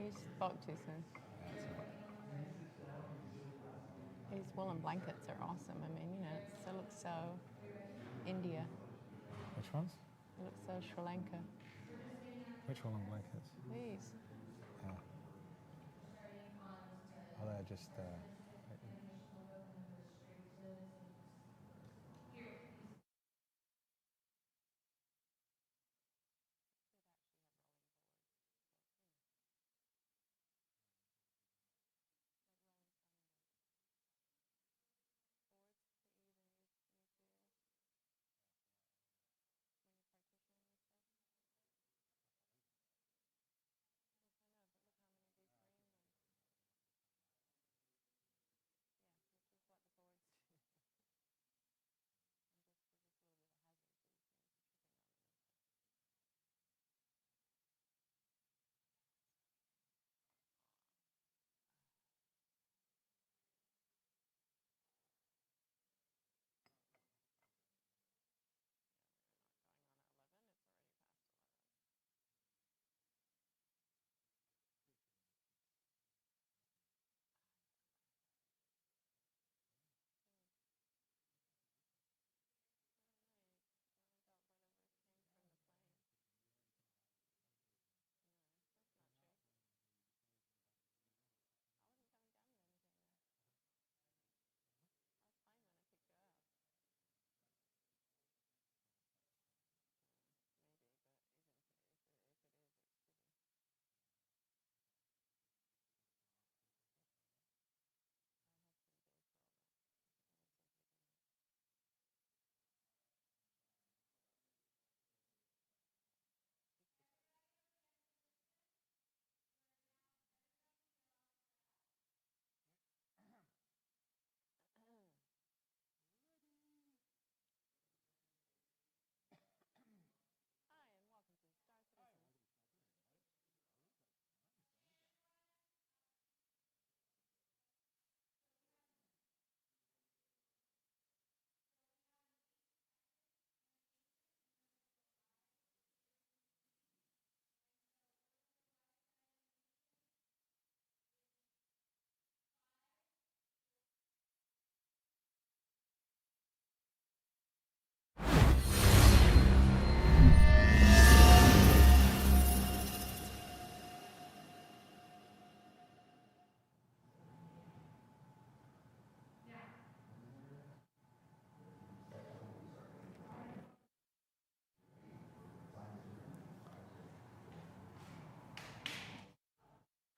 He spoke too soon. These woolen blankets are awesome. I mean, it looks so India. Which ones? It looks so Sri Lanka. Which woolen blankets? These. Oh, they're just.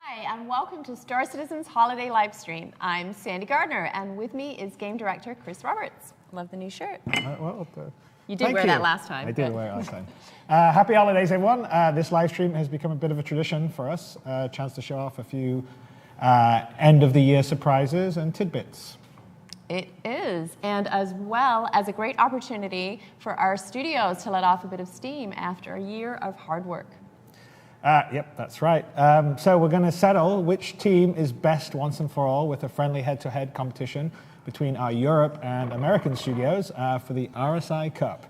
Hi, and welcome to Star Citizen's Holiday Livestream. I'm Sandy Gardner, and with me is Game Director Chris Roberts. Love the new shirt. You did wear that last time. I did wear it last time. Happy holidays, everyone. This live stream has become a bit of a tradition for us, a chance to show off a few end-of-the-year surprises and tidbits. It is, and as well as a great opportunity for our studios to let off a bit of steam after a year of hard work. Yep, that's right. So we're going to settle which team is best once and for all with a friendly head-to-head competition between our Europe and American studios for the RSI Cup.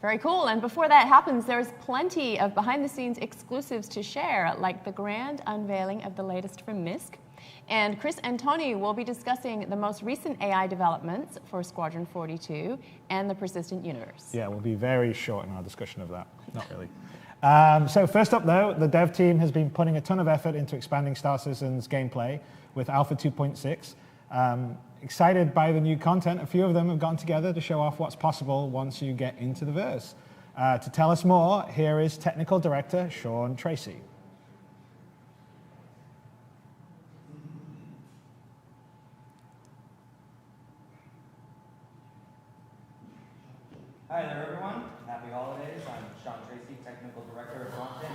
Very cool. And before that happens, there's plenty of behind-the-scenes exclusives to share, like the grand unveiling of the latest from MISC. And Chris and Tony will be discussing the most recent AI developments for Squadron 42 and the Persistent Universe. Yeah, we'll be very short in our discussion of that. Not really. So first up, though, the dev team has been putting a ton of effort into expanding Star Citizen's gameplay with Alpha 2.6. Excited by the new content, a few of them have gotten together to show off what's possible once you get into the verse. To tell us more, here is Technical Director Sean Tracy. Hi there, everyone. Happy holidays. I'm Sean Tracy, Technical Director of content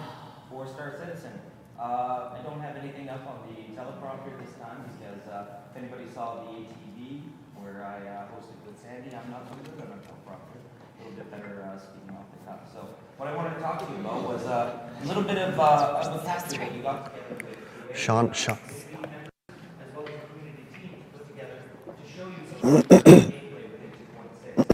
for Star Citizen. I don't have anything up on the teleprompter this time because if anybody saw the ATV where I hosted with Sandy, I'm not so good on a teleprompter. A little bit better speaking off the cuff. So what I wanted to talk to you about was a little bit of the package that you got together with Sean. as well as the community team put together to show you some of the gameplay within 2.6.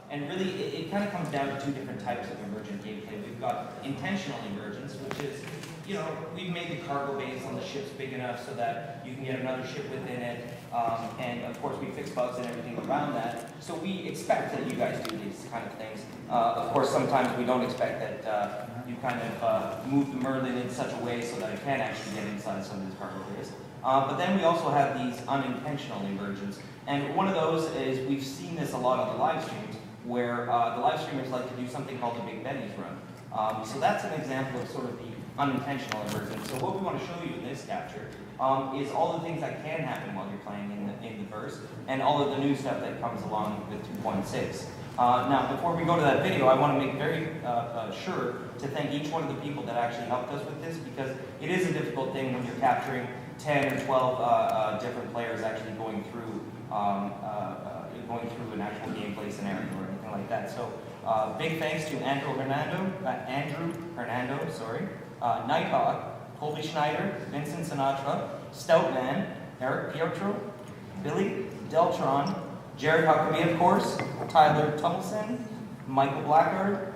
And really, it kind of comes down to two different types of emergent gameplay. We've got intentional emergence, which is, you know, we've made the cargo bays on the ships big enough so that you can get another ship within it, and of course we fix bugs and everything around that. So we expect that you guys do these kind of things. Of course, sometimes we don't expect that you kind of move the Merlin in such a way so that it can actually get inside some of these cargo bays. But then we also have these unintentional emergence. And one of those is, we've seen this a lot on the live streams, where the live streamers like to do something called the Big Benny's Run. So that's an example of sort of the unintentional emergence. So what we want to show you in this capture is all the things that can happen while you're playing in the verse, and all of the new stuff that comes along with 2.6. Now, before we go to that video, I want to make very sure to thank each one of the people that actually helped us with this, because it is a difficult thing when you're capturing 10 or 12 different players actually going through an actual gameplay scenario or anything like that. So big thanks to Andrew Hernando, Nighthawk, Colby Schneider, Vincent Sinatra, Stoutman, Eric Pietro, Billy Deltron, Jared Huckabee, of course, Tyler Tumbleson, Michael Blackard,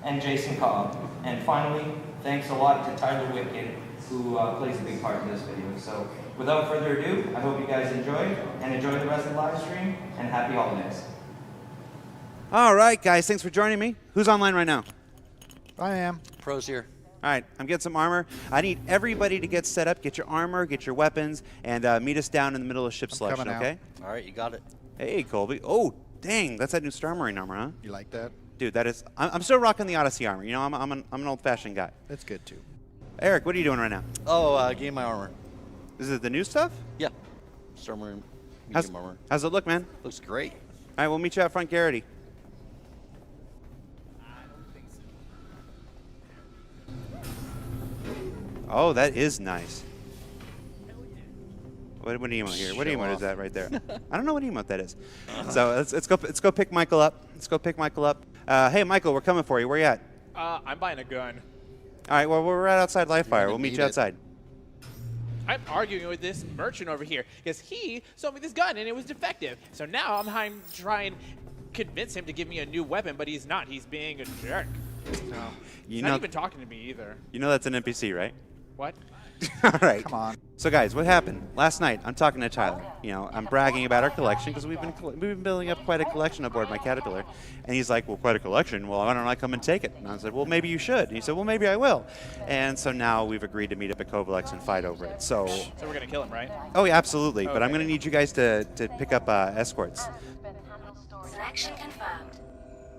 and Jason Cobb. And finally, thanks a lot to Tyler Whitkin, who plays a big part in this video. So without further ado, I hope you guys enjoy, and enjoy the rest of the live stream, and happy holidays. All right, guys, thanks for joining me. Who's online right now? I am. Pros here. All right, I'm getting some armor. I need everybody to get set up, get your armor, get your weapons, and meet us down in the middle of ship selection, okay? All right, you got it. Hey, Colby. Oh, dang, that's that new Star Marine armor, huh? You like that? Dude, that is. I'm still rocking the Odyssey armor. You know, I'm an old-fashioned guy. That's good too. Eric, what are you doing right now? Oh, getting my armor. Is it the new stuff? Yeah. Star Marine How's, medium armor. how's it look, man? Looks great. All right, we'll meet you out front, Garrity. Oh, that is nice. What emote here? What Show emote is off. that right there? I don't know what emote that is. So let's go pick Michael up. Let's go pick Michael up. Hey, Michael, we're coming for you. Where you at? I'm buying a gun. All right, well, we're right outside Live Fire. gonna We'll meet need you it. outside. I'm arguing with this merchant over here because he sold me this gun and it was defective. So now I'm trying to convince him to give me a new weapon, but he's not. He's being a jerk. He's not even talking to me either. You know that's an NPC, right? What? All right. Come on. So guys, what happened last night? I'm talking to Tyler. You know, I'm bragging about our collection because we've been building up quite a collection aboard my Caterpillar. And he's like, "Well, quite a collection. Well, why don't I come and take it?" And I said, "Well, maybe you should." And he said, "Well, maybe I will." And so now we've agreed to meet up at Kovalex and fight over it. So, So we're gonna kill him, right? oh yeah, absolutely. But I'm Okay. going to need you guys to pick up escorts. Selection confirmed.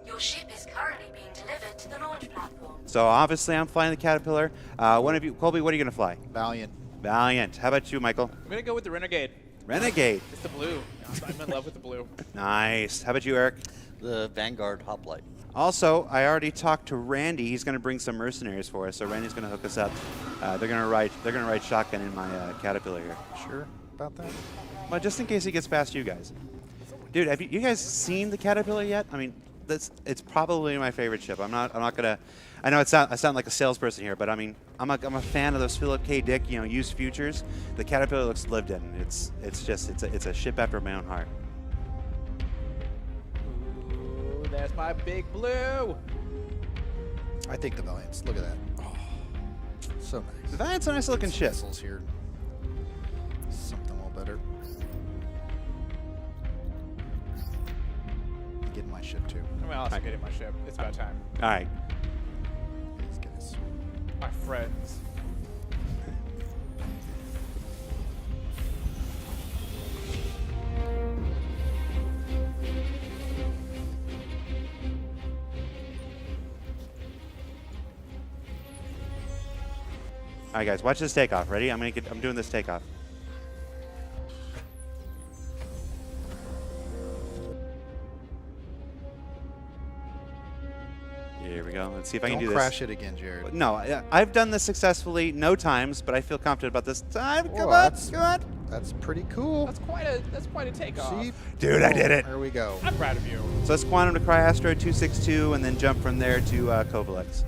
Your ship is currently being delivered to the launch platform. So obviously I'm flying the Caterpillar. One of you, Colby, what are you going to fly? Valiant. Valiant. How about you, Michael? I'm gonna go with the Renegade. Renegade. It's the blue. I'm in love with the blue. Nice. How about you, Eric? The Vanguard Hoplite. Also, I already talked to Randy. He's going to bring some mercenaries for us. So Randy's going to hook us up. They're going to ride shotgun in my Caterpillar here. Sure about that? Well, just in case he gets past you guys. Dude, have you guys seen the Caterpillar yet? I mean, it's probably my favorite ship. I'm not gonna. I know I sound like a salesperson here, but I mean, I'm a fan of those Philip K. Dick, you know, used futures. The Caterpillar looks lived in. It's a ship after my own heart. Ooh, there's my big blue. I think the Valiants. Look at that. Oh, so nice. The Valiant's a nice looking ship. Missiles here. Something a little better. Getting my ship too. I'm also getting my ship. It's about time. All right. These guys. Our friends. All right, guys, watch this takeoff. Ready? I'm doing this takeoff. Here we go. Let's see if I can do Don't this. crash it again, Jared. No, I've done this successfully no times, but I feel confident about this time. Oh, Come on, that's- come on. That's pretty cool. That's quite a takeoff. See? Dude, I did it. There we go. I'm proud of you. So let's quantum to Cryastro 262 and then jump from there to Kovalex.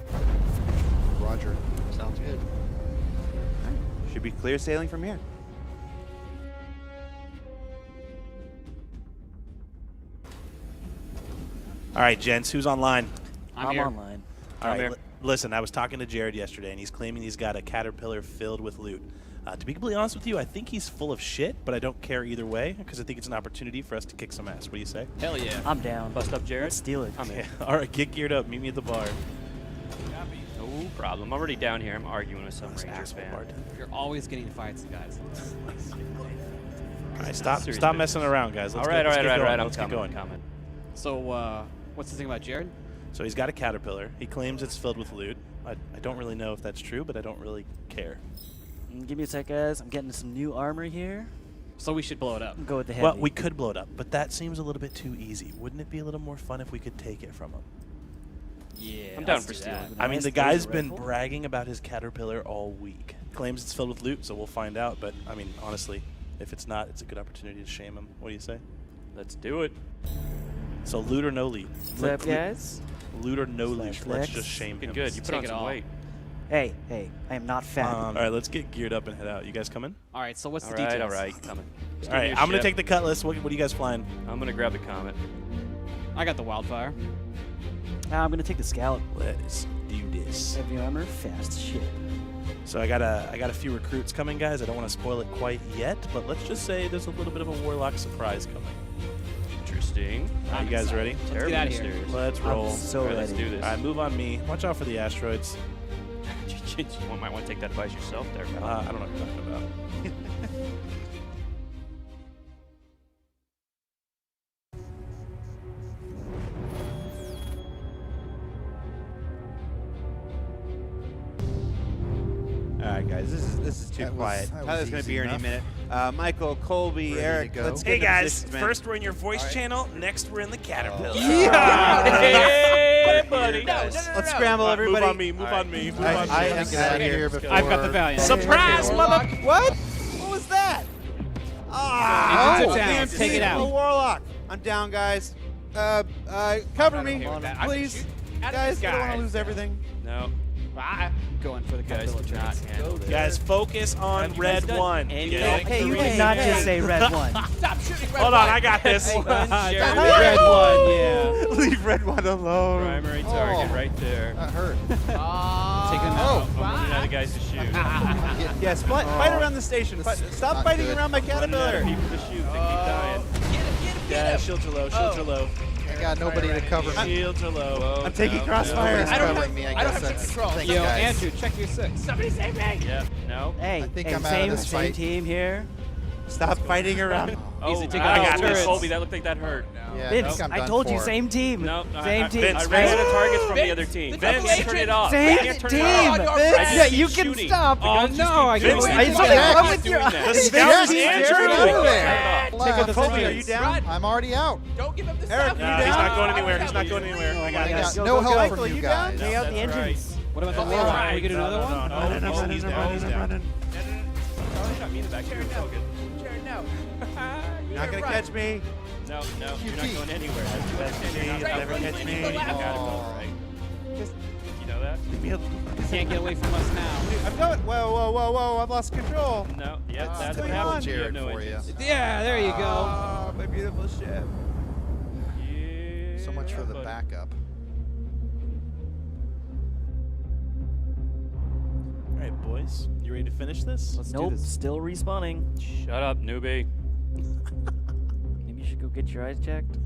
Roger. Sounds good. Should be clear sailing from here. All right, gents, who's online? I'm here. online. All right, here. listen, I was talking to Jared yesterday, and he's claiming he's got a caterpillar filled with loot. To be completely honest with you, I think he's full of shit, but I don't care either way because I think it's an opportunity for us to kick some ass. What do you say? Hell yeah. I'm down. Bust up, Jared. Let's steal it. I'm in. All right, get geared up. Meet me at the bar. No problem. I'm already down here. I'm arguing with some Ranger fan. You're always getting in fights, guys. All right, stop messing around, guys. Let's get going. Let's get going. So, what's the thing about Jared? So he's got a caterpillar. He claims it's filled with loot. I don't really know if that's true, but I don't really care. Give me a sec, guys. I'm getting some new armor here. So we should blow it up. Go with the heavy. Well, we could blow it up, but that seems a little bit too easy. Wouldn't it be a little more fun if we could take it from him? Yeah, I'm down for stealing. I mean, the guy's been bragging about his caterpillar all week. Claims it's filled with loot, so we'll find out. But, I mean, honestly, if it's not, it's a good opportunity to shame him. What do you say? Let's do it. So loot or no loot? What's up, guys? Loot or no loot? Flex. Let's just shame him. Good. You put on some weight. Hey, I am not fat. All right, let's get geared up and head out. You guys coming? All right, so what's the details? All right, coming. All right, I'm going to take the Cutlass. What are you guys flying? I'm going to grab the Comet. I got the Wildfire. I'm going to take the Scout. Let's do this. Heavy armor, fast shit. So I got a few recruits coming, guys. I don't want to spoil it quite yet, but let's just say there's a little bit of a Warlock surprise coming. Interesting. Are you guys ready? Let's get out of here. Let's roll. So ready. Let's do this. All right, move on me. Watch out for the asteroids. You might want to take that advice yourself there, pal. I don't know what you're talking about. All right, guys, this is too quiet. Tyler's going to be here any minute. Michael, Colby, Ready Eric, to go. let's get Hey into guys, positions, man. first we're in your voice channel, next we're in the Caterpillar. Hey, buddy. Let's scramble, everybody. Move on me. I am get out of here before. I've got the Valiant. Surprise, mother! What? What was that? Engines are down. Take it out. Warlock. I'm down, guys. Cover me, please. Guys, I don't want to lose everything. No. Going for the Guys, caterpillar do not turrets. handle this. Guys, focus on Have you guys red done one. anything? Hey, you did not just say red one. Stop shooting red Hold on, I got this. Red one, yeah. Leave red one alone. Primary target right there. That hurt. Take them out. I'm running out of guys to shoot. Yes, fight around the station. Stop Not fighting good. around my Running out of caterpillar. people to shoot. They keep dying. Yeah, shields are low. Shields are low. I got nobody to cover me. Shields are low. I'm taking No, crossfire. Nobody's I don't covering have- me. I don't guess have that's control. thanks, Yo, guys. Andrew, check your six. Somebody save me! Yep. No. Hey, think hey, I'm out of this same fight. team here. Stop fighting around. Oh, Easy, take I out got the this. turrets. Colby, that looked like that hurt. Yeah, Vince, I think I'm I done told you, for. same team. No, Same team. Vince, I ran out of targets from the Vince, other team. the double Vince, turn agent. it off. Same I can't turn team. it off. On your Vince, friends. yeah, Keep you can shooting. stop. Oh, Oh, no, I Vince, can't. Is something wrong with your doing that. The eyes? scout is Vince, Andrew. Get out of there. Take out the Colby, Valiant. are you down? I'm already out. Don't give up the Eric, stuff. you No, down? he's not going anywhere. He's not going anywhere. I got I this. got Go, no go, help go. from you You guys. Take out the That's right. engines. What about the All Warlock? right. Can we get another one? No, he's down. He's down. Oh, shot me in the back. Jared, You're no. so good. Jared, no. Not gonna catch me. No, you're not QT. going anywhere. Please, never catch me. Right. Just You know that? leave me alone. Can't get away from us now. I'm going. Whoa! I've lost control. No, yeah, What's that's what going happens. on? You have Jared no for you. engines. Yeah, there you go. Oh, my beautiful ship. Yeah, So much for the buddy. backup. All right, boys. You ready to finish this? Let's do Nope, this. still respawning. Shut up, newbie. Maybe you should go get your eyes checked.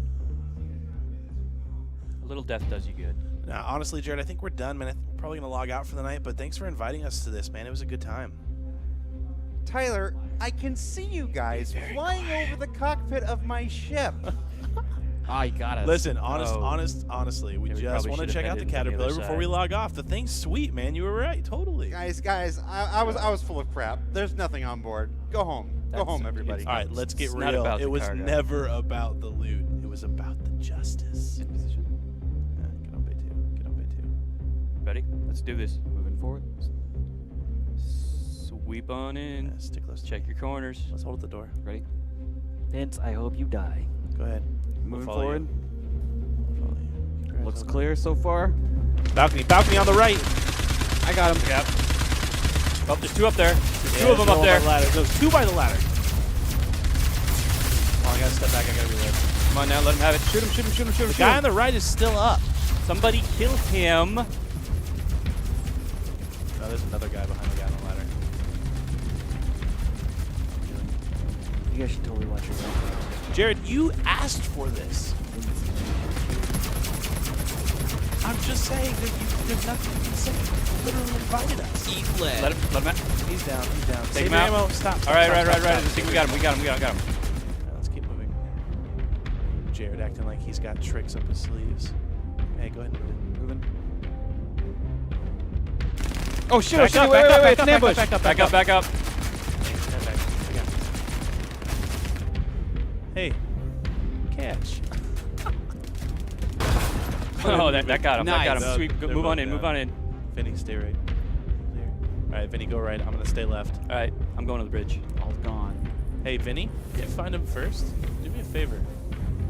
A little death does you good. Now, honestly, Jared, I think we're done, man. We're probably going to log out for the night, but thanks for inviting us to this, man. It was a good time. Tyler, I can see you guys flying over the cockpit of my ship. Ah, you got us. Listen, honestly, we Yeah, we just probably want to should've check out headed the to the other Caterpillar before side. we log off. The thing's sweet, man. You were right. Totally. Guys, I was full of crap. There's nothing on board. Go home. Go That's- home, everybody. All right, let's get It's real. not about It the was cargo. never about the loot. It was about the justice. Get in position. Get on bay two. Get on bay two. Ready? Let's do this. Moving forward. Sweep on in. Yeah, stick close. Check your corners. Let's hold at the door. Ready? Vince, I hope you die. Go ahead. Moving follow forward. We'll follow you. Keep your eyes Looks open. clear so far. Balcony on the right. I got him. Yep. Oh, there's two up there. There's two Yeah, of them up there. The ladder. There's two by the ladder. Oh, I gotta step back. I gotta reload. Come on now, let him have it. Shoot him, shoot him, shoot him, shoot him. The guy on the right is still up. Somebody kill him. No, there's another guy behind the guy on the ladder. You guys should totally watch your back. Jared, you asked for this. I'm just saying that there's nothing you can say. You literally invited us. Eat lead. Let him out. He's down. He's down. Take Save him your out. ammo. Stop. All right. Stop. I think we got him. Right, let's keep moving. Jared acting like he's got tricks up his sleeves. Hey, go ahead and move it. Moving. Oh shit! Wait! It's an ambush. Back up. Hey, catch. Oh, that got him. Nice. That got him. Sweet. They're Move on both in. down. Move on in. Vinny, stay right. There. All right, Vinny, go right. I'm gonna stay left. All right. I'm going to the bridge. All gone. Hey, Vinny, you find him first. Do me a favor.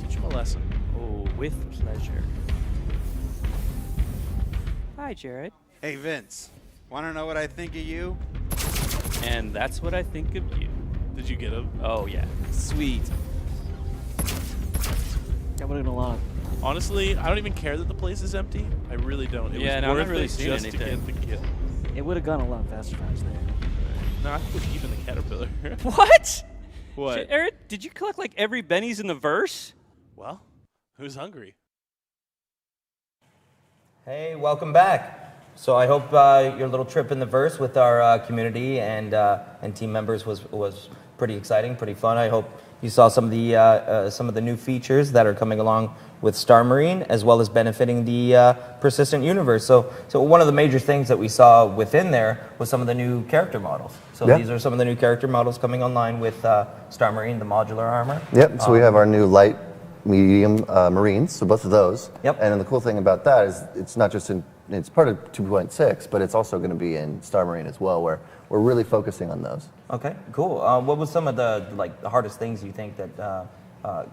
Teach him a lesson. Oh, with pleasure. Hi, Jared. Hey, Vince. Want to know what I think of you? And that's what I think of you. Did you get him? Oh, yeah. Sweet. That would have been a lot. Honestly, I don't even care that the place is empty. I really don't. It Yeah, was no, I'm worth not really it seeing just anything. to get the kill. It would have gone a lot faster if I was there. No, I think we're keeping the caterpillar. What? What? Jared, did you collect like every Benny's in the verse? Well, who's hungry? Hey, welcome back. So I hope your little trip in the verse with our community and team members was pretty exciting, pretty fun. I hope you saw some of the new features that are coming along with Star Marine, as well as benefiting the persistent universe. So one of the major things that we saw within there was some of the new character models. So these are some of the new character models coming online with Star Marine, the modular armor. Yep. So we have our new light, medium Marines. So both of those. Yep. And then the cool thing about that is it's not just it's part of 2.6, but it's also going to be in Star Marine as well, where we're really focusing on those. Okay, cool. What was some of the hardest things you think that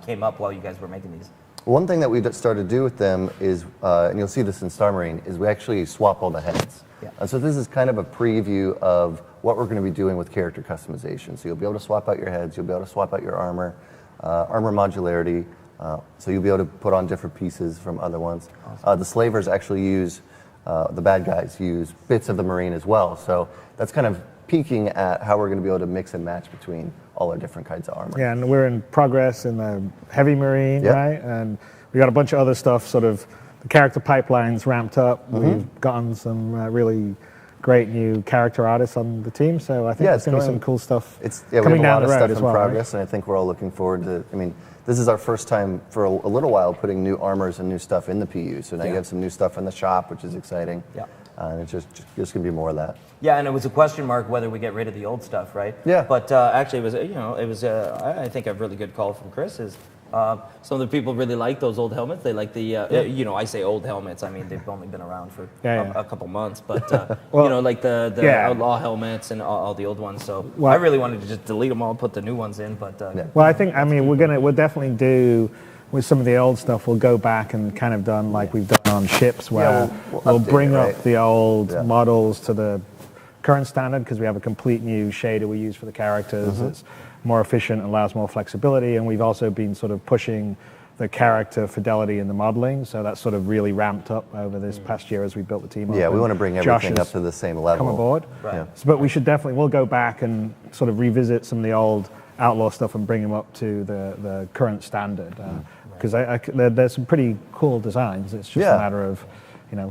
came up while you guys were making these? One thing that we started to do with them is, and you'll see this in Star Marine, is we actually swap all the heads. Yeah. And so this is kind of a preview of what we're going to be doing with character customization. So you'll be able to swap out your heads, you'll be able to swap out your armor, armor modularity, so you'll be able to put on different pieces from other ones. Awesome. The slavers actually use, the bad guys use bits of the Marine as well. So that's kind of peeking at how we're going to be able to mix and match between all our different kinds of armor. Yeah, and we're in progress in the heavy Marine, right? And we got a bunch of other stuff, sort of the character pipeline's ramped up. We've gotten some really great new character artists on the team, so I think there's going to be some cool stuff coming down the road as well. Progress, and I think we're all looking forward to, I mean, this is our first time for a little while putting new armors and new stuff in the PU, so now you have some new stuff in the shop, which is exciting. Yeah. And it's just going to be more of that. Yeah, and it was a question mark whether we get rid of the old stuff, right? Yeah. But actually, it was I think a really good call from Chris. Is some of the people really like those old helmets. They like the I say old helmets. I mean they've only been around for a couple months, but well, like the outlaw helmets and all the old ones. So I really wanted to just delete them all, put the new ones in. But well, I mean we'll definitely do. With some of the old stuff, we'll go back and kind of done like we've done on ships, where we'll bring up the old models to the current standard, because we have a complete new shader we use for the characters. It's more efficient, allows more flexibility, and we've also been sort of pushing the character fidelity in the modeling, so that's sort of really ramped up over this past year as we built the team up. Yeah, we want to bring everything Josh up to the same level. Come aboard. Right. But we should we'll go back and sort of revisit some of the old outlaw stuff and bring them up to the current standard. Because there's some pretty cool designs. It's just a matter of,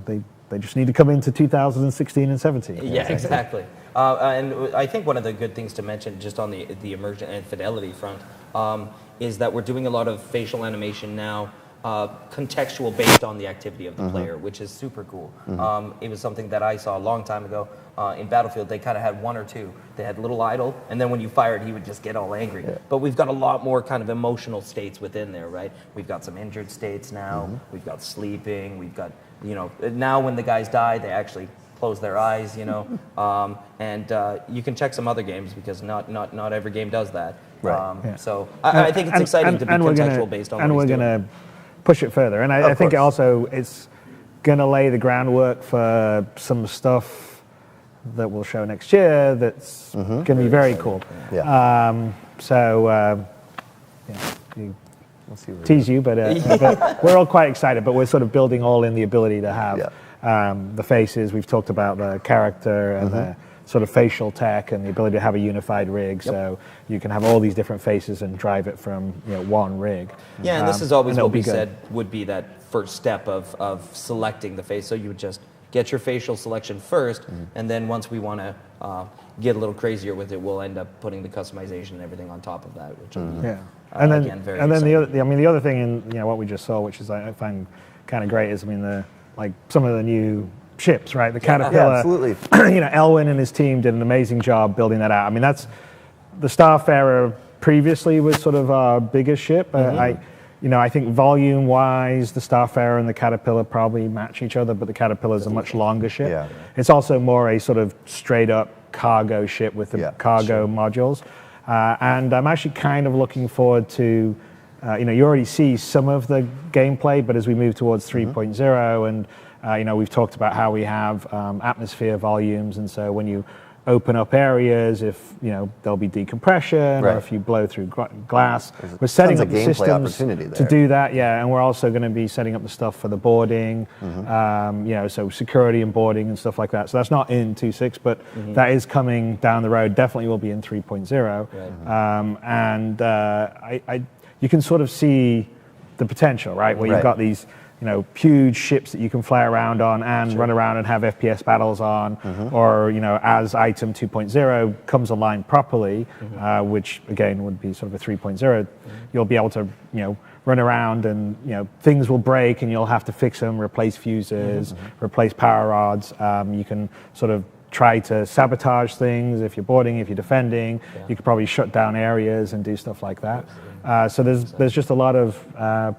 they just need to come into 2016 and 17. Yeah, exactly. And I think one of the good things to mention, just on the immersion and fidelity front, is that we're doing a lot of facial animation now, contextual based on the activity of the player, which is super cool. It was something that I saw a long time ago in Battlefield. They kind of had one or two. They had little idle, and then when you fired, he would just get all angry. But we've got a lot more kind of emotional states within there, right? We've got some injured states now. We've got sleeping. We've got, now when the guys die, they actually close their eyes, and you can check some other games, because not every game does that. Right. So I think it's exciting to be contextual based on. And we're going to push it further. And I think it's going to lay the groundwork for some stuff that we'll show next year that's going to be very cool. Yeah. tease you, but we're all quite excited. But we're sort of building all in the ability to have the faces. We've talked about the character and the sort of facial tech and the ability to have a unified rig, so you can have all these different faces and drive it from one rig. Yeah, and this is always what we said would be that first step of selecting the face. So you would just get your facial selection first, and then once we want to get a little crazier with it, we'll end up putting the customization and everything on top of that, which will be, and then again, very the other thing in what we just saw, which is I find kind of great, is some of the new ships, right? The Caterpillar. Yeah, absolutely. Elwin and his team did an amazing job building that out. I mean, that's the Starfarer previously was sort of our biggest ship. I think volume-wise, the Starfarer and the Caterpillar probably match each other, but the Caterpillar is a much longer ship. Yeah. It's also more a sort of straight-up cargo ship with the cargo modules. And I'm actually kind of looking forward to, you already see some of the gameplay, but as we move towards 3.0 and we've talked about how we have atmosphere volumes, and so when you open up areas, if there'll be decompression, or if you blow through glass, we're setting up the systems to do that. And we're also going to be setting up the stuff for the boarding, so security and boarding and stuff like that. So that's not in 2.6, but that is coming down the road. Definitely will be in 3.0, you can sort of see the potential, right? Where you've got these huge ships that you can fly around on and run around and have FPS battles on, or as item 2.0 comes online properly, which again would be sort of a 3.0, you'll be able to run around and things will break and you'll have to fix them, replace fuses, replace power rods. You can sort of try to sabotage things if you're boarding, if you're defending. You could probably shut down areas and do stuff like that. So there's just a lot of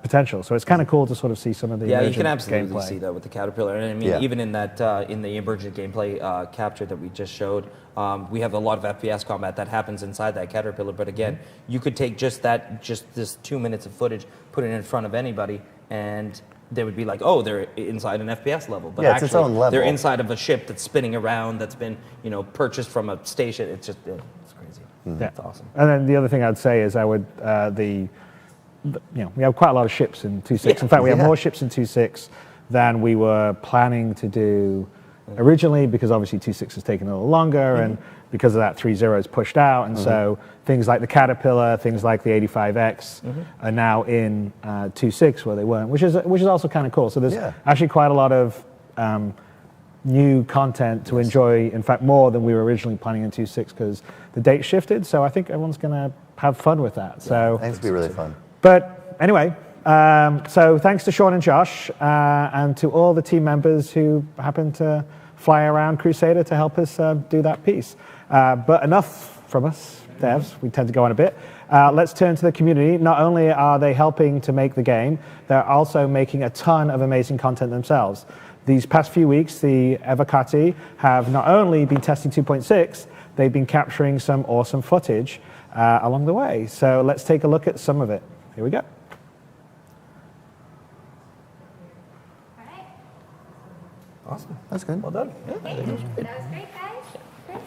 potential. So it's kind of cool to sort of see some of the you can absolutely see that with the Caterpillar. And I mean, even in that in the emergent gameplay capture that we just showed, we have a lot of FPS combat that happens inside that Caterpillar. But again, you could take just this 2 minutes of footage, put it in front of anybody, and they would be like, oh, they're inside an FPS level. But actually, it's its own level. They're inside of a ship that's spinning around, that's been purchased from a station. It's just it's crazy. That's awesome. And then the other thing I'd say is we have quite a lot of ships in 2.6. In fact, we have more ships in 2.6 than we were planning to do originally, because obviously 2.6 has taken a little longer, and because of that 3.0 is pushed out, and so things like the Caterpillar, things like the 85X are now in 2.6 where they weren't, which is also kind of cool. So there's actually quite a lot of new content to enjoy, in fact more than we were originally planning in 2.6, because the date shifted. So I think everyone's going to have fun with that. So I think it's going to be really fun. But anyway, so thanks to Sean and Josh and to all the team members who happened to fly around Crusader to help us do that piece. But enough from us devs, we tend to go on a bit. Let's turn to the community. Not only are they helping to make the game, they're also making a ton of amazing content themselves. These past few weeks, the Evocati have not only been testing 2.6, they've been capturing some awesome footage along the way. So let's take a look at some of it. Here we go. Awesome. That's good. Well done. That was great, guys. Great.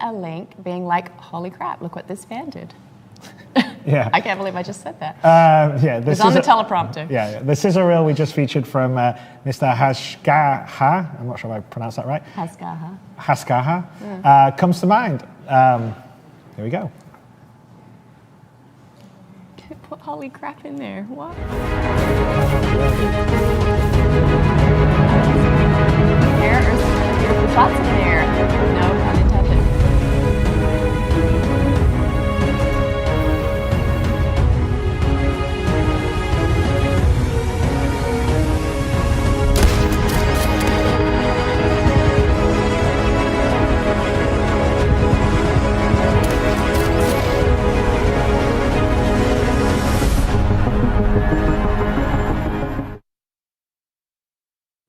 a link being like, holy crap, look what this fan did. Yeah. I can't believe I just said that. Yeah, it's on the teleprompter. Yeah, the scissor reel we just featured from Mr. Hashgaha, I'm not sure if I pronounced that right. Haskaha comes to mind. Here we go. Put holy crap in there. What? Air or shots in there. No pun intended.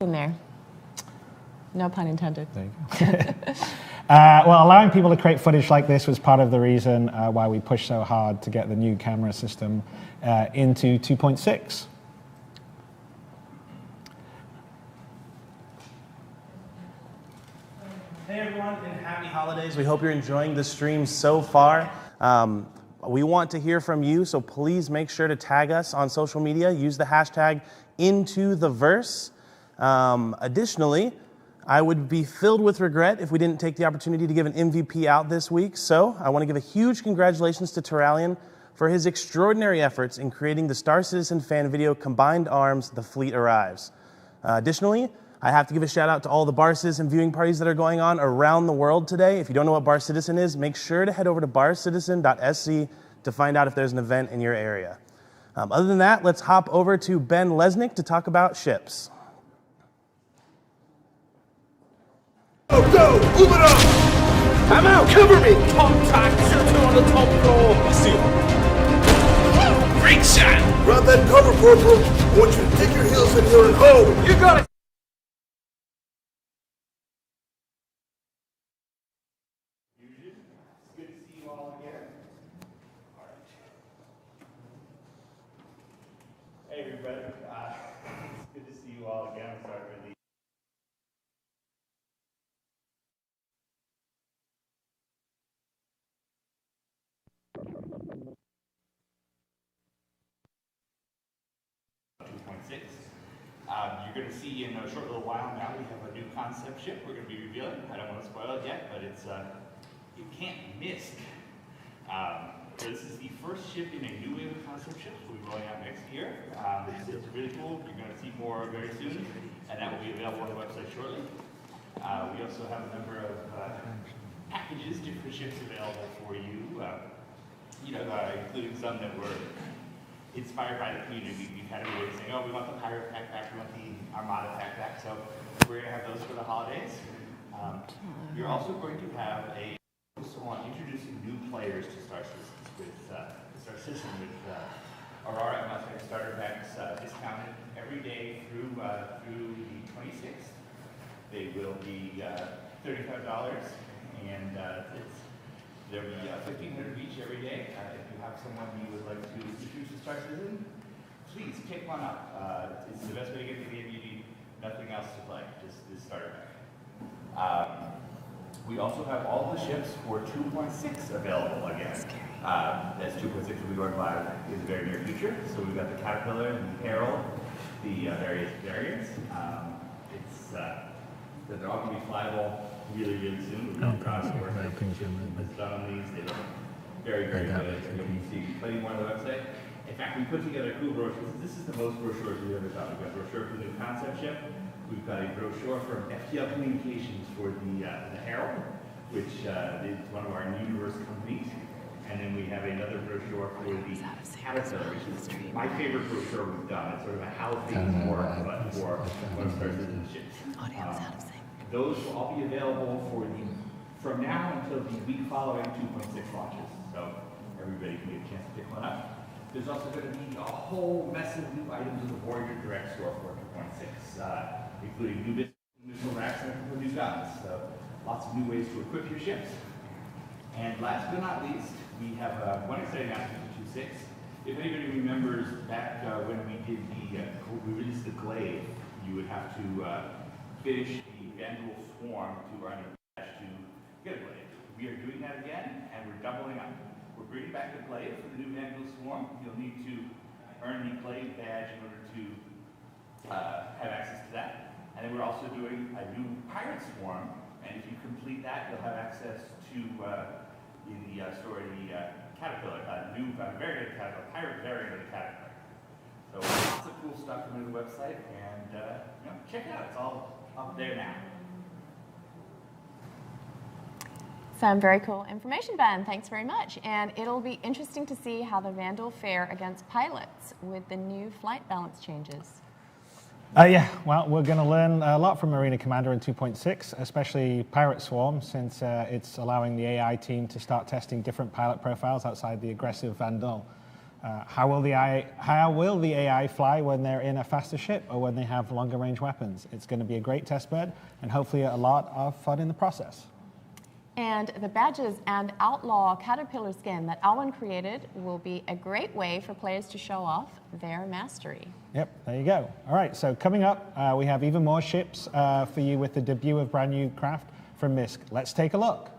In there. No pun intended. There you go. Well, allowing people to create footage like this was part of the reason why we pushed so hard to get the new camera system into 2.6. Hey everyone, and happy holidays. We hope you're enjoying the stream so far. We want to hear from you, so please make sure to tag us on social media. Use the hashtag #IntoTheVerse. Additionally, I would be filled with regret if we didn't take the opportunity to give an MVP out this week. So I want to give a huge congratulations to Terralion for his extraordinary efforts in creating the Star Citizen fan video, Combined Arms, The Fleet Arrives. Additionally, I have to give a shout out to all the Bar Citizen viewing parties that are going on around the world today. If you don't know what Bar Citizen is, make sure to head over to barcitizen.sc to find out if there's an event in your area. Other than that, let's hop over to Ben Lesnick to talk about ships. Go! Move it up! I'm out! Cover me! Contact! Circle on the top floor! I see you. Great shot! Grab that cover, Corporal. I want you to dig your heels in here and hold. You got it! Hey everybody, it's good to see you all again. I'm sorry for the you're going to see in a short little while now we have a new concept ship we're going to be revealing. I don't want to spoil it yet, but it's you can't miss. So this is the first ship in a new wave of concept ships we'll be rolling out next year. It's really cool. You're going to see more very soon, and that will be available on the website shortly. We also have a number of packages, different ships available for you, including some that were inspired by the community. We've had everybody saying, oh, we want the Pirate Pack back, we want the Armada Pack back, so we're going to have those for the holidays. You're also going to have a on introducing new players to Star Citizen with Aurora and Mustang starter packs discounted every day through the 26th. They will be $35, and there'll be $1,500 each every day. If you have someone you would like to introduce to Star Citizen, please pick one up. It's the best way to get the game. You need nothing else to play, just this starter pack. We also have all the ships for 2.6 available again. As 2.6 will be going live in the very near future. So we've got the Caterpillar and the Herald, the various variants. They're all going to be flyable really, really soon. We're really proud of the work that has done on these. They look very, very good. You'll be seeing plenty more on the website. In fact, we put together a cool brochure. This is the most brochures we've ever done. We've got a brochure for the new concept ship. We've got a brochure from FTL Communications for the Herald, which is one of our numerous companies. And then we have another brochure for the Caterpillar, which is my favorite brochure we've done. It's sort of a how things work, but for one of Star Citizen ships. Those will all be available from now until the week following 2.6 launches. So everybody can get a chance to pick one up. There's also going to be a whole mess of new items in the Warrior Direct store for 2.6, including new missile racks and a couple of new guns. So lots of new ways to equip your ships. And last but not least, we have one exciting announcement for 2.6. If anybody remembers back when we did we released the Glaive, you would have to finish the Vandal Swarm to run your dash to get a Glaive. We are doing that again, and we're doubling up. We're bringing back the Glaive for the new Vandal Swarm. You'll need to earn the Glaive badge in order to have access to that. And then we're also doing a new Pirate Swarm, and if you complete that, you'll have access to, in the story, the Caterpillar, new variant of Caterpillar, pirate variant of the Caterpillar. So lots of cool stuff coming to the website, and check it out. It's all up there now. Some very cool information, Ben. Thanks very much. And it'll be interesting to see how the Vandal fare against pilots with the new flight balance changes. Yeah, well, we're going to learn a lot from Marina Commander in 2.6, especially Pirate Swarm, since it's allowing the AI team to start testing different pilot profiles outside the aggressive Vandal. How will the AI fly when they're in a faster ship or when they have longer range weapons? It's going to be a great test bed and hopefully a lot of fun in the process. And the badges and Outlaw Caterpillar skin that Alwyn created will be a great way for players to show off their mastery. Yep, there you go. All right, so coming up, we have even more ships for you with the debut of brand new craft from Misk. Let's take a look.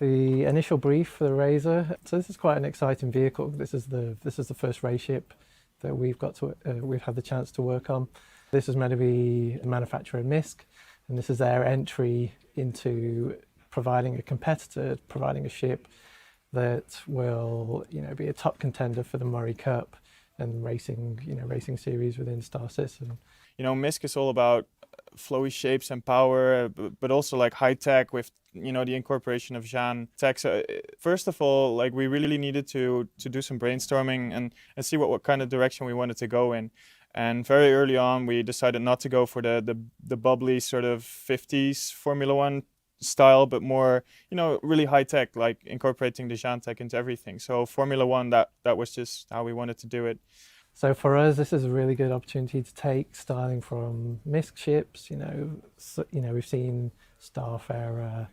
The initial brief for the Razor. So this is quite an exciting vehicle. This is the first race ship that we've had the chance to work on. This is meant to be a manufacturer Misk, and this is their entry into providing a competitor, providing a ship that will, be a top contender for the Murray Cup and racing series within Star Citizen. Misk is all about flowy shapes and power, but also like high tech with the incorporation of Jeanne tech. So first of all, we really needed to do some brainstorming and see what kind of direction we wanted to go in. And very early on, we decided not to go for the bubbly sort of 50s Formula One style, but more, really high tech, like incorporating the Jeanne tech into everything. So Formula One, that was just how we wanted to do it. So for us, this is a really good opportunity to take styling from Misk ships. We've seen Starfarer,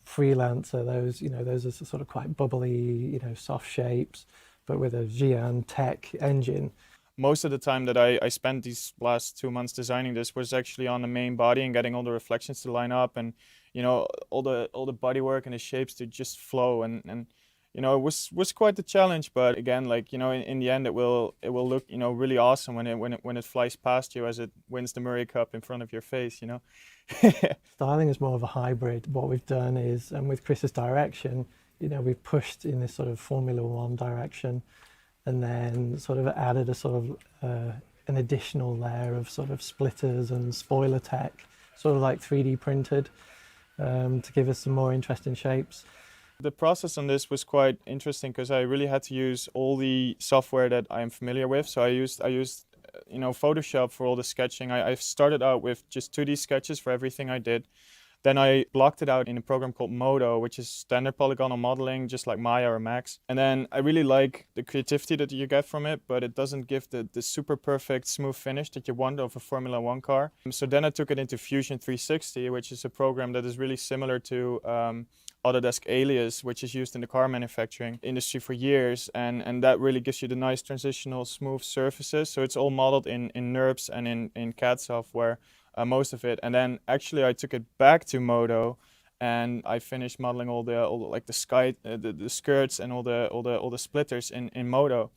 Freelancer. Those are sort of quite bubbly, soft shapes, but with a Jeanne tech engine. Most of the time that I spent these last 2 months designing this was actually on the main body and getting all the reflections to line up, and all the bodywork and the shapes to just flow, and it was quite the challenge. But again, in the end, it will look really awesome when it flies past you as it wins the Murray Cup in front of your face. Styling is more of a hybrid. What we've done is, and with Chris's direction, we've pushed in this sort of Formula One direction, and then sort of added a sort of an additional layer of sort of splitters and spoiler tech, sort of like 3D printed, to give us some more interesting shapes. The process on this was quite interesting because I really had to use all the software that I am familiar with. So I used Photoshop for all the sketching. I started out with just 2D sketches for everything I did. Then I blocked it out in a program called Modo, which is standard polygonal modeling, just like Maya or Max. And then I really like the creativity that you get from it, but it doesn't give the super perfect smooth finish that you want of a Formula One car. So then I took it into Fusion 360, which is a program that is really similar to Autodesk Alias, which is used in the car manufacturing industry for years. And that really gives you the nice transitional smooth surfaces. So it's all modeled in NURBS and in CAD software. Most of it, and then actually I took it back to Modo, and I finished modeling all the sky, the skirts, and all the splitters in Modo.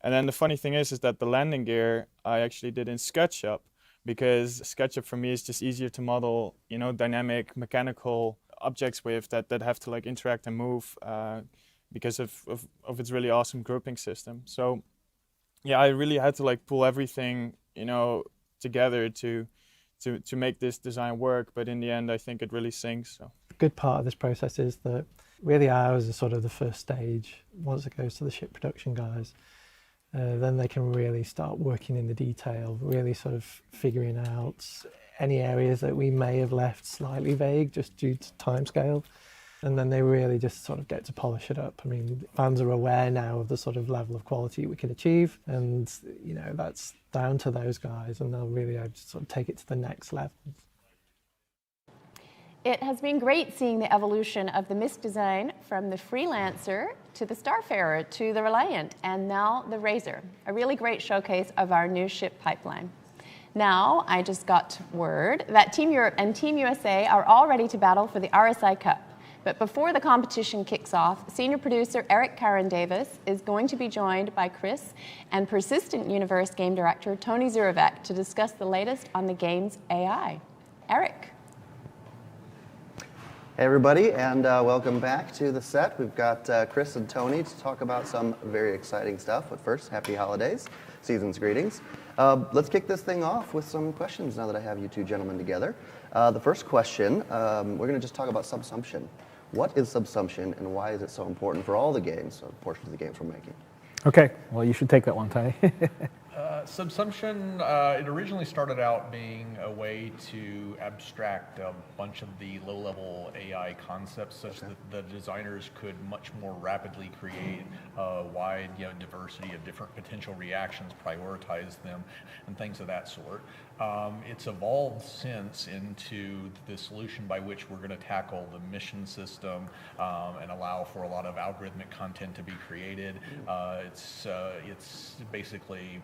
And then the funny thing is that the landing gear I actually did in SketchUp, because SketchUp for me is just easier to model, dynamic mechanical objects with that have to interact and move because of its really awesome grouping system. So yeah, I really had to pull everything together to make this design work, but in the end I think it really syncs. So. A good part of this process is that really ours is sort of the first stage. Once it goes to the ship production guys, then they can really start working in the detail, really sort of figuring out any areas that we may have left slightly vague just due to timescale. And then they really just sort of get to polish it up. I mean, fans are aware now of the sort of level of quality we can achieve, and that's down to those guys, and they'll really sort of take it to the next level. It has been great seeing the evolution of the Misk design from the Freelancer to the Starfarer to the Reliant and now the Razor. A really great showcase of our new ship pipeline. Now, I just got word that Team Europe and Team USA are all ready to battle for the RSI Cup. But before the competition kicks off, senior producer Eric Karen Davis is going to be joined by Chris and Persistent Universe game director Tony Zurovec to discuss the latest on the game's AI. Eric. Hey everybody, and welcome back to the set. We've got Chris and Tony to talk about some very exciting stuff. But first, happy holidays, season's greetings. Let's kick this thing off with some questions now that I have you two gentlemen together. The first question, we're going to just talk about subsumption. What is subsumption and why is it so important for all the games, or portions of the games we're making? Okay, well you should take that one, Tony. Subsumption, it originally started out being a way to abstract a bunch of the low-level AI concepts such that the designers could much more rapidly create a wide diversity of different potential reactions, prioritize them, and things of that sort. It's evolved since into the solution by which we're going to tackle the mission system and allow for a lot of algorithmic content to be created. It's basically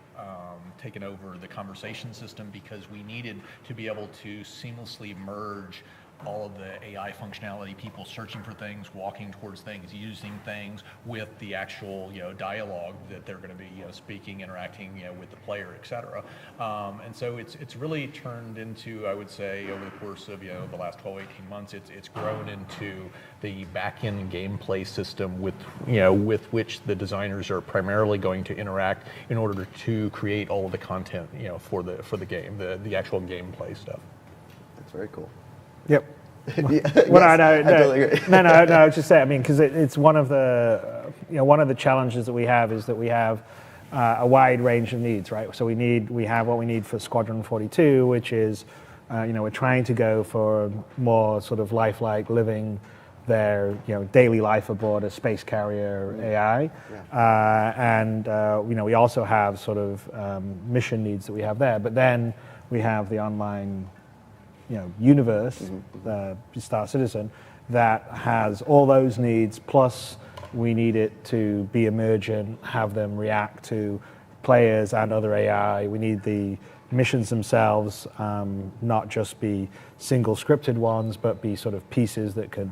taken over the conversation system because we needed to be able to seamlessly merge all of the AI functionality, people searching for things, walking towards things, using things with the actual dialogue that they're going to be speaking, interacting with the player, etc. And so it's really turned into, I would say, over the course of the last 12, 18 months, it's grown into the back-end gameplay system with which the designers are primarily going to interact in order to create all of the content for the game, the actual gameplay stuff. That's very cool. Yep. Well, I totally agree. No, I was just saying. I mean, because it's one of the challenges that we have is that we have a wide range of needs, right? So we have what we need for Squadron 42, which is, we're trying to go for more sort of lifelike living their daily life aboard a space carrier AI, and we also have sort of mission needs that we have there. But then we have the online universe, Star Citizen, that has all those needs, plus we need it to be emergent, have them react to players and other AI. We need the missions themselves not just be single scripted ones, but be sort of pieces that could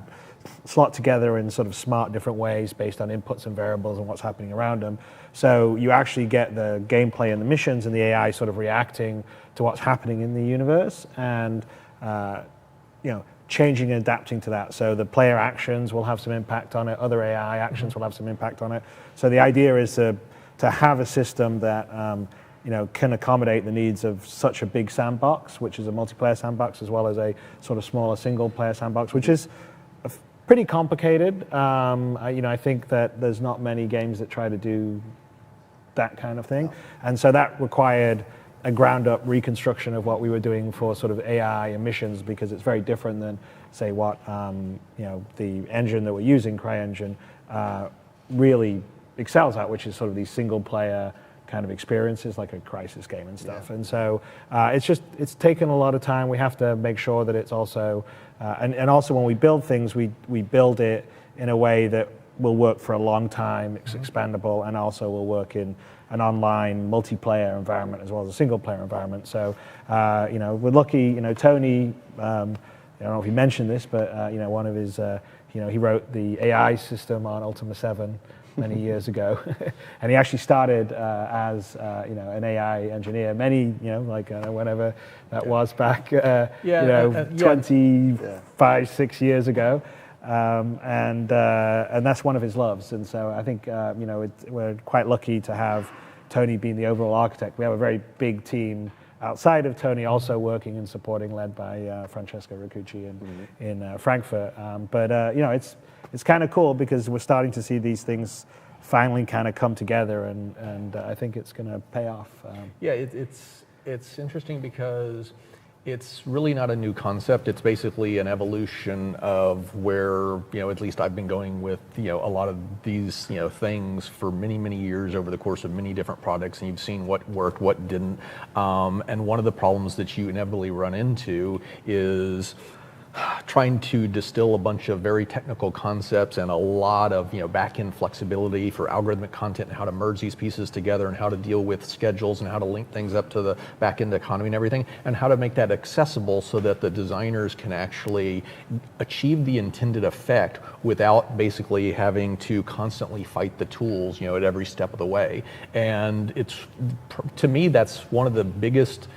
slot together in sort of smart different ways based on inputs and variables and what's happening around them. So you actually get the gameplay and the missions and the AI sort of reacting to what's happening in the universe and changing and adapting to that. So the player actions will have some impact on it, other AI actions will have some impact on it. So the idea is to have a system that can accommodate the needs of such a big sandbox, which is a multiplayer sandbox, as well as a sort of smaller single player sandbox, which is pretty complicated. I think that there's not many games that try to do that kind of thing. And so that required a ground-up reconstruction of what we were doing for sort of AI emissions, because it's very different than, say, what the engine that we're using, CryEngine, really excels at, which is sort of these single-player kind of experiences, like a Crisis game and stuff. And so it's taken a lot of time. We have to make sure that it's also, and also when we build things, we build it in a way that will work for a long time. It's expandable, and also will work in an online multiplayer environment as well as a single player environment. So, we're lucky, Tony, I don't know if he mentioned this, but, one of his, he wrote the AI system on Ultima 7 many years ago. And he actually started as, an AI engineer whenever that was back, 25, 6 years ago. And that's one of his loves. And so I think, we're quite lucky to have Tony being the overall architect. We have a very big team outside of Tony also working and supporting, led by Francesca Riccucci in Frankfurt. But it's kind of cool because we're starting to see these things finally kind of come together, and I think it's going to pay off. It's interesting because it's really not a new concept. It's basically an evolution of where, at least I've been going with, a lot of these, things for many, many years over the course of many different products, and you've seen what worked, what didn't. And one of the problems that you inevitably run into is trying to distill a bunch of very technical concepts and a lot of back-end flexibility for algorithmic content and how to merge these pieces together and how to deal with schedules and how to link things up to the back-end economy and everything, and how to make that accessible so that the designers can actually achieve the intended effect without basically having to constantly fight the tools at every step of the way. And to me, that's one of the biggest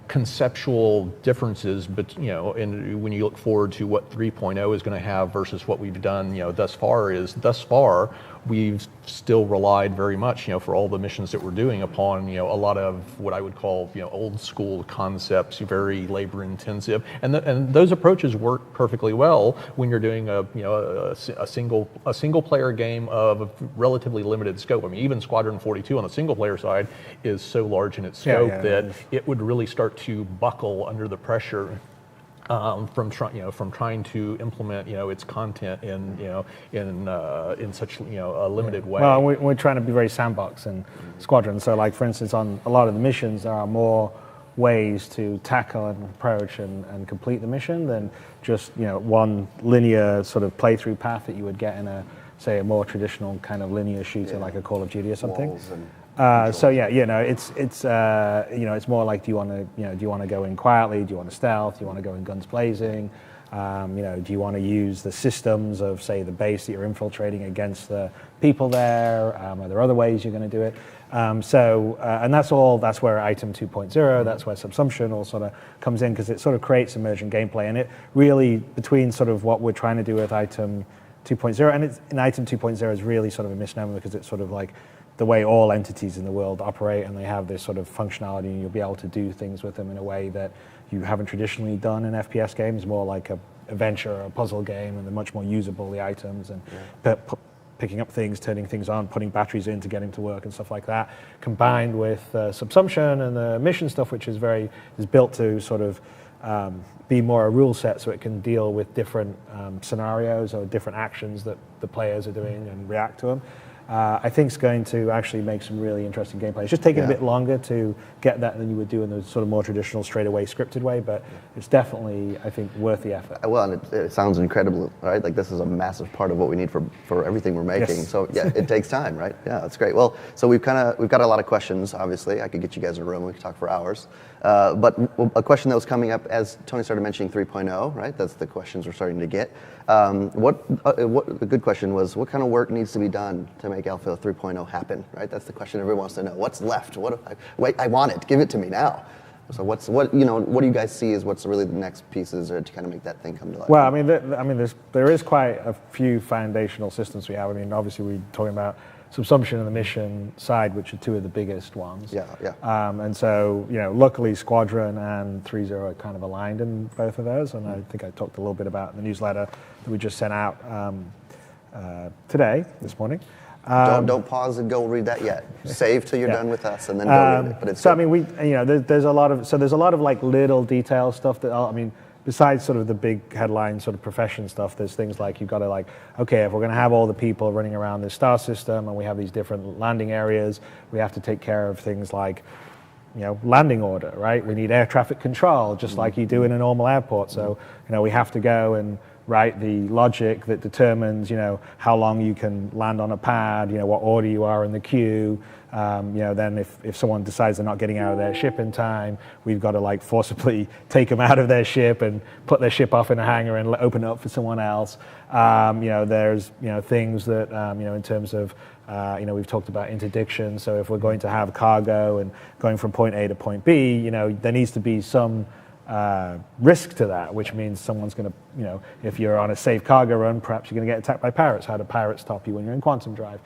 conceptual differences, but when you look forward to what 3.0 is going to have versus what we've done, thus far, we've still relied very much, for all the missions that we're doing upon, a lot of what I would call, old school concepts, very labor intensive, and those approaches work perfectly well when you're doing a single player game of a relatively limited scope. I mean, even Squadron 42 on the single player side is so large in its scope that it would really start to buckle under the pressure from trying to implement its content in such a limited way. Well, we're trying to be very sandbox in Squadron. So, like for instance, on a lot of the missions, there are more ways to tackle and approach and complete the mission than just one linear sort of playthrough path that you would get in a more traditional kind of linear shooter like a Call of Duty or something. So it's more like, do you want to go in quietly? Do you want to stealth? Do you want to go in guns blazing? Do you want to use the systems of, say, the base that you're infiltrating against the people there? Are there other ways you're going to do it? And that's where Item 2.0, that's where Subsumption all sort of comes in, because it sort of creates emergent gameplay. And it really, between sort of what we're trying to do with Item 2.0, and Item 2.0 is really sort of a misnomer because it's sort of like the way all entities in the world operate, and they have this sort of functionality, and you'll be able to do things with them in a way that you haven't traditionally done in FPS games, more like a adventure or a puzzle game, and they're much more usable, the items, and picking up things, turning things on, putting batteries in to get them to work and stuff like that, combined with Subsumption and the mission stuff, which is built to sort of be more a rule set, so it can deal with different scenarios or different actions that the players are doing and react to them. I think it's going to actually make some really interesting gameplay. It's just taking a bit longer to get that than you would do in the sort of more traditional straightaway scripted way, but it's definitely, I think, worth the effort. Well, and it sounds incredible, right? Like this is a massive part of what we need for everything we're making. Yes. So yeah, it takes time, right? Yeah, that's great. Well, so we've got a lot of questions. Obviously, I could get you guys in a room. We could talk for hours. But a question that was coming up as Tony started mentioning 3.0, right? That's the questions we're starting to get. What a good question was, what kind of work needs to be done to make Alpha 3.0 happen, right? That's the question everyone wants to know. What's left? I want it. Give it to me now. So what do you guys see as what's really the next pieces to kind of make that thing come to life? Well, there is quite a few foundational systems we have. I mean, obviously we're talking about Subsumption and the mission side, which are two of the biggest ones. And so, luckily Squadron and 3.0 are kind of aligned in both of those, and I think I talked a little bit about the newsletter that we just sent out this morning. Don't pause and go read that yet. Save till you're done with us, and then go read it. But it's so good. There's a lot of like little detail stuff that besides sort of the big headline sort of profession stuff, there's things like you've got to okay, if we're going to have all the people running around this star system and we have these different landing areas, we have to take care of things like, landing order, right? We need air traffic control, just like you do in a normal airport. So, we have to go and write the logic that determines, how long you can land on a pad, what order you are in the queue. Then if someone decides they're not getting out of their ship in time, we've got to forcibly take them out of their ship and put their ship off in a hangar and open it up for someone else. There's things that in terms of we've talked about interdiction. So if we're going to have cargo and going from point A to point B, there needs to be some risk to that, which means someone's going to, if you're on a safe cargo run, perhaps you're going to get attacked by pirates. How do pirates stop you when you're in quantum drive?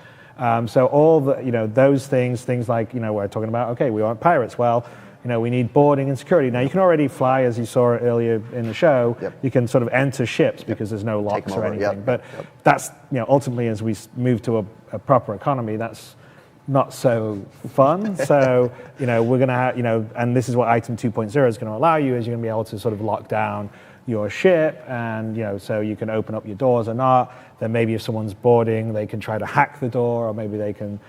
So all the, those things like, we're talking about, okay, we want pirates. Well, we need boarding and security. Now, you can already fly, as you saw earlier in the show. You can sort of enter ships because there's no locks or anything. But that's, ultimately, as we move to a proper economy, that's not so fun. So, we're going to have, and this is what Item 2.0 is going to allow you, is you're going to be able to sort of lock down your ship, and so you can open up your doors or not. Then maybe if someone's boarding, they can try to hack the door, or maybe they can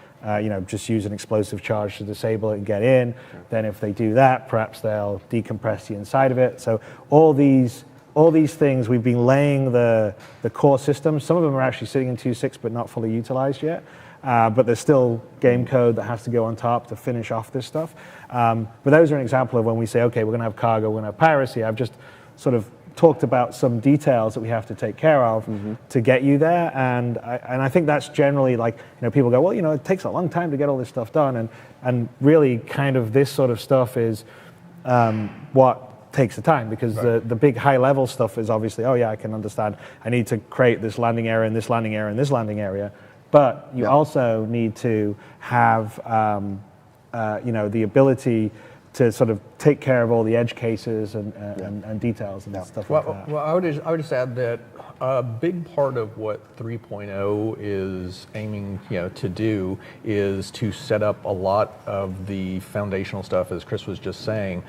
just use an explosive charge to disable it and get in. Then if they do that, perhaps they'll decompress the inside of it. So all these all these things, we've been laying the core systems. Some of them are actually sitting in 2.6 but not fully utilized yet. But there's still game code that has to go on top to finish off this stuff. But those are an example of when we say, okay, we're going to have cargo, we're going to have piracy. I've just sort of talked about some details that we have to take care of to get you there. And I think that's generally like, people go, well, it takes a long time to get all this stuff done. And really kind of this sort of stuff is what takes the time, because the big high level stuff is obviously, oh yeah, I can understand. I need to create this landing area and this landing area and this landing area. But you also need to have, the ability to sort of take care of all the edge cases and details and stuff like that. Well, I would just add that a big part of what 3.0 is aiming, to do is to set up a lot of the foundational stuff, as Chris was just saying,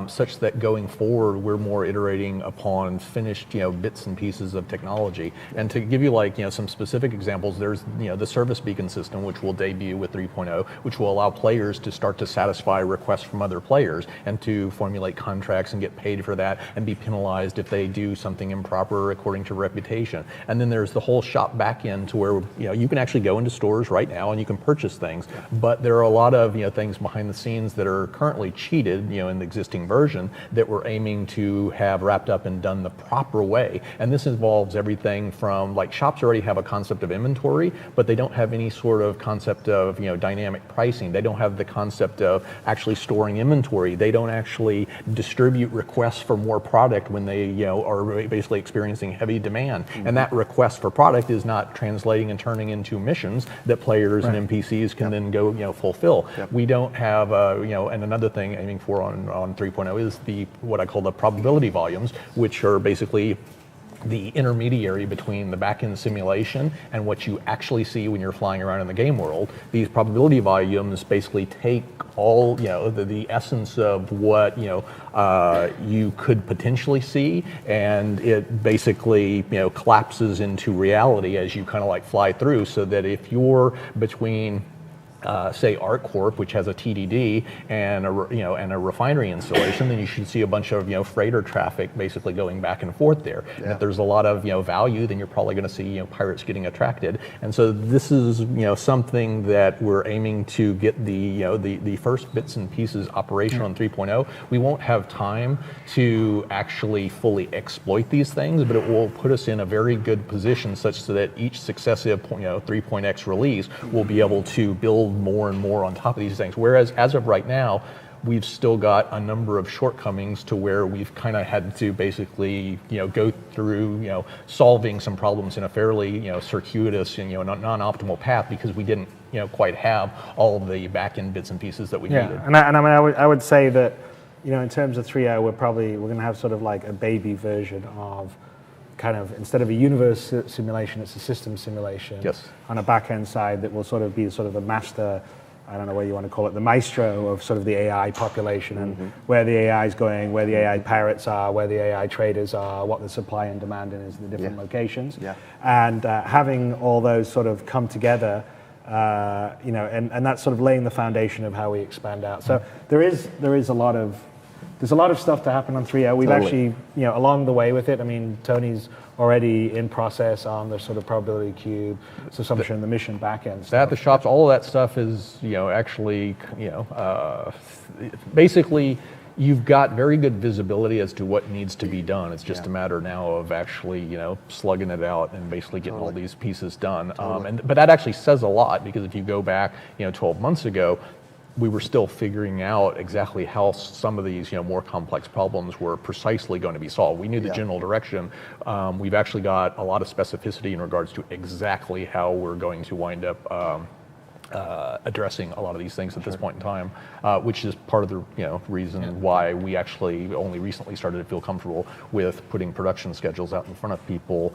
such that going forward we're more iterating upon finished, bits and pieces of technology. And to give you some specific examples, there's the service beacon system, which will debut with 3.0, which will allow players to start to satisfy requests from other players and to formulate contracts and get paid for that and be penalized if they do something improper according to reputation. And then there's the whole shop back end to where you can actually go into stores right now and you can purchase things, but there are a lot of things behind the scenes that are currently cheated in the existing version that we're aiming to have wrapped up and done the proper way. And this involves everything from shops already have a concept of inventory, but they don't have any sort of concept of dynamic pricing. They don't have the concept of actually storing inventory. They don't actually distribute requests for more product when they are basically experiencing heavy demand. And that request for product is not translating and turning into missions that players and NPCs can then go fulfill. We don't have and another thing aiming for on 3.0 is what I call the probability volumes, which are basically the intermediary between the back-end simulation and what you actually see when you're flying around in the game world. These probability volumes basically take all the essence of what you could potentially see, and it basically collapses into reality as you kind of fly through, so that if you're between say ArcCorp, which has a TDD and a refinery installation, then you should see a bunch of freighter traffic basically going back and forth there. And if there's a lot of value, then you're probably going to see pirates getting attracted. And so this is something that we're aiming to get the first bits and pieces operational on 3.0. We won't have time to actually fully exploit these things, but it will put us in a very good position such that each successive 3.x release will be able to build more and more on top of these things. Whereas as of right now, we've still got a number of shortcomings to where we've kind of had to basically go through solving some problems in a fairly circuitous and non-optimal path, because we didn't quite have all the back-end bits and pieces that we needed. And I would say that in terms of 3.0, we're going to have sort of like a baby version of kind of, instead of a universe simulation, it's a system simulation on a back-end side that will sort of be sort of the master, I don't know what you want to call it, the maestro of sort of the AI population and where the AI is going, where the AI pirates are, where the AI traders are, what the supply and demand is in the different locations. And having all those sort of come together, and that's sort of laying the foundation of how we expand out. So there's a lot of stuff to happen on 3.0. We've actually, along the way with it, I mean, Tony's already in process on the sort of probability cube, assumption, the mission backend stuff. At the shops, all of that stuff is, actually, basically, you've got very good visibility as to what needs to be done. It's just a matter now of actually, slugging it out and basically getting all these pieces done. But that actually says a lot, because if you go back, 12 months ago, we were still figuring out exactly how some of these more complex problems were precisely going to be solved. We knew the general direction. We've actually got a lot of specificity in regards to exactly how we're going to wind up addressing a lot of these things at this point in time, which is part of the reason why we actually only recently started to feel comfortable with putting production schedules out in front of people.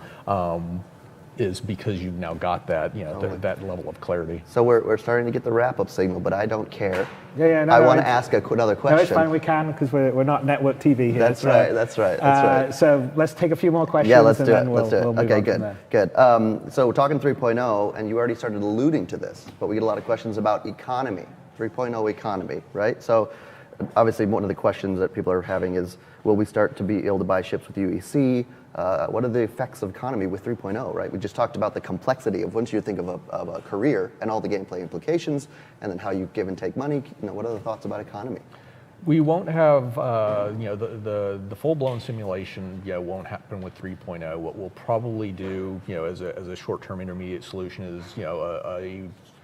Is because you've now got that, that level of clarity. So we're starting to get the wrap-up signal, but I don't care. I want to ask another question. No, it's fine, we can, because we're not network TV here. That's right. So let's take a few more questions. Yeah, let's do and it. then Let's do it. we'll move Okay, on good. So we're talking 3.0, and you already started alluding to this, but we get a lot of questions about economy, 3.0 economy, right? So obviously one of the questions that people are having is, will we start to be able to buy ships with UEC? What are the effects of economy with 3.0, right? We just talked about the complexity of once you think of a career and all the gameplay implications, and then how you give and take money. What are the thoughts about economy? We won't have, the full-blown simulation, won't happen with 3.0. What we'll probably do, as a short-term intermediate solution is,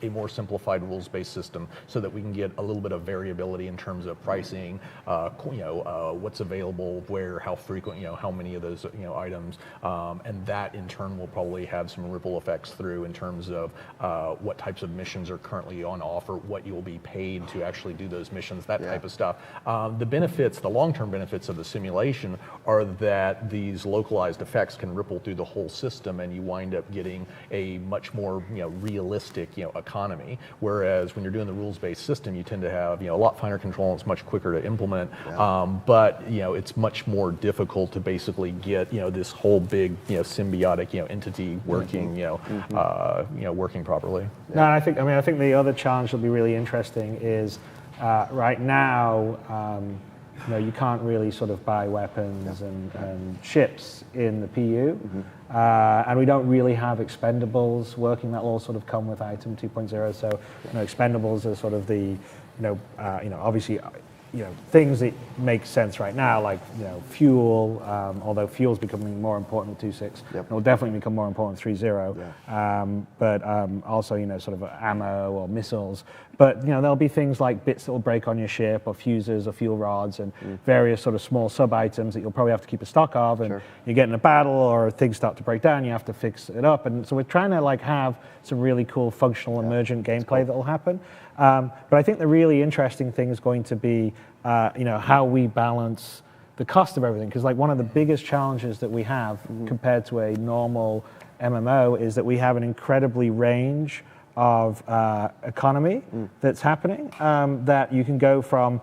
a more simplified rules-based system so that we can get a little bit of variability in terms of pricing, what's available, where, how frequent, how many of those, items, and that in turn will probably have some ripple effects through in terms of what types of missions are currently on offer, what you'll be paid to actually do those missions, that type of stuff. The benefits, the long-term benefits of the simulation are that these localized effects can ripple through the whole system, and you wind up getting a much more, realistic, economy. Whereas when you're doing the rules-based system, you tend to have, a lot finer control, and it's much quicker to implement. But it's much more difficult to basically get, this whole big, symbiotic, entity working, working properly. No, I think the other challenge that'll be really interesting is right now, you can't really sort of buy weapons and ships in the PU, and we don't really have expendables working. That will all sort of come with item 2.0. So, expendables are sort of the, obviously, things that make sense right now, like fuel. Although fuel's becoming more important with 2.6, it will definitely become more important with 3.0. But also, sort of ammo or missiles. But there'll be things like bits that will break on your ship, or fuses, or fuel rods, and various sort of small sub items that you'll probably have to keep a stock of. And you get in a battle, or things start to break down, you have to fix it up. And so we're trying to have some really cool functional emergent gameplay that will happen. But I think the really interesting thing is going to be, how we balance the cost of everything. Because one of the biggest challenges that we have compared to a normal MMO is that we have an incredibly range of economy that's happening. That you can go from,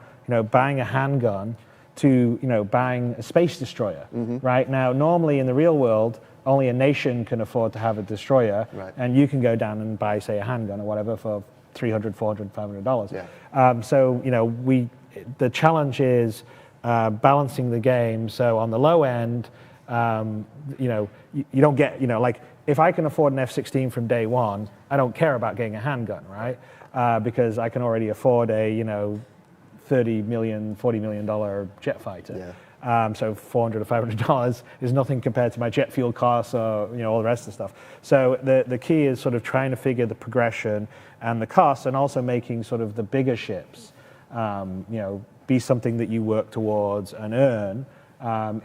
buying a handgun to, buying a space destroyer. Right now, normally in the real world, only a nation can afford to have a destroyer, and you can go down and buy, say, a handgun or whatever for $300, $400, $500. So, the challenge is balancing the game. So on the low end, you don't get, if I can afford an F-16 from day one, I don't care about getting a handgun, right? Because I can already afford a, $30 million, $40 million jet fighter. So $400 or $500 is nothing compared to my jet fuel costs or all the rest of the stuff. So the key is sort of trying to figure the progression and the costs, and also making sort of the bigger ships, be something that you work towards and earn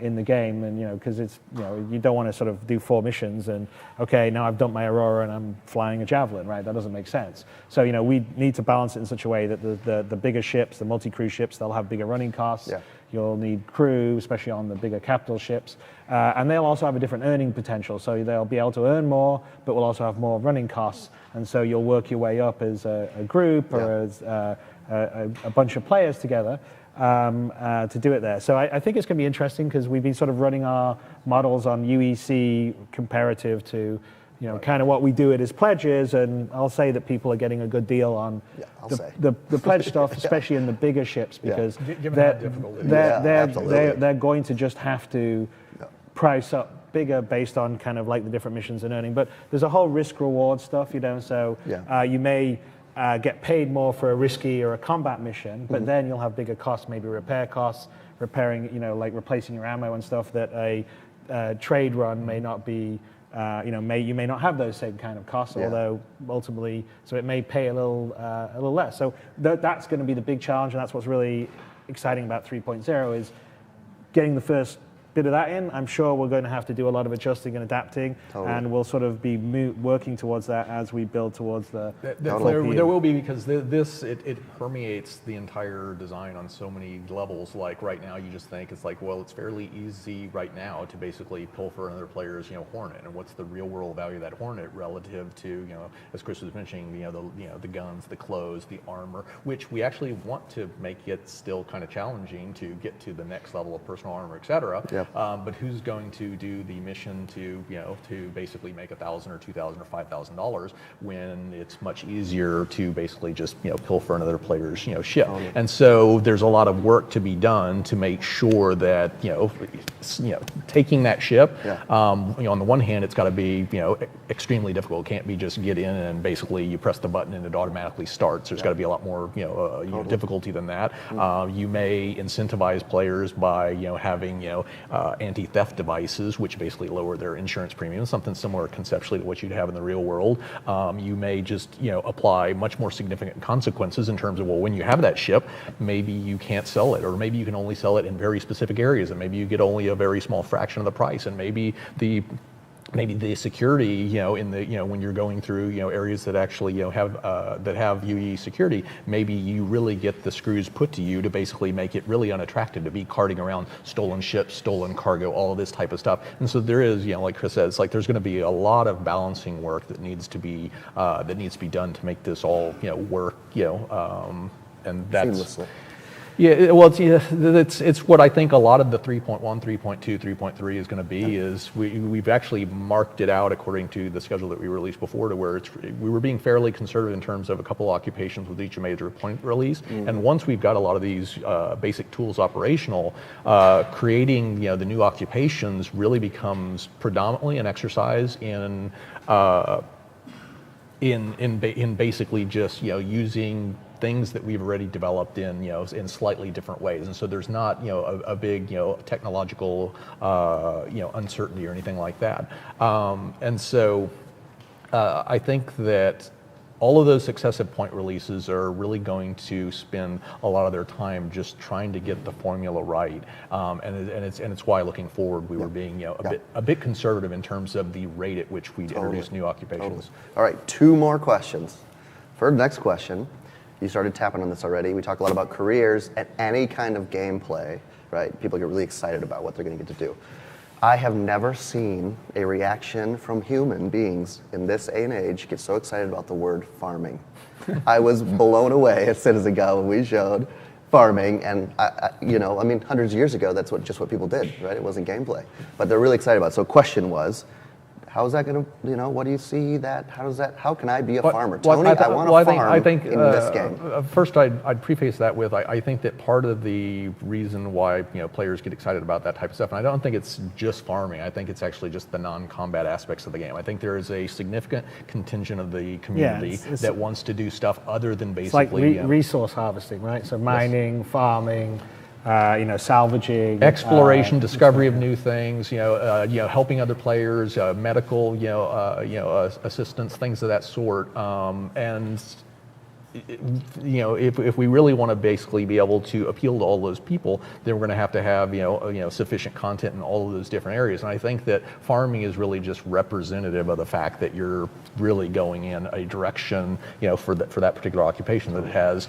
in the game. And because it's you don't want to sort of do 4 missions and now I've dumped my Aurora and I'm flying a Javelin, right? That doesn't make sense. So we need to balance it in such a way that the bigger ships, the multi-crew ships, they'll have bigger running costs. You'll need crew, especially on the bigger capital ships. And they'll also have a different earning potential. So they'll be able to earn more, but will also have more running costs. And so you'll work your way up as a group or as a bunch of players together to do it there. So I think it's going to be interesting, because we've been sort of running our models on UEC comparative to kind of what we do it as pledges, and I'll say that people are getting a good deal on the pledge stuff, especially in the bigger ships, because they're going to just have to price up bigger based on kind of like the different missions and earning. But there's a whole risk reward stuff, so you may get paid more for a risky or a combat mission, but then you'll have bigger costs, maybe repair costs, repairing, like replacing your ammo and stuff that a trade run may not be. You may not have those same kind of costs, although ultimately, so it may pay a little less. So that's going to be the big challenge, and that's what's really exciting about 3.0 is getting the first bit of that in. I'm sure we're going to have to do a lot of adjusting and adapting, and we'll sort of be working towards that as we build towards the there will be, because it permeates the entire design on so many levels. Like right now, you just think it's like, well, it's fairly easy right now to basically pull for another player's Hornet, and what's the real world value of that Hornet relative to as Chris was mentioning, the guns, the clothes, the armor, which we actually want to make it still kind of challenging to get to the next level of personal armor, etc. But who's going to do the mission to to basically make $1,000 or $2,000 or $5,000 when it's much easier to basically just pilfer another player's ship? And so there's a lot of work to be done to make sure that taking that ship. On the one hand, it's got to be extremely difficult. It can't be just get in and basically you press the button and it automatically starts. There's got to be a lot more difficulty than that. You may incentivize players by having anti-theft devices, which basically lower their insurance premiums, something similar conceptually to what you'd have in the real world. You may just apply much more significant consequences in terms of, well, when you have that ship, maybe you can't sell it, or maybe you can only sell it in very specific areas, and maybe you get only a very small fraction of the price, and maybe the security, in the when you're going through areas that actually have UE security, maybe you really get the screws put to you to basically make it really unattractive to be carting around stolen ships, stolen cargo, all of this type of stuff. And so there is, like Chris said, it's like there's going to be a lot of balancing work that needs to be done to make this all work, and that's seamlessly. Yeah, well, it's what I think a lot of the 3.1, 3.2, 3.3 is going to be. Is we've actually marked it out according to the schedule that we released before, to where we were being fairly conservative in terms of a couple occupations with each major point release. And once we've got a lot of these basic tools operational, creating the new occupations really becomes predominantly an exercise in basically just using things that we've already developed in slightly different ways, and so there's not a big technological uncertainty or anything like that. And so I think that all of those successive point releases are really going to spend a lot of their time just trying to get the formula right, and it's why looking forward we were being a bit conservative in terms of the rate at which we introduce new occupations. All right, 2 more questions. For the next question, you started tapping on this already. We talk a lot about careers at any kind of gameplay, right? People get really excited about what they're going to get to do. I have never seen a reaction from human beings in this day and age get so excited about the word farming. I was blown away at Citizen Go when we showed farming, and hundreds of years ago, that's just what people did, right? It wasn't gameplay, but they're really excited about it. So question was, how is that going to, what do you see that, how can I be a farmer? Tony, I want to farm in this game. First, I'd preface that with, I think that part of the reason why players get excited about that type of stuff, and I don't think it's just farming, I think it's actually just the non-combat aspects of the game. I think there is a significant contingent of the community that wants to do stuff other than basically... It's like resource harvesting, right? So mining, farming, salvaging, exploration, discovery of new things, helping other players, medical, assistance, things of that sort, and if we really want to basically be able to appeal to all those people, then we're going to have sufficient content in all of those different areas. And I think that farming is really just representative of the fact that you're really going in a direction, for that particular occupation that has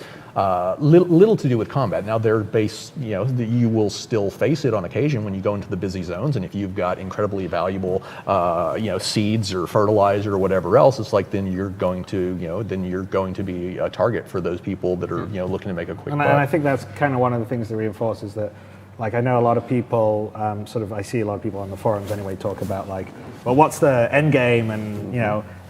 little to do with combat. Now, they're based, you will still face it on occasion when you go into the busy zones, and if you've got incredibly valuable, seeds or fertilizer or whatever else, it's like then you're going to be a target for those people that are looking to make a quick buck. And I think that's kind of one of the things that reinforces that. Like, I know a lot of people, I see a lot of people on the forums anyway talk about well, what's the end game, and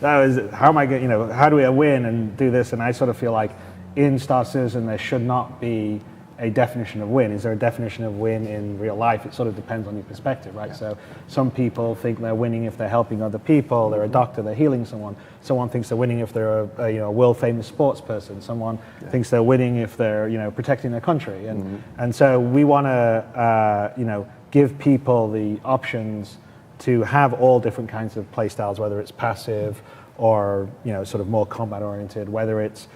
how am I going, how do we win and do this? And I sort of feel like in Star Citizen there should not be a definition of win. Is there a definition of win in real life? It sort of depends on your perspective, right? Yeah. So some people think they're winning if they're helping other people. They're a doctor, they're healing someone. Someone thinks they're winning if they're a world-famous sports person. Someone thinks they're winning if they're protecting their country. And so we want to give people the options to have all different kinds of play styles, whether it's passive or sort of more combat-oriented, whether it's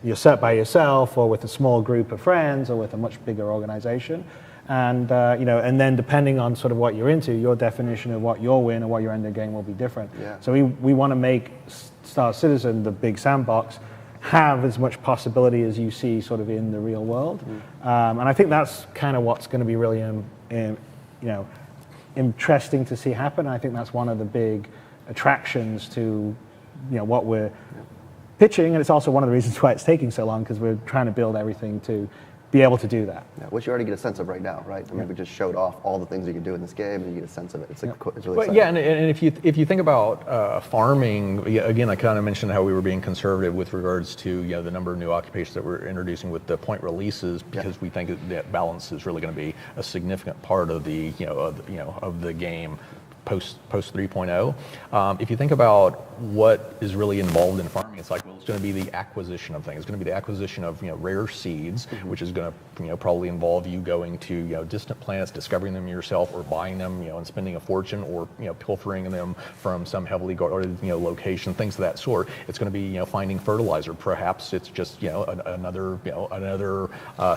you're set by yourself or with a small group of friends or with a much bigger organization. And and then depending on sort of what you're into, your definition of what your win or what your end of game will be different. Yeah. So we want to make Star Citizen, the big sandbox, have as much possibility as you see sort of in the real world. And I think that's kind of what's going to be really interesting to see happen. I think that's one of the big attractions to what we're pitching, and it's also one of the reasons why it's taking so long, because we're trying to build everything to be able to do that. Yeah, which you already get a sense of right now, right? I mean, we just showed off all the things you can do in this game, and you get a sense of it. It's like it's really exciting. Yeah, and if you think about farming, again, I kind of mentioned how we were being conservative with regards to the number of new occupations that we're introducing with the point releases, because we think that balance is really going to be a significant part of the of the game post 3.0. If you think about what is really involved in farming, it's like, well, it's going to be the acquisition of things. It's going to be the acquisition of rare seeds, which is going to probably involve you going to distant planets, discovering them yourself, or buying them and spending a fortune, or pilfering them from some heavily guarded location, things of that sort. It's going to be finding fertilizer. Perhaps it's just another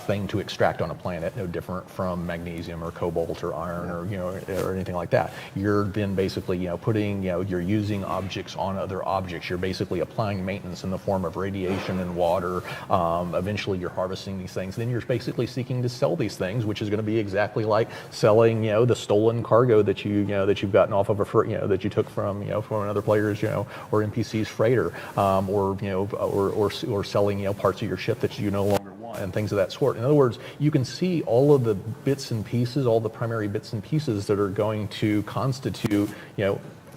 thing to extract on a planet, no different from magnesium or cobalt or iron or anything like that. You're then basically putting you're using objects on other objects. You're basically applying maintenance in the form of radiation and water. Eventually you're harvesting these things. Then you're basically seeking to sell these things, which is going to be exactly like selling the stolen cargo that you've gotten off of that you took from another player's or NPC's freighter, or selling parts of your ship that you no longer want, and things of that sort. In other words, you can see all of the bits and pieces, all the primary bits and pieces that are going to constitute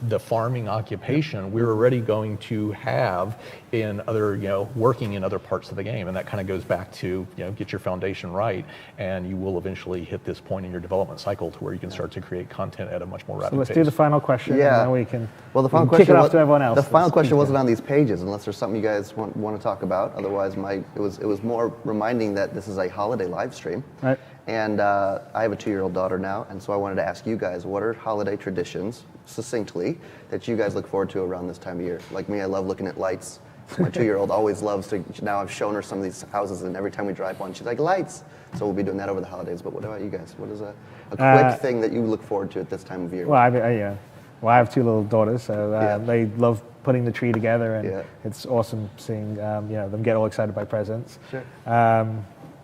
the farming occupation we're already going to have in other, working in other parts of the game. And that kind of goes back to, get your foundation right, and you will eventually hit this point in your development cycle to where you can start to create content at a much more rapid So let's pace. do the final question, and then we can, well, the final we can kick question it off to everyone else. The final question wasn't on these pages, unless there's something you guys want to talk about. Otherwise, it was more reminding that this is a holiday live stream. Right. And I have a 2-year-old daughter now, and so I wanted to ask you guys, what are holiday traditions, succinctly, that you guys look forward to around this time of year? Like me, I love looking at lights. My 2-year-old always loves to, now I've shown her some of these houses, and every time we drive one, she's like, lights. So we'll be doing that over the holidays. But what about you guys? What is a quick thing that you look forward to at this time of year? Well, I have 2 little daughters, so they love putting the tree together, and it's awesome seeing them get all excited by presents. Sure.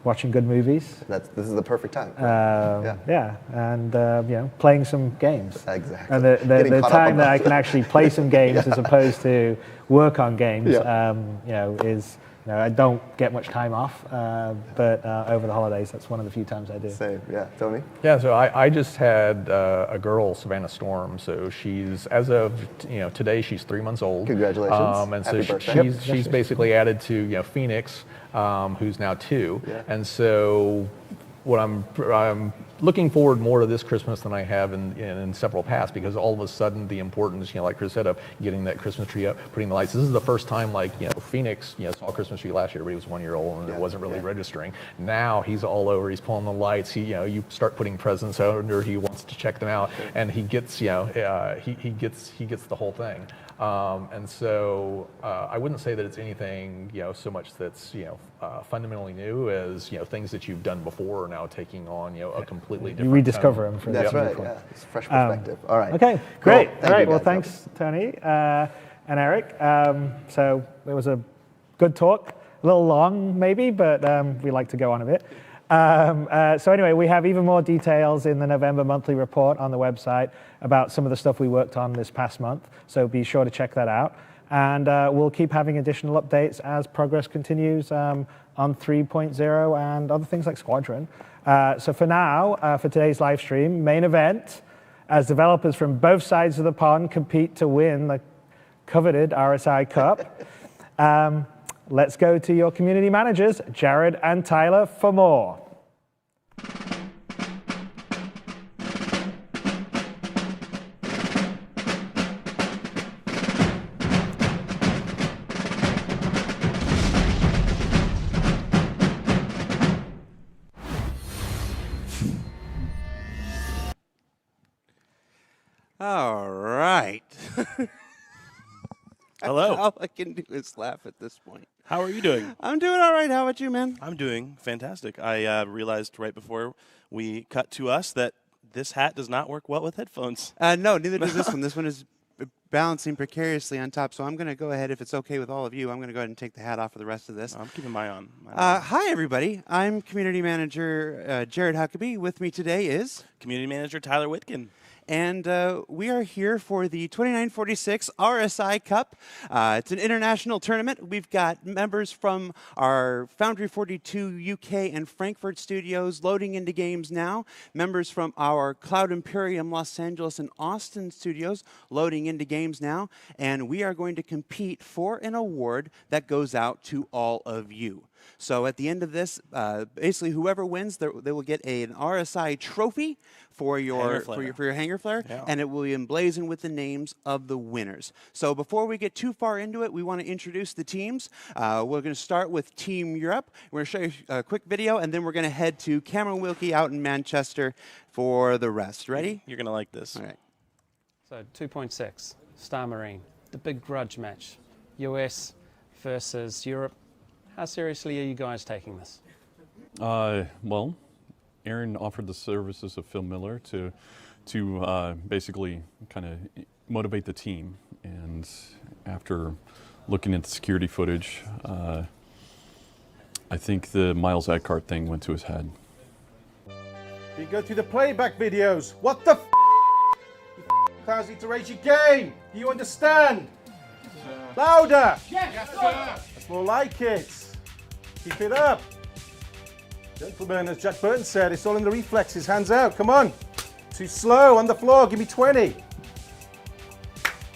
Watching good movies. This is the perfect time. And playing some games. Exactly. And the time that I can actually play some games as opposed to work on games, is I don't get much time off, but over the holidays, that's one of the few times I do. Same, yeah. Tony? Yeah, so I just had a girl, Savannah Storm. So she's, as of today, she's 3 months old. Congratulations. And Happy so birthday. she's basically added to Phoenix, who's now 2. Yeah. And so what I'm looking forward more to this Christmas than I have in several past, because all of a sudden the importance, like Chris said, of getting that Christmas tree up, putting the lights. This is the first time, Phoenix, saw a Christmas tree last year, but he was 1 year old and it wasn't really registering. Now he's all over. He's pulling the lights. You start putting presents under. He wants to check them out, and he gets, he gets the whole thing. And so I wouldn't say that it's anything, so much that's, fundamentally new as, things that you've done before are now taking on, a completely different You rediscover them. That's right, yeah. It's a fresh perspective. All right. Okay, great. Cool. All right, well, thanks, Tony and Eric. So it was a good talk. A little long, maybe, but we like to go on a bit. So anyway, we have even more details in the November monthly report on the website about some of the stuff we worked on this past month. So be sure to check that out. And we'll keep having additional updates as progress continues on 3.0 and other things like Squadron. So for now, for today's live stream, main event, as developers from both sides of the pond compete to win the coveted RSI Cup. Let's go to your community managers, Jared and Tyler, for more. All right. Hello. All I can do is laugh at this point. How are you doing? I'm doing all right. How about you, man? I'm doing fantastic. I realized right before we cut to us that this hat does not work well with headphones. No, neither does this one. This one is balancing precariously on top, so I'm going to go ahead, if it's okay with all of you, I'm going to go ahead and take the hat off for the rest of this. I'm keeping my on. Hi, everybody. I'm Community Manager Jared Huckabee. With me today is... Community Manager Tyler Whitkin. And we are here for the 2946 RSI Cup. It's an international tournament. We've got members from our Foundry 42 UK and Frankfurt studios loading into games now. Members from our Cloud Imperium Los Angeles and Austin studios loading into games now. And we are going to compete for an award that goes out to all of you. So at the end of this, basically whoever wins, they will get an RSI trophy for your hanger flare, and it will be emblazoned with the names of the winners. So before we get too far into it, we want to introduce the teams. We're going to start with Team Europe. We're going to show you a quick video, and then we're going to head to Cameron Wilkie out in Manchester for the rest. Ready? You're going to like this. All right. So 2.6, Star Marine, the big grudge match, US versus Europe. How seriously are you guys taking this? Well, Aaron offered the services of Phil Miller to basically kind of motivate the team. And after looking at the security footage, I think the Miles Eckhart thing went to his head. You go through the playback videos. What the f***? You f***ers need to raise your game. Do you understand? Louder! Yes, sir! That's more like it. Keep it up. Gentlemen, as Jack Burton said, it's all in the reflexes. Hands out, come on. Too slow on the floor, give me 20.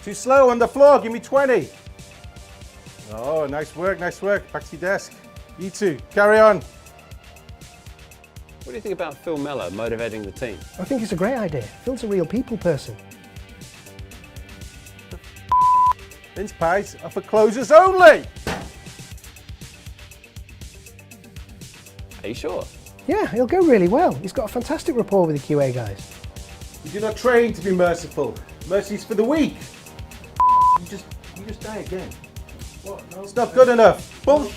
Too slow on the floor, give me 20. Oh, nice work, nice work. Back to your desk. You two, carry on. What do you think about Phil Miller motivating the team? I think it's a great idea. Phil's a real people person. Mince pies are for closers only. Are you sure? Yeah, he'll go really well. He's got a fantastic rapport with the QA guys. You do not train to be merciful. Mercy's for the weak. You just die again. What? No, it's not good enough. Bull.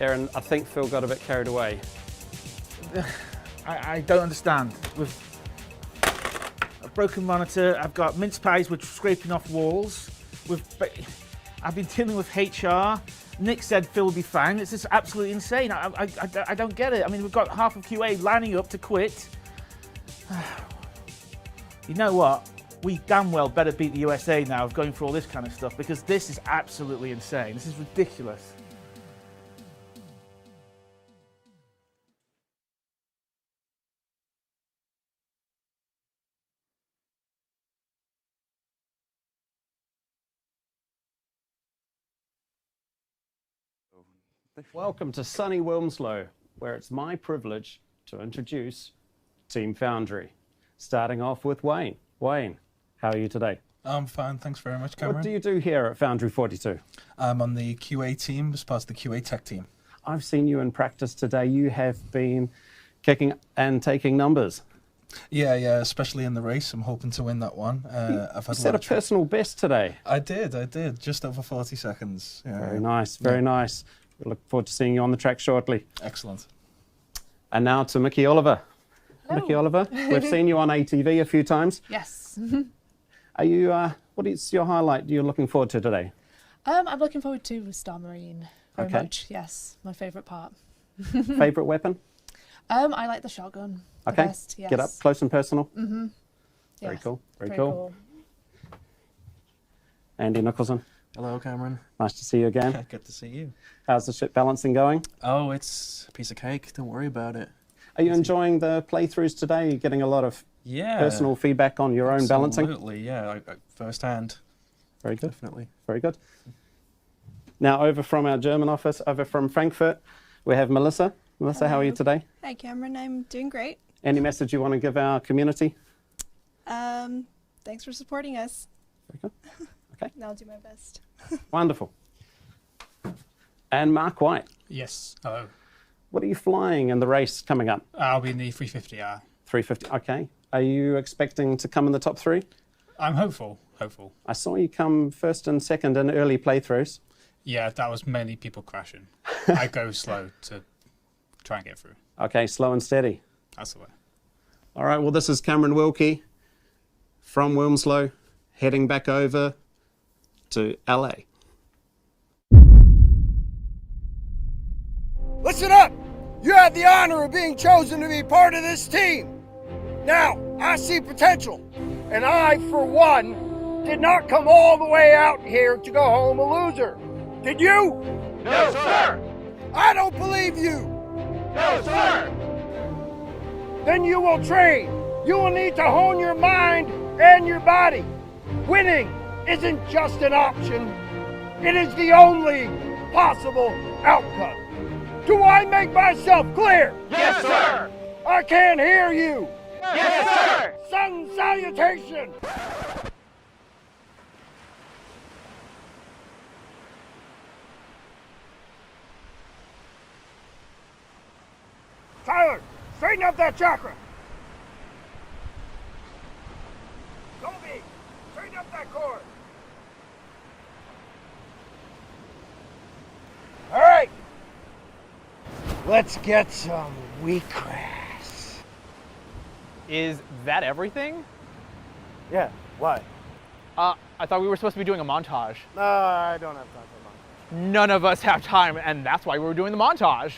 Aaron, I think Phil got a bit carried away. I don't understand. With a broken monitor, I've got mince pies with scraping off walls. I've been dealing with HR. Nick said Phil will be fine. It's just absolutely insane. I don't get it. I mean, we've got half of QA lining up to quit. You know what? We damn well better beat the USA now of going through all this kind of stuff, because this is absolutely insane. This is ridiculous. Welcome to sunny Wilmslow, where it's my privilege to introduce Team Foundry. Starting off with Wayne. Wayne, how are you today? I'm fine, thanks very much, Cameron. What do you do here at Foundry 42? I'm on the QA team as part of the QA tech team. I've seen you in practice today. You have been kicking and taking numbers. Yeah, especially in the race. I'm hoping to win that one. I've had you set a personal best today. I did, just over 40 seconds. Yeah. Very nice, very nice. We look forward to seeing you on the track shortly. Excellent. And now to Mickey Oliver. Hello. Mickey Oliver, we've seen you on ATV a few times. Yes. Are you? What is your highlight you're looking forward to today? I'm looking forward to Star Marine very much. Yes, my favourite part. Favourite weapon? I like the shotgun. Okay. The best, yes. Get up close and personal. Mm-hmm. Very Yes, cool. Very pretty cool. Andy Nicholson. Hello, Cameron. Nice to see you again. Good to see you. How's the ship balancing going? Oh, it's a piece of cake. Don't worry about it. Are you enjoying the playthroughs today? You're getting a lot of personal feedback on your own balancing? Absolutely, yeah, firsthand. Very good. Definitely. Very good. Now, over from our German office, over from Frankfurt, we have Melissa. Melissa, how are you today? Hi, Cameron. I'm doing great. Any message you want to give our community? Thanks for supporting us. Very good. Okay. I'll do my best. Wonderful. And Mark White. Yes, hello. What are you flying in the race coming up? I'll be in the 350R. 350, okay. Are you expecting to come in the top three? I'm hopeful. I saw you come first and second in early playthroughs. Yeah, that was mainly people crashing. I go slow to try and get through. Okay, slow and steady. That's the way. All right, well, this is Cameron Wilkie from Wilmslow, heading back over to LA. Listen up! You had the honor of being chosen to be part of this team. Now, I see potential, and I, for one, did not come all the way out here to go home a loser. Did you? No, sir! I don't believe you! No, sir! Then you will train. You will need to hone your mind and your body. Winning isn't just an option. It is the only possible outcome. Do I make myself clear? Yes, sir! I can't hear you. Yes, sir! Sun salutation! Tyler, straighten up that chakra. Colby, straighten up that cord. All right. Let's get some wheatgrass. Is that everything? Yeah, why? I thought we were supposed to be doing a montage. No, I don't have time for a montage. None of us have time, and that's why we were doing the montage.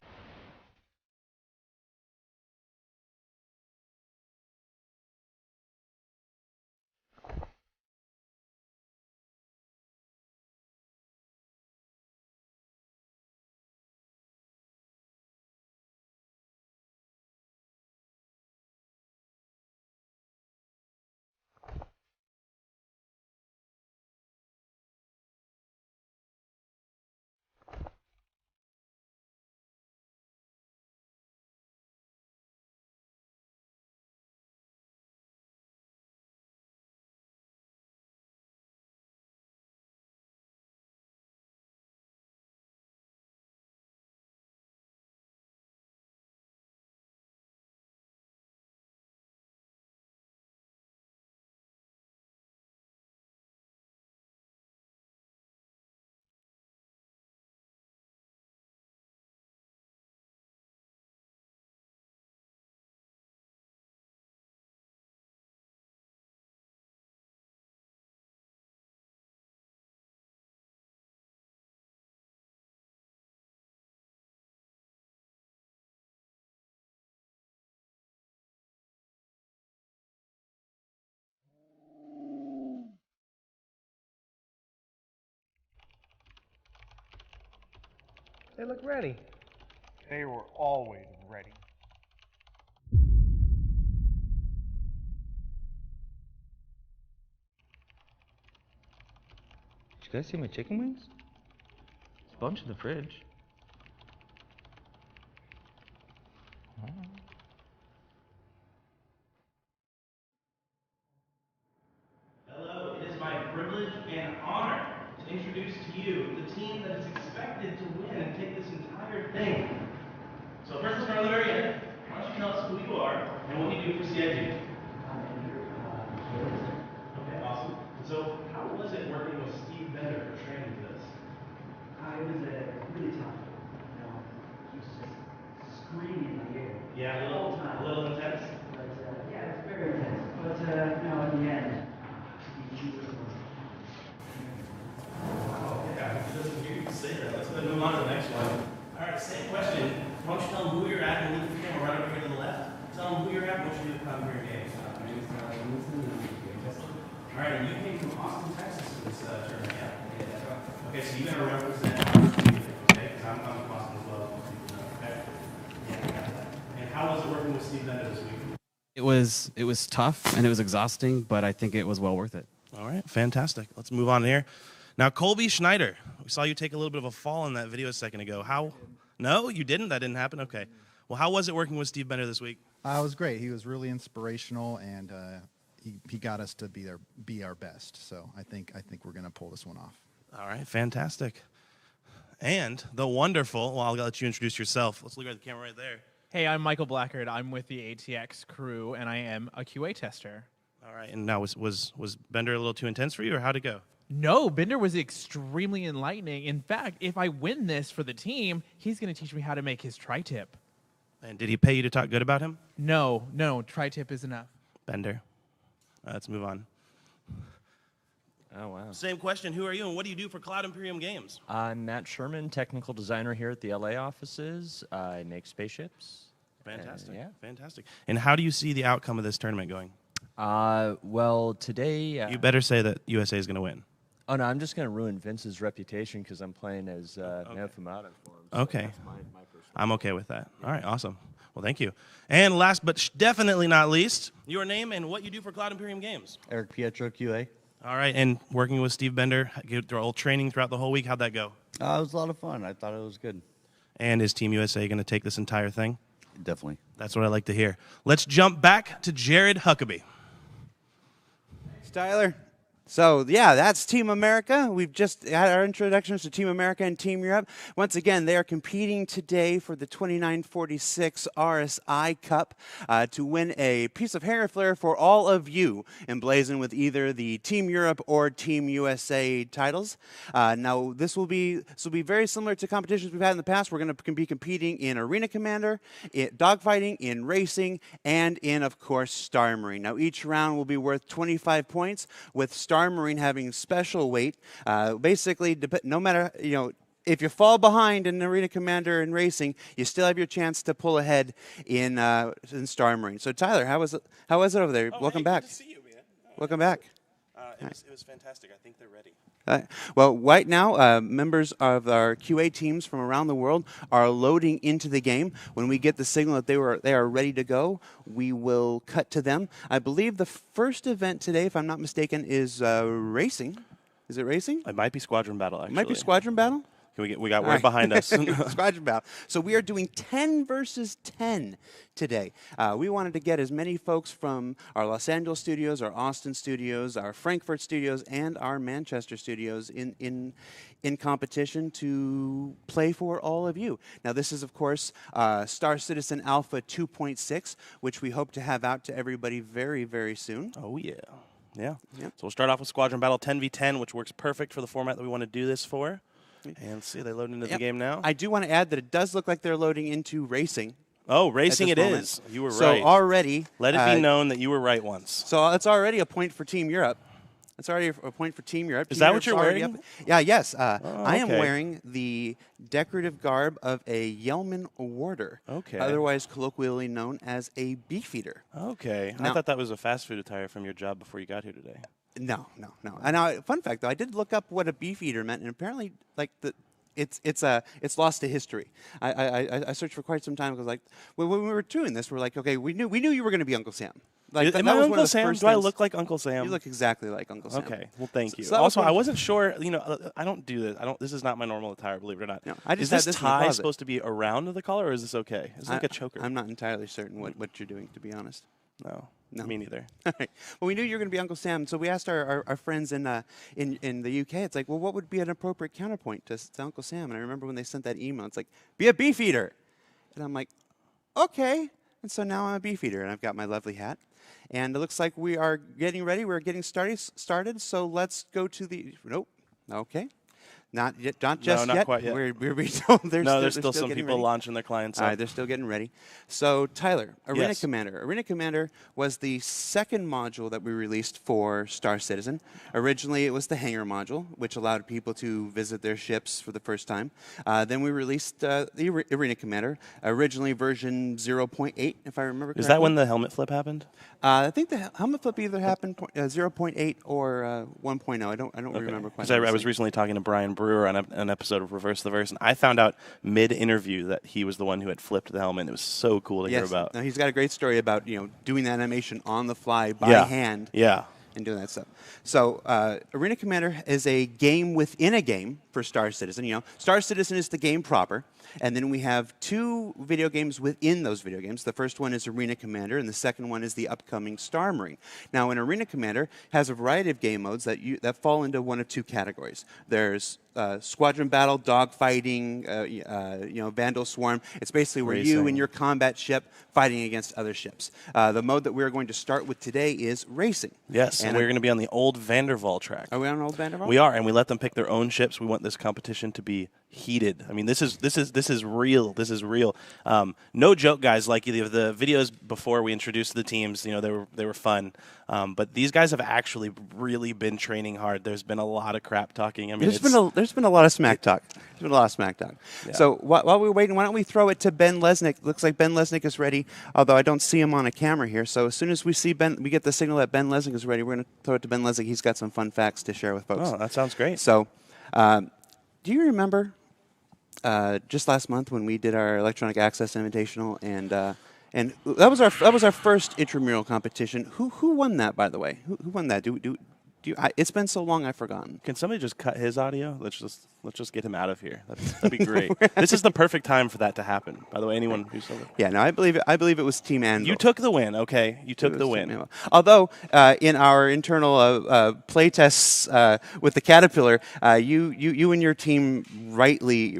They look ready. They were always ready. Did you guys see my chicken wings? There's a bunch in the fridge. Hello, it is my privilege and honor to introduce to you the team that is expected to win and take this entire thing. So first, let's start at the very end. Why don't you tell us who you are and what you do for CIG? Okay, awesome. So how was it working with Steve Bender for training for this? It was really tough. You know, he was just screaming in my ear. Yeah, the whole time. a little intense. But yeah, it was very intense. But you know, at the end, he was the one. Yeah, it doesn't hear you say that. Let's go ahead and move on to the next one. All right, same question. Why don't you tell them who you're at and leave the camera right over here to the left. Tell them who you're at and what you do to come here in games. All right, and you came from Austin, Texas for this tournament, yeah? Okay, so you got to represent Austin, okay? Because I'm from Austin as well, okay? Yeah, I got that. And how was it working with Steve Bender this week? It was tough and it was exhausting, but I think it was well worth it. All right, fantastic. Let's move on here. Now, Colby Schneider, we saw you take a little bit of a fall in that video a second ago. How? No, you didn't? That didn't happen? Okay. Well, how was it working with Steve Bender this week? It was great. He was really inspirational, and he got us to be our best. So I think we're going to pull this one off. All right, fantastic. And the wonderful, well, I'll let you introduce yourself. Let's look at the camera right there. Hey, I'm Michael Blackard. I'm with the ATX crew, and I am a QA tester. All right, and now was Bender a little too intense for you, or how'd it go? No, Bender was extremely enlightening. In fact, if I win this for the team, he's going to teach me how to make his tri-tip. And did he pay you to talk good about him? No, tri-tip is enough. Bender. Let's move on. Oh, wow. Same question. Who are you and what do you do for Cloud Imperium Games? I'm Matt Sherman, technical designer here at the LA offices. I make spaceships. Fantastic. Yeah. Fantastic. And how do you see the outcome of this tournament going? Well, today... you better say that USA is going to win. Oh, no, I'm just going to ruin Vince's reputation because I'm playing as Nefumata for him. So Okay. that's my first I'm okay with that. All right, awesome. Well, thank you. And last but definitely not least, your name and what you do for Cloud Imperium Games. Eric Pietro, QA. All right, and working with Steve Bender, get through all training throughout the whole week. How'd that go? It was a lot of fun. I thought it was good. And is Team USA going to take this entire thing? Definitely. That's what I like to hear. Let's jump back to Jared Huckabee. Thanks, Tyler. So, yeah, that's Team America. We've just had our introductions to Team America and Team Europe. Once again, they are competing today for the 2946 RSI Cup to win a piece of hanger flare for all of you, emblazoned with either the Team Europe or Team USA titles. Now, this will be very similar to competitions we've had in the past. We're going to be competing in Arena Commander, in dogfighting, in racing, and in, of course, Star Marine. Now, each round will be worth 25 points, with Star Marine having special weight. Basically, no matter, if you fall behind in Arena Commander and racing, you still have your chance to pull ahead in Star Marine. So, Tyler, how was it over there? Welcome back. Good to see you, man. Welcome back. It was fantastic. I think they're ready. Well, right now, members of our QA teams from around the world are loading into the game. When we get the signal that they are ready to go, we will cut to them. I believe the first event today, if I'm not mistaken, is racing. Is it racing? It might be Squadron Battle, actually. It might be Squadron Battle? We got word behind us. Squadron Battle. So we are doing 10 versus 10 today. We wanted to get as many folks from our Los Angeles studios, our Austin studios, our Frankfurt studios, and our Manchester studios in competition to play for all of you. Now, this is, of course, Star Citizen Alpha 2.6, which we hope to have out to everybody very, very soon. Oh, yeah. Yeah. So we'll start off with Squadron Battle 10v10, which works perfect for the format that we want to do this for. And see, they load into the game now. I do want to add that it does look like they're loading into racing. Oh, racing it is. You were right. So already... Let it be known that you were right once. So it's already a point for Team Europe. It's already a point for Team Europe. Is that what you're wearing? Yeah, yes. I am okay. wearing the decorative garb of a Yeoman Warder. Okay. Otherwise colloquially known as a Beefeater. Okay. Now, I thought that was a fast food attire from your job before you got here today. No. And fun fact, though, I did look up what a Beefeater meant, and apparently, it's lost to history. I searched for quite some time because, when we were doing this, we're like, okay, we knew you were going to be Uncle Sam. Am I Uncle Sam? Do I look like Uncle Sam? You look exactly like Uncle Sam. Okay, well, thank you. So also, I wasn't sure. I don't do this. This is not my normal attire, believe it or not. No, I just is had this this in the tie closet. supposed to be around the collar, or is this okay? It's like a choker. I'm not entirely certain what you're doing, to be honest. No, me neither. All right. Well, we knew you were going to be Uncle Sam, so we asked our friends in the UK. It's like, well, what would be an appropriate counterpoint to Uncle Sam? And I remember when they sent that email, it's like, be a Beefeater. And I'm like, okay. And so now I'm a Beefeater, and I've got my lovely hat. And it looks like we are getting ready. We're getting started. So let's go to the. Nope. Okay. Not yet. Not just not yet. Quite yet. We're being told there's still some people ready. launching their clients. All right, they're still getting ready. So, Tyler, Arena Yes. Commander. Arena Commander was the second module that we released for Star Citizen. Originally, it was the hangar module, which allowed people to visit their ships for the first time. Then we released the Arena Commander, originally version 0.8, if I remember correctly. Is that when the helmet flip happened? I think the helmet flip either happened 0.8 or 1.0. I don't remember quite. Because I was recently talking to Brian Brewer on an episode of Reverse the Verse, and I found out mid-interview that he was the one who had flipped the helmet. It was so cool to hear about. No, he's got a great story about doing the animation on the fly by hand. Yeah. And doing that stuff. So Arena Commander is a game within a game for Star Citizen. Star Citizen is the game proper. And then we have two video games within those video games. The first one is Arena Commander, and the second one is the upcoming Star Marine. Now, an Arena Commander has a variety of game modes that fall into one of two categories. There's Squadron Battle, dogfighting, Vandal Swarm. It's basically where you and your combat ship fighting against other ships. The mode that we're going to start with today is racing. Yes, and we're going to be on the old Vanderval track. Are we on old Vanderval? We are, and we let them pick their own ships. We want this competition to be heated. I mean, this is real. This is real. No joke, guys. Like the videos before we introduced the teams, they were fun. But these guys have actually really been training hard. There's been a lot of crap talking. I mean, there's been a lot of smack talk. There's been a lot of smack talk. Yeah. So while we're waiting, why don't we throw it to Ben Lesnick? Looks like Ben Lesnick is ready, although I don't see him on a camera here. So as soon as we get the signal that Ben Lesnick is ready, we're going to throw it to Ben Lesnick. He's got some fun facts to share with folks. Oh, that sounds great. So, do you remember just last month when we did our Electronic Access Invitational, and that was our first intramural competition. Who won that, by the way? Who won that? It's been so long I've forgotten. Can somebody just cut his audio? Let's just get him out of here. That'd be great. This is the perfect time for that to happen. By the way, anyone who's over. Yeah, no, I believe it was Team Anvil. You took the win, okay? You took the win. Although in our internal play tests with the Caterpillar, you and your team rightly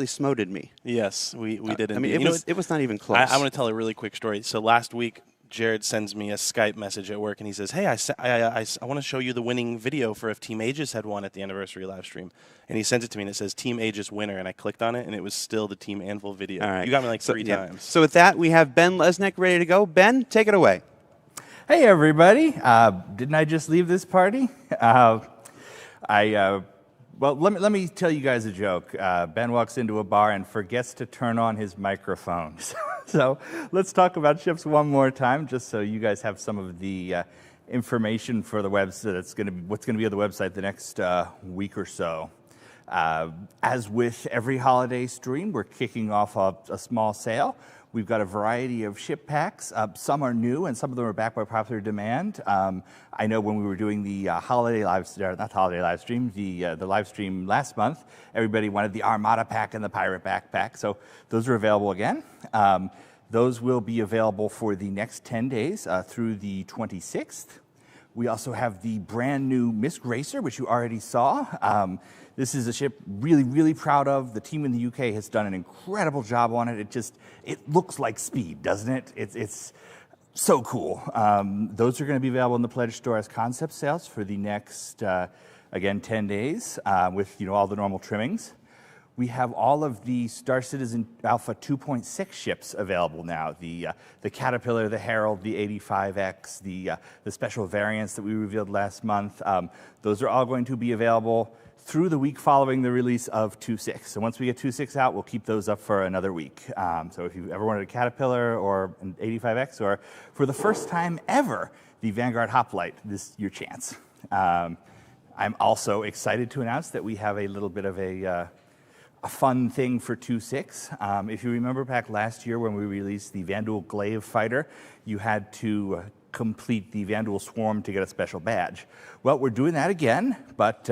smoted me. Yes, we did. I mean, it was not even close. I want to tell a really quick story. So last week, Jared sends me a Skype message at work, and he says, "Hey, I want to show you the winning video for if Team Aegis had won at the anniversary live stream." And he sends it to me, and it says Team Aegis winner, and I clicked on it, and it was still the Team Anvil video. All right. You got me like three times. So with that, we have Ben Lesnick ready to go. Ben, take it away. Hey, everybody. Didn't I just leave this party? Well, let me tell you guys a joke. Ben walks into a bar and forgets to turn on his microphone. So let's talk about ships one more time, just so you guys have some of the information for the website. What's going to be on the website the next week or so. As with every holiday stream, we're kicking off a small sale. We've got a variety of ship packs. Some are new, and some of them are backed by popular demand. I know when we were doing the live stream last month, everybody wanted the Armada pack and the Pirate backpack. So those are available again. Those will be available for the next 10 days through the 26th. We also have the brand new Misk Racer, which you already saw. This is a ship really, really proud of. The team in the UK has done an incredible job on it. It looks like speed, doesn't it? It's so cool. Those are going to be available in the Pledge Store as concept sales for the next, again, 10 days with all the normal trimmings. We have all of the Star Citizen Alpha 2.6 ships available now. The Caterpillar, the Herald, the 85X, the special variants that we revealed last month. Those are all going to be available through the week following the release of 2.6. So once we get 2.6 out, we'll keep those up for another week. So if you ever wanted a Caterpillar or an 85X, or for the first time ever, the Vanguard Hoplite, this is your chance. I'm also excited to announce that we have a little bit of a fun thing for 2.6. If you remember back last year when we released the Vanduul Glaive Fighter, you had to complete the Vanduul Swarm to get a special badge. Well, we're doing that again, but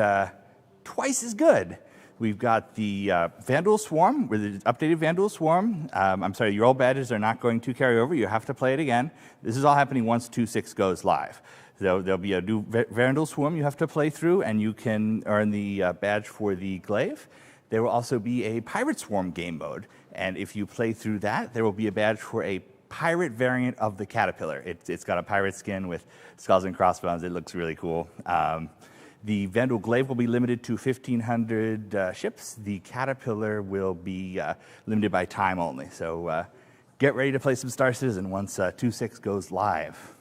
twice as good. We've got the Vanduul Swarm, with the updated Vanduul Swarm. I'm sorry, your old badges are not going to carry over. You have to play it again. This is all happening once 2.6 goes live. So there'll be a new Vanduul Swarm you have to play through, and you can earn the badge for the Glaive. There will also be a Pirate Swarm game mode, and if you play through that, there will be a badge for a pirate variant of the Caterpillar. It's got a pirate skin with skulls and crossbones. It looks really cool. The Vanduul Glaive will be limited to 1,500 ships. The Caterpillar will be limited by time only. So get ready to play some Star Citizen once 2.6 goes live.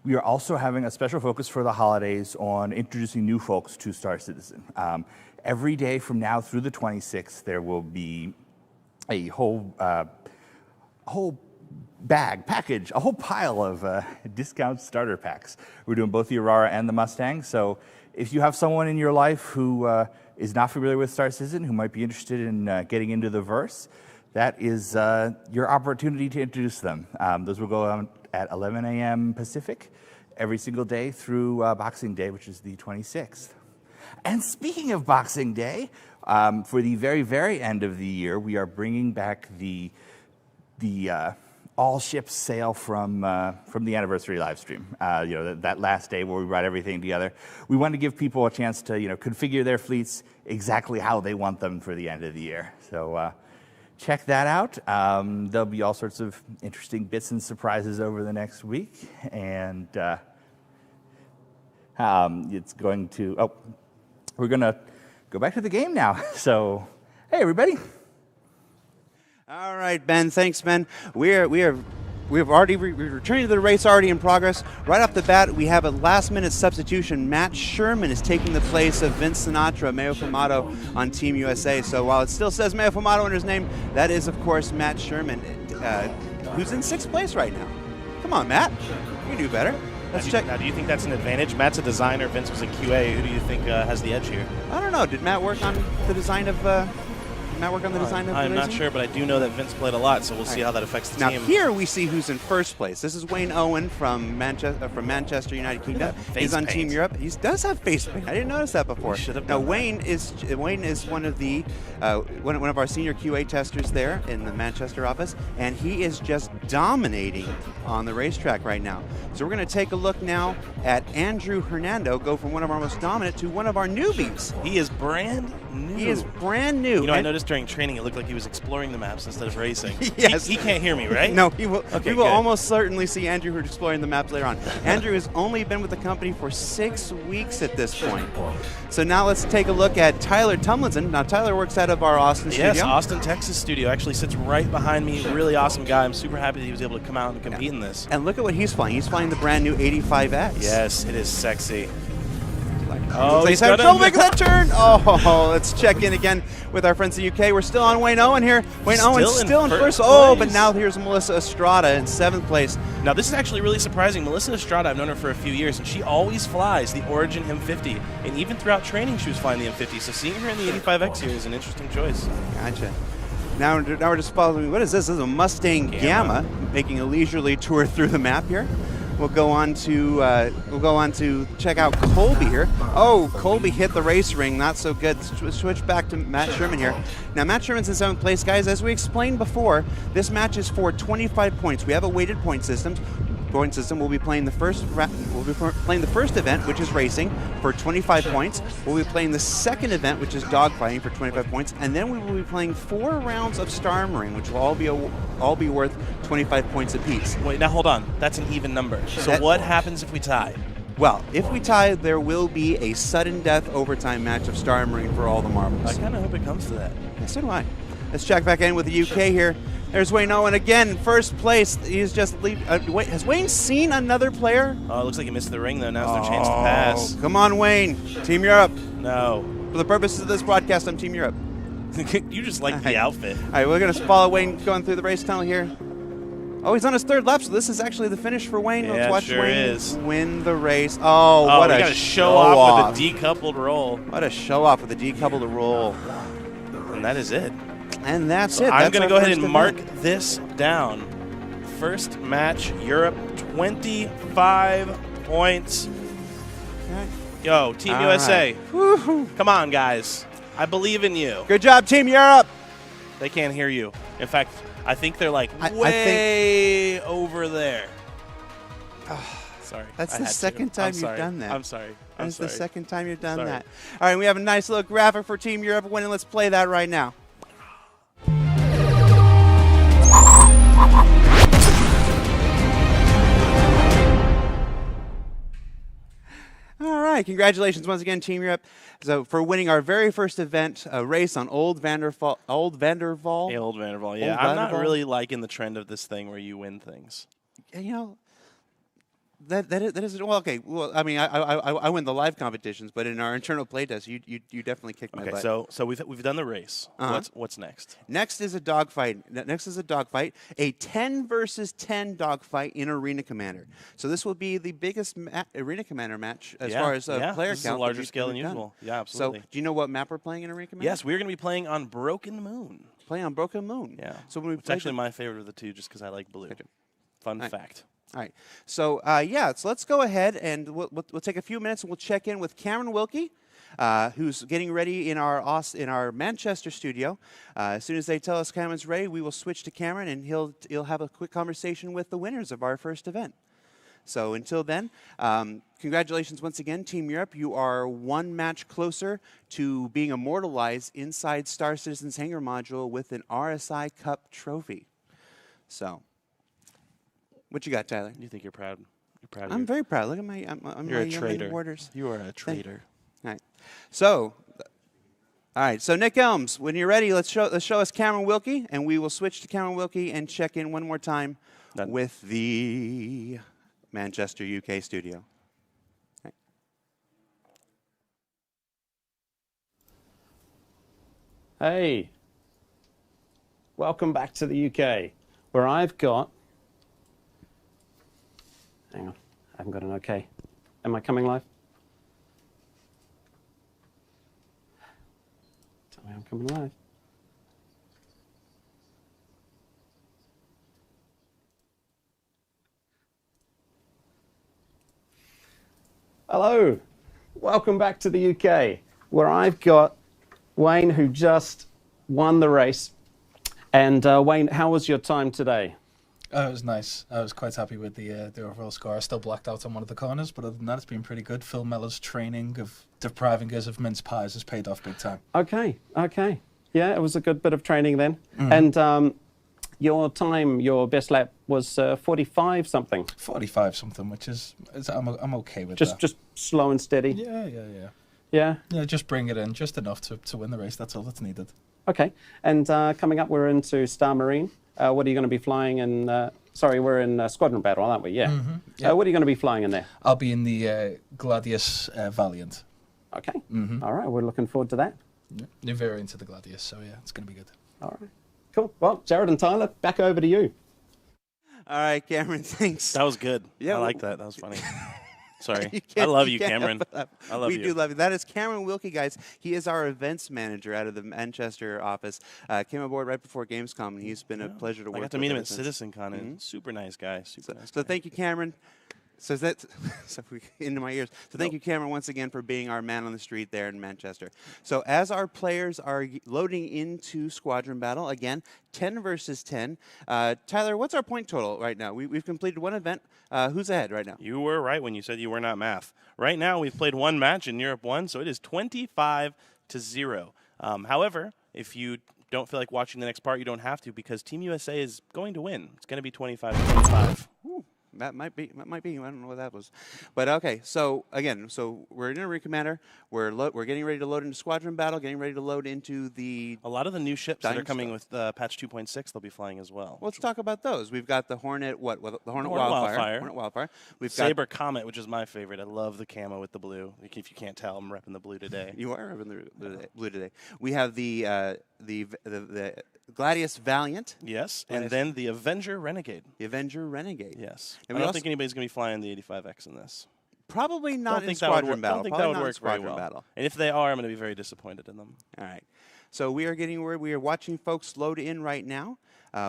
We are also having a special focus for the holidays on introducing new folks to Star Citizen. Every day from now through the 26th, there will be a whole package, a whole pile of discount starter packs. We're doing both the Aurora and the Mustang. So if you have someone in your life who is not familiar with Star Citizen, who might be interested in getting into the verse, that is your opportunity to introduce them. Those will go on at 11 a.m. Pacific every single day through Boxing Day, which is the 26th. And speaking of Boxing Day, for the very, very end of the year, we are bringing back the all ships sale from the anniversary live stream. That last day where we brought everything together. We want to give people a chance to configure their fleets exactly how they want them for the end of the year. So check that out. There'll be all sorts of interesting bits and surprises over the next week, and it's going to. We're going to go back to the game now. So, hey, everybody. All right, Ben. Thanks, Ben. We're returning to the race already in progress. Right off the bat, we have a last-minute substitution. Matt Sherman is taking the place of Vince Sinatra, Mayo Fumato on Team USA. So while it still says Mayo Fumato in his name, that is, of course, Matt Sherman, who's in 6th place right now. Come on, Matt. You can do better. Let's check. Now, do you think that's an advantage? Matt's a designer. Vince was in QA. Who do you think has the edge here? I don't know. Did Matt work on the design of? I'm not sure, but I do know that Vince played a lot, so we'll see how that affects the now, team. Now here we see who's in 1st place. This is Wayne Owen from Manchester, United Kingdom. He's on Team Europe. He does have face paint. I didn't notice that before. Now Wayne is one of the one of our senior QA testers there in the Manchester office, and he is just dominating on the racetrack right now. So we're going to take a look now at Andrew Hernando go from one of our most dominant to one of our newbies. He is brand new. He is brand new. You know, I noticed during training it looked like he was exploring the maps instead of racing. Yes. He can't hear me, right? No, he will. Okay, we will good. almost certainly see Andrew exploring the maps later on. Andrew has only been with the company for 6 weeks at this point. So now let's take a look at Tyler Tumlinson. Now Tyler works out of our Austin studio. Yes, Austin, Texas studio. Actually sits right behind me. Really awesome guy. I'm super happy that he was able to come out and compete in this. And look at what he's flying. He's flying the brand new 85X. Yes, it is sexy. Oh, he's having trouble making that turn. Oh, let's check in again with our friends in the UK. We're still on Wayne Owen here. Wayne Owen's still in first. Oh, but now here's Melissa Estrada in 7th place. Now, this is actually really surprising. Melissa Estrada, I've known her for a few years, and she always flies the Origin M50. And even throughout training, she was flying the M50. So seeing her in the 85X here is an interesting choice. Gotcha. Now we're just following. What is this? This is a Mustang Gamma making a leisurely tour through the map here. We'll go on to check out Colby here. Oh, Colby hit the race ring. Not so good. Switch back to Matt Sherman here. Now Matt Sherman's in 7th place, guys. As we explained before, this match is for 25 points. We have a weighted point system. We'll be playing the first event, which is racing, for 25 points. We'll be playing the second event, which is dogfighting, for 25 points, and then we will be playing 4 rounds of Star Marine, which will all be worth 25 points apiece. Wait, now hold on. That's an even number. So what happens if we tie? Well, if we tie, there will be a sudden death overtime match of Star Marine for all the marbles. I kind of hope it comes to that. Yeah, so do I. Let's check back in with the UK here. There's Wayne Owen again, 1st place. He's just wait, has Wayne seen another player? Oh, it looks like he missed the ring though. Now's their chance to pass. Come on, Wayne. Team Europe. No. For the purposes of this broadcast, I'm Team Europe. You just like the outfit. All right, we're going to follow Wayne going through the race tunnel here. Oh, he's on his 3rd lap, so this is actually the finish for Wayne. Yeah, Let's watch sure Wayne is. win the race. Oh, what a show off with a decoupled roll. What a show off with a decoupled roll. And that is it. And that's so it. I'm going to go ahead and event. mark this down. First match, Europe, 25 points. Okay. Yo, Team All USA. Right. Come on, guys. I believe in you. Good job, Team Europe. They can't hear you. In fact, I think they're like way over there. Sorry. That's the second time you've done that. I'm sorry. That's the second time you've done that. All right, we have a nice little graphic for Team Europe winning. Let's play that right now. All right, congratulations once again, Team Europe, for winning our very first event, a race on Old Vanderval. Yeah, Old Vanderval. Yeah, I'm not really liking the trend of this thing where you win things. You know, that is well, okay. Well, I mean, I win the live competitions, but in our internal playtest, you definitely kicked my butt. Okay, so we've done the race. What's next? Next is a dogfight. A 10 versus 10 dogfight in Arena Commander. So this will be the biggest Arena Commander match as far as player count. This is a larger scale than usual. Yeah, absolutely. So do you know what map we're playing in Arena Commander? Yes, we're going to be playing on Broken Moon. Playing on Broken Moon. Yeah. So when we it's actually my favorite of the two, just because I like blue. Fun fact. All right. So, so let's go ahead and we'll take a few minutes and we'll check in with Cameron Wilkie, who's getting ready in our Manchester studio. As soon as they tell us Cameron's ready, we will switch to Cameron and he'll have a quick conversation with the winners of our first event. So until then, congratulations once again, Team Europe. You are one match closer to being immortalized inside Star Citizen's hangar module with an RSI Cup trophy. So. What you got, Tyler? You think you're proud? You're proud. I'm very proud. Look at my. You're my a traitor. Orders. You are a traitor. All right. So, All right, so Nick Elms, when you're ready, let's show us Cameron Wilkie, and we will switch to Cameron Wilkie and check in one more time with the Manchester, UK studio. Okay. Hey, welcome back to the UK, where I've got, hang on, I haven't got an okay. Am I coming live? Tell me I'm coming live. Hello, welcome back to the UK, where I've got Wayne, who just won the race. And Wayne, how was your time today? It was nice. I was quite happy with the overall score. I still blacked out on one of the corners, but other than that, it's been pretty good. Phil Miller's training of depriving us of mince pies has paid off big time. Okay. Yeah, it was a good bit of training then. Mhm. And your time, your best lap was 45 something. 45 something, which is I'm okay with Just slow and steady. Yeah. Yeah. Yeah, just bring it in just enough to win the race. That's all that's needed. Okay. And coming up, we're into Star Marine. What are you going to be flying in? Sorry, we're in Squadron Battle, aren't we? Yeah. Mhm, yeah. What are you going to be flying in there? I'll be in the Gladius Valiant. Okay. Mhm. All right. We're looking forward to that. Yeah. New variant of the Gladius, so yeah, it's going to be good. All right. Cool. Well, Jared and Tyler, back over to you. All right, Cameron, thanks. That was good. Yeah, I like that. That was funny. Sorry. You I can't- love you, can't Cameron. help that. I love you. We do love you. That is Cameron Wilkie, guys. He is our events manager out of the Manchester office. Came aboard right before Gamescom, and he's been a pleasure to work with. I got to meet him ever at since. CitizenCon, and super nice guy. Super nice So thank you, Cameron. So that's into my ears. So thank you, Cameron, once again for being our man on the street there in Manchester. So as our players are loading into Squadron Battle, again, 10 versus 10. Tyler, what's our point total right now? We've completed one event. Who's ahead right now? You were right when you said you were not math. Right now, we've played one match in Europe 1, so it is 25-0. However, if you don't feel like watching the next part, you don't have to, because Team USA is going to win. It's going to be 25-25. That might be. I don't know what that was, but okay. So again, we're in a recommander. We're getting ready to load into Squadron Battle. Getting ready to load into the. A lot of the new ships that are coming with patch 2.6, they'll be flying as well. Let's talk about those. We've got the Hornet. The Hornet Wildfire. Hornet Wildfire. We've Saber got Comet, which is my favorite. I love the camo with the blue. If you can't tell, I'm repping the blue today. You are repping the blue today. We have the Gladius Valiant. Yes, and then the Avenger Renegade. The Avenger Renegade. Yes. And I don't think anybody's going to be flying the 85X in this. Probably not in Squadron Squadron Battle. I don't think Probably that would not in work very Squadron well. Battle. And if they are, I'm going to be very disappointed in them. All right. So we are getting word. We are watching folks load in right now.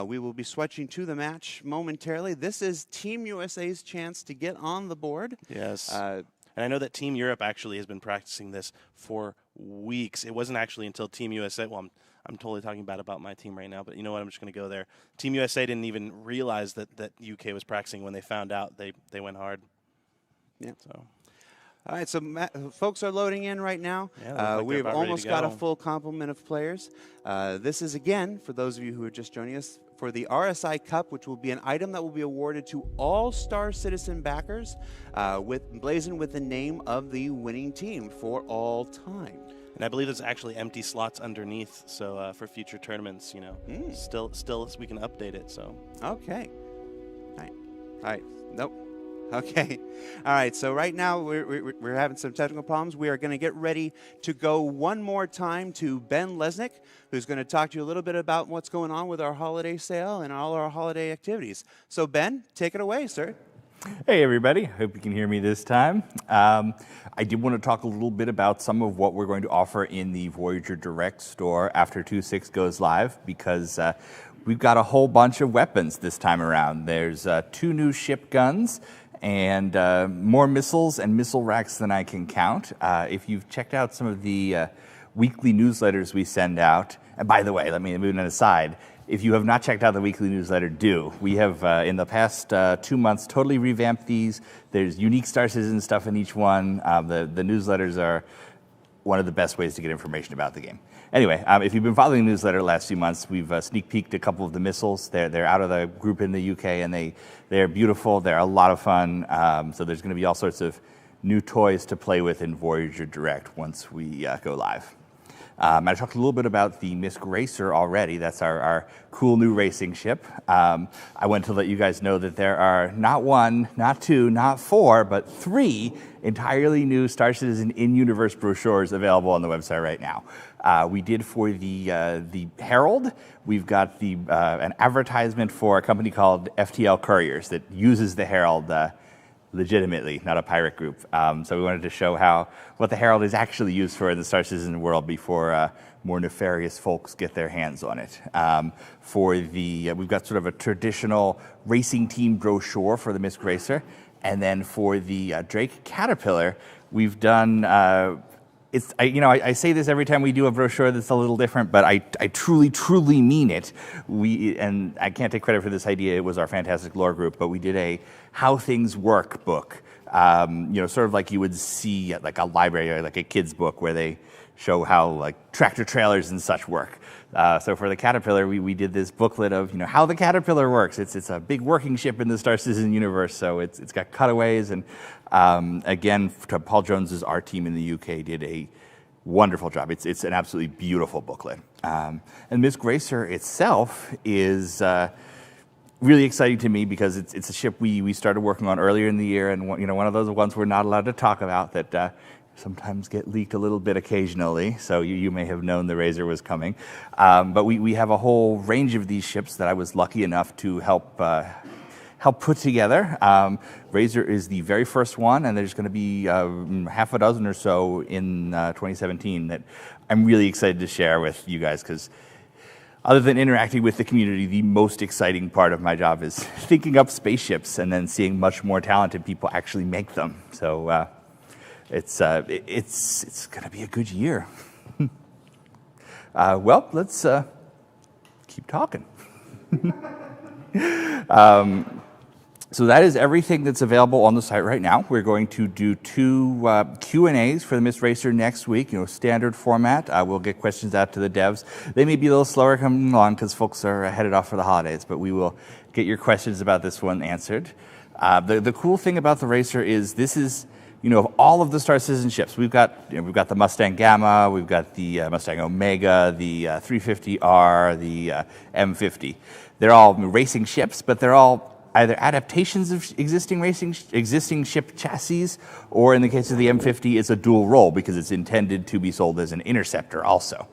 We will be switching to the match momentarily. This is Team USA's chance to get on the board. Yes. And I know that Team Europe actually has been practicing this for weeks. It wasn't actually until Team USA. Well, I'm totally talking bad about my team right now, but you know what? I'm just going to go there. Team USA didn't even realize that UK was practicing. When they found out, they went hard. Yeah. So. All right, so folks are loading in right now. Yeah, like we've about ready almost to got a go. full complement of players. This is, again, for those of you who are just joining us, for the RSI Cup, which will be an item that will be awarded to all Star Citizen backers, blazoned with the name of the winning team for all time. And I believe there's actually empty slots underneath, so for future tournaments, still we can update it. So okay, all right, nope. Okay. All right. So right now we're having some technical problems. We are going to get ready to go one more time to Ben Lesnick, who's going to talk to you a little bit about what's going on with our holiday sale and all our holiday activities. So Ben, take it away, sir. Hey everybody, hope you can hear me this time. I did want to talk a little bit about some of what we're going to offer in the Voyager Direct store after 2.6 goes live, because we've got a whole bunch of weapons this time around. There's 2 new ship guns and more missiles and missile racks than I can count. If you've checked out some of the weekly newsletters we send out, and by the way, let me move that aside, if you have not checked out the weekly newsletter, do. We have, in the past 2 months, totally revamped these. There's unique Star Citizen stuff in each one. The newsletters are one of the best ways to get information about the game. Anyway, if you've been following the newsletter the last few months, we've sneak peeked a couple of the missiles. They're out of the group in the UK, and they're beautiful. They're a lot of fun. So there's going to be all sorts of new toys to play with in Voyager Direct once we go live. I talked a little bit about the Misk Racer already. That's our cool new racing ship. I want to let you guys know that there are not 1, not 2, not 4, but 3 entirely new Star Citizen in-universe brochures available on the website right now. We did for the Herald. We've got an advertisement for a company called FTL Couriers that uses the Herald legitimately, not a pirate group. So we wanted to show what the Herald is actually used for in the Star Citizen world before more nefarious folks get their hands on it. We've got sort of a traditional racing team brochure for the Misk Racer, and then for the Drake Caterpillar, we've done. I say this every time we do a brochure that's a little different, but I truly, truly mean it. And I can't take credit for this idea. It was our fantastic lore group, but we did a How Things Work book. Sort of like you would see at like a library or like a kid's book where they show how like tractor trailers and such work. So for the Caterpillar, we did this booklet of how the Caterpillar works. It's a big working ship in the Star Citizen universe, so it's got cutaways. And again, Paul Jones's art team in the UK did a wonderful job. It's an absolutely beautiful booklet. And Misk Racer itself is really exciting to me because it's a ship we started working on earlier in the year, and one of those ones we're not allowed to talk about that sometimes get leaked a little bit occasionally, so you may have known the Razor was coming. But we have a whole range of these ships that I was lucky enough to help put together. Razor is the very first one, and there's going to be half a dozen or so in 2017 that I'm really excited to share with you guys, because other than interacting with the community, the most exciting part of my job is thinking up spaceships and then seeing much more talented people actually make them. So it's going to be a good year. Well, let's keep talking. So that is everything that's available on the site right now. We're going to do 2 Q&As for the Misk Racer next week, standard format. We'll get questions out to the devs. They may be a little slower coming along because folks are headed off for the holidays, but we will get your questions about this one answered. The cool thing about the Racer is this is, of all of the Star Citizen ships, we've got the Mustang Gamma, we've got the Mustang Omega, the 350R, the M50. They're all racing ships, but they're all either adaptations of existing ship chassis, or in the case of the M50, it's a dual role because it's intended to be sold as an interceptor also.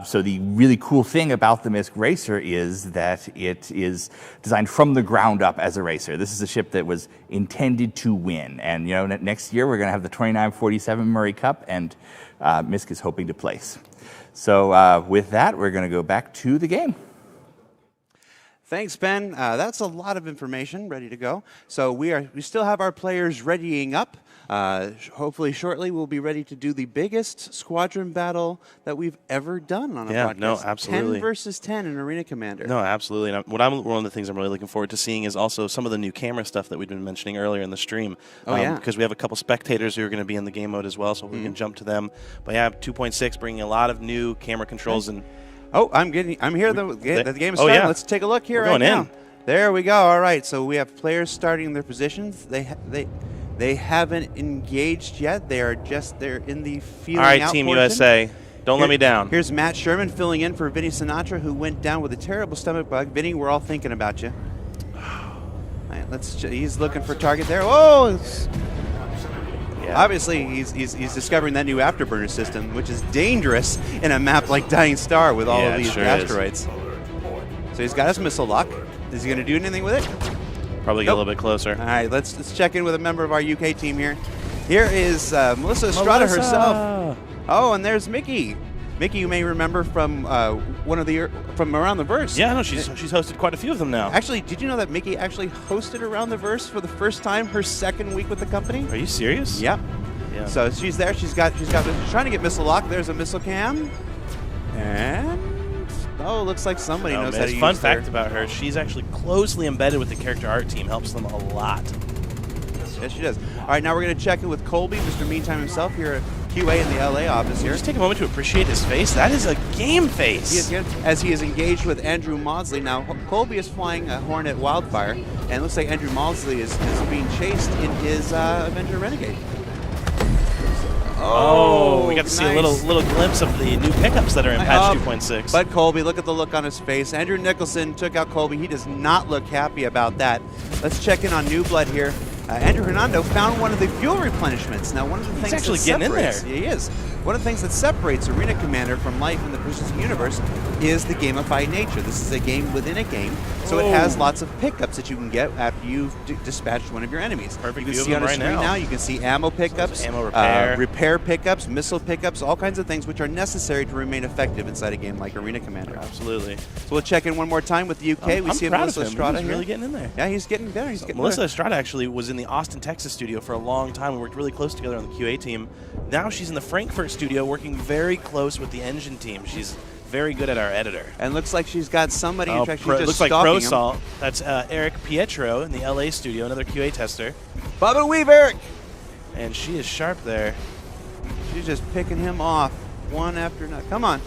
So the really cool thing about the Misk Racer is that it is designed from the ground up as a racer. This is a ship that was intended to win. And next year we're going to have the 2947 Murray Cup, and Misk is hoping to place. So with that, we're going to go back to the game. Thanks, Ben. That's a lot of information ready to go. So we still have our players readying up. Hopefully shortly we'll be ready to do the biggest squadron battle that we've ever done on a broadcast. No, absolutely. 10 versus 10 in Arena Commander. No, absolutely. And one of the things I'm really looking forward to seeing is also some of the new camera stuff that we've been mentioning earlier in the stream. Oh, yeah. Because we have a couple spectators who are going to be in the game mode as well, so we can jump to them. But yeah, 2.6 bringing a lot of new camera controls and. Oh, I'm here. The game is starting. Yeah. Let's take a look here We're right going now. in. There we go. All right. So we have players starting their positions. They haven't engaged yet. They're in the feeling out. All right, Team portion. USA. Don't let me down. Here's Matt Sherman filling in for Vinny Sinatra, who went down with a terrible stomach bug. Vinny, we're all thinking about you. All right, he's looking for target there. Oh. Yeah. Obviously, he's discovering that new afterburner system, which is dangerous in a map like Dying Star with all of these asteroids. So he's got his missile lock. Is he going to do anything with it? Probably get a little bit closer. All right, let's check in with a member of our UK team here. Here is Melissa Estrada herself. Oh, and there's Mickey. Mickey, you may remember from from Around the Verse. Yeah, no, she's hosted quite a few of them now. Actually, did you know that Mickey actually hosted Around the Verse for the first time her second week with the company? Are you serious? Yep. Yeah. So she's there. She's trying to get missile lock. There's a missile cam, and looks like somebody knows how to use Fun fact about her: she's actually closely embedded with the character art team. Helps them a lot. Yes, she does. All right, now we're going to check in with Colby, Mr. Meantime himself, here at QA in the LA office here. Just take a moment to appreciate his face. That is a game face. He is good, as he is engaged with Andrew Maudsley. Now, Colby is flying a Hornet Wildfire, and it looks like Andrew Maudsley is being chased in his Avenger Renegade. Oh, we got to see a little glimpse of the new pickups that are in patch 2.6. But Colby, look at the look on his face. Andrew Nicholson took out Colby. He does not look happy about that. Let's check in on New Blood here. Andrew Hernando found one of the fuel replenishments. Now, one of the things He's actually that getting in there. separates, he is. One of the things that separates Arena Commander from life in the persistent universe is the gamified nature. This is a game within a game, so it has lots of pickups that you can get after you've dispatched one of your enemies. Perfect You view can of see on them the right screen now. now, you can see ammo pickups, Ammo repair. repair pickups, missile pickups, all kinds of things which are necessary to remain effective inside a game like Arena Commander. Absolutely. So we'll check in one more time with the UK. I'm we see proud Melissa of him. Estrada He's here. really getting in there. Yeah, he's getting better. He's getting Melissa better. Estrada actually was in the Austin, Texas studio for a long time. We worked really close together on the QA team. Now she's in the Frankfurt studio working very close with the engine team. She's very good at our editor. And looks like she's got somebody in track. She's just looks like stalking him. ProSalt. That's Eric Pietro in the LA studio, another QA tester. Bubba Weave, Eric! And she is sharp there. She's just picking him off one after another. Come on.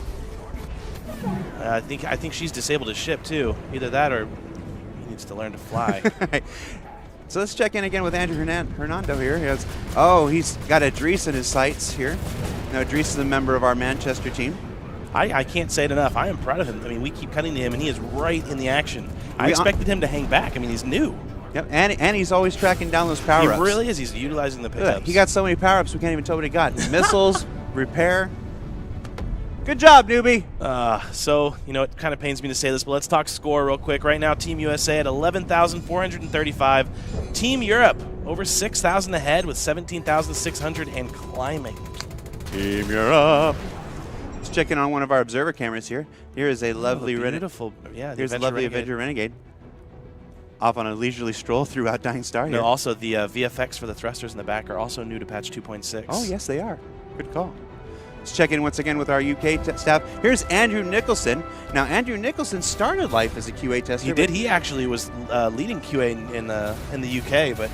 I think she's disabled his ship too. Either that or he needs to learn to fly. So let's check in again with Andrew Hernando here. He's got Idris in his sights here. Now, Idris is a member of our Manchester team. I can't say it enough. I am proud of him. I mean, we keep cutting to him, and he is right in the action. I expected him to hang back. I mean, he's new. Yep, and he's always tracking down those power-ups. He really is. He's utilizing the pickups. He got so many power-ups we can't even tell what he got. Missiles, repair. Good job, newbie. So, it kind of pains me to say this, but let's talk score real quick. Right now, Team USA at 11,435. Team Europe over 6,000 ahead with 17,600 and climbing. Team Europe. Let's check in on one of our observer cameras here. Here is a lovely beautiful. Yeah, here's a lovely Avenger Renegade. Off on a leisurely stroll through Outdying Star here. No, also the VFX for the thrusters in the back are also new to patch 2.6. Oh, yes, they are. Good call. Let's check in once again with our UK staff. Here's Andrew Nicholson. Now, Andrew Nicholson started life as a QA tester. He did. He actually was leading QA in the UK, but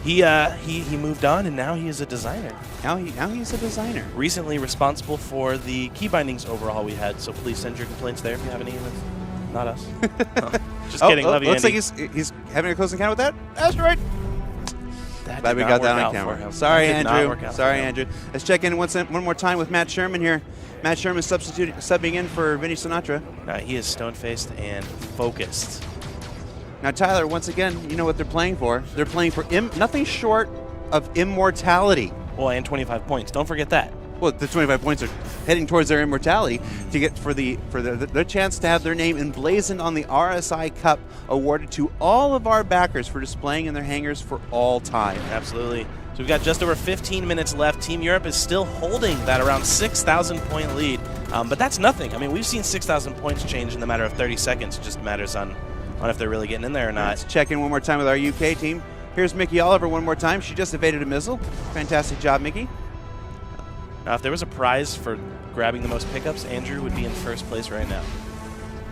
he moved on, and now he is a designer. Now he's a designer. Recently responsible for the key bindings overhaul we had, so please send your complaints there if you have any. Not us. No. Just kidding. Love you, looks Andy. like he's having a close encounter with that asteroid. Glad we did got not that work on out camera. for him. Sorry, That did not Andrew. work out Sorry, for him. Andrew. Let's check in one more time with Matt Sherman here. Matt Sherman subbing in for Vinny Sinatra. He is stone-faced and focused. Now, Tyler, once again, you know what they're playing for. They're playing for nothing short of immortality. Well, and 25 points. Don't forget that. Well, the 25 points are heading towards their immortality to get for their chance to have their name emblazoned on the RSI Cup, awarded to all of our backers for displaying in their hangars for all time. Absolutely. So we've got just over 15 minutes left. Team Europe is still holding that around 6,000 point lead, but that's nothing. I mean, we've seen 6,000 points change in the matter of 30 seconds. It just matters on if they're really getting in there or not. Let's check in one more time with our UK team. Here's Mickey Oliver one more time. She just evaded a missile. Fantastic job, Mickey. Now, if there was a prize for grabbing the most pickups, Andrew would be in first place right now.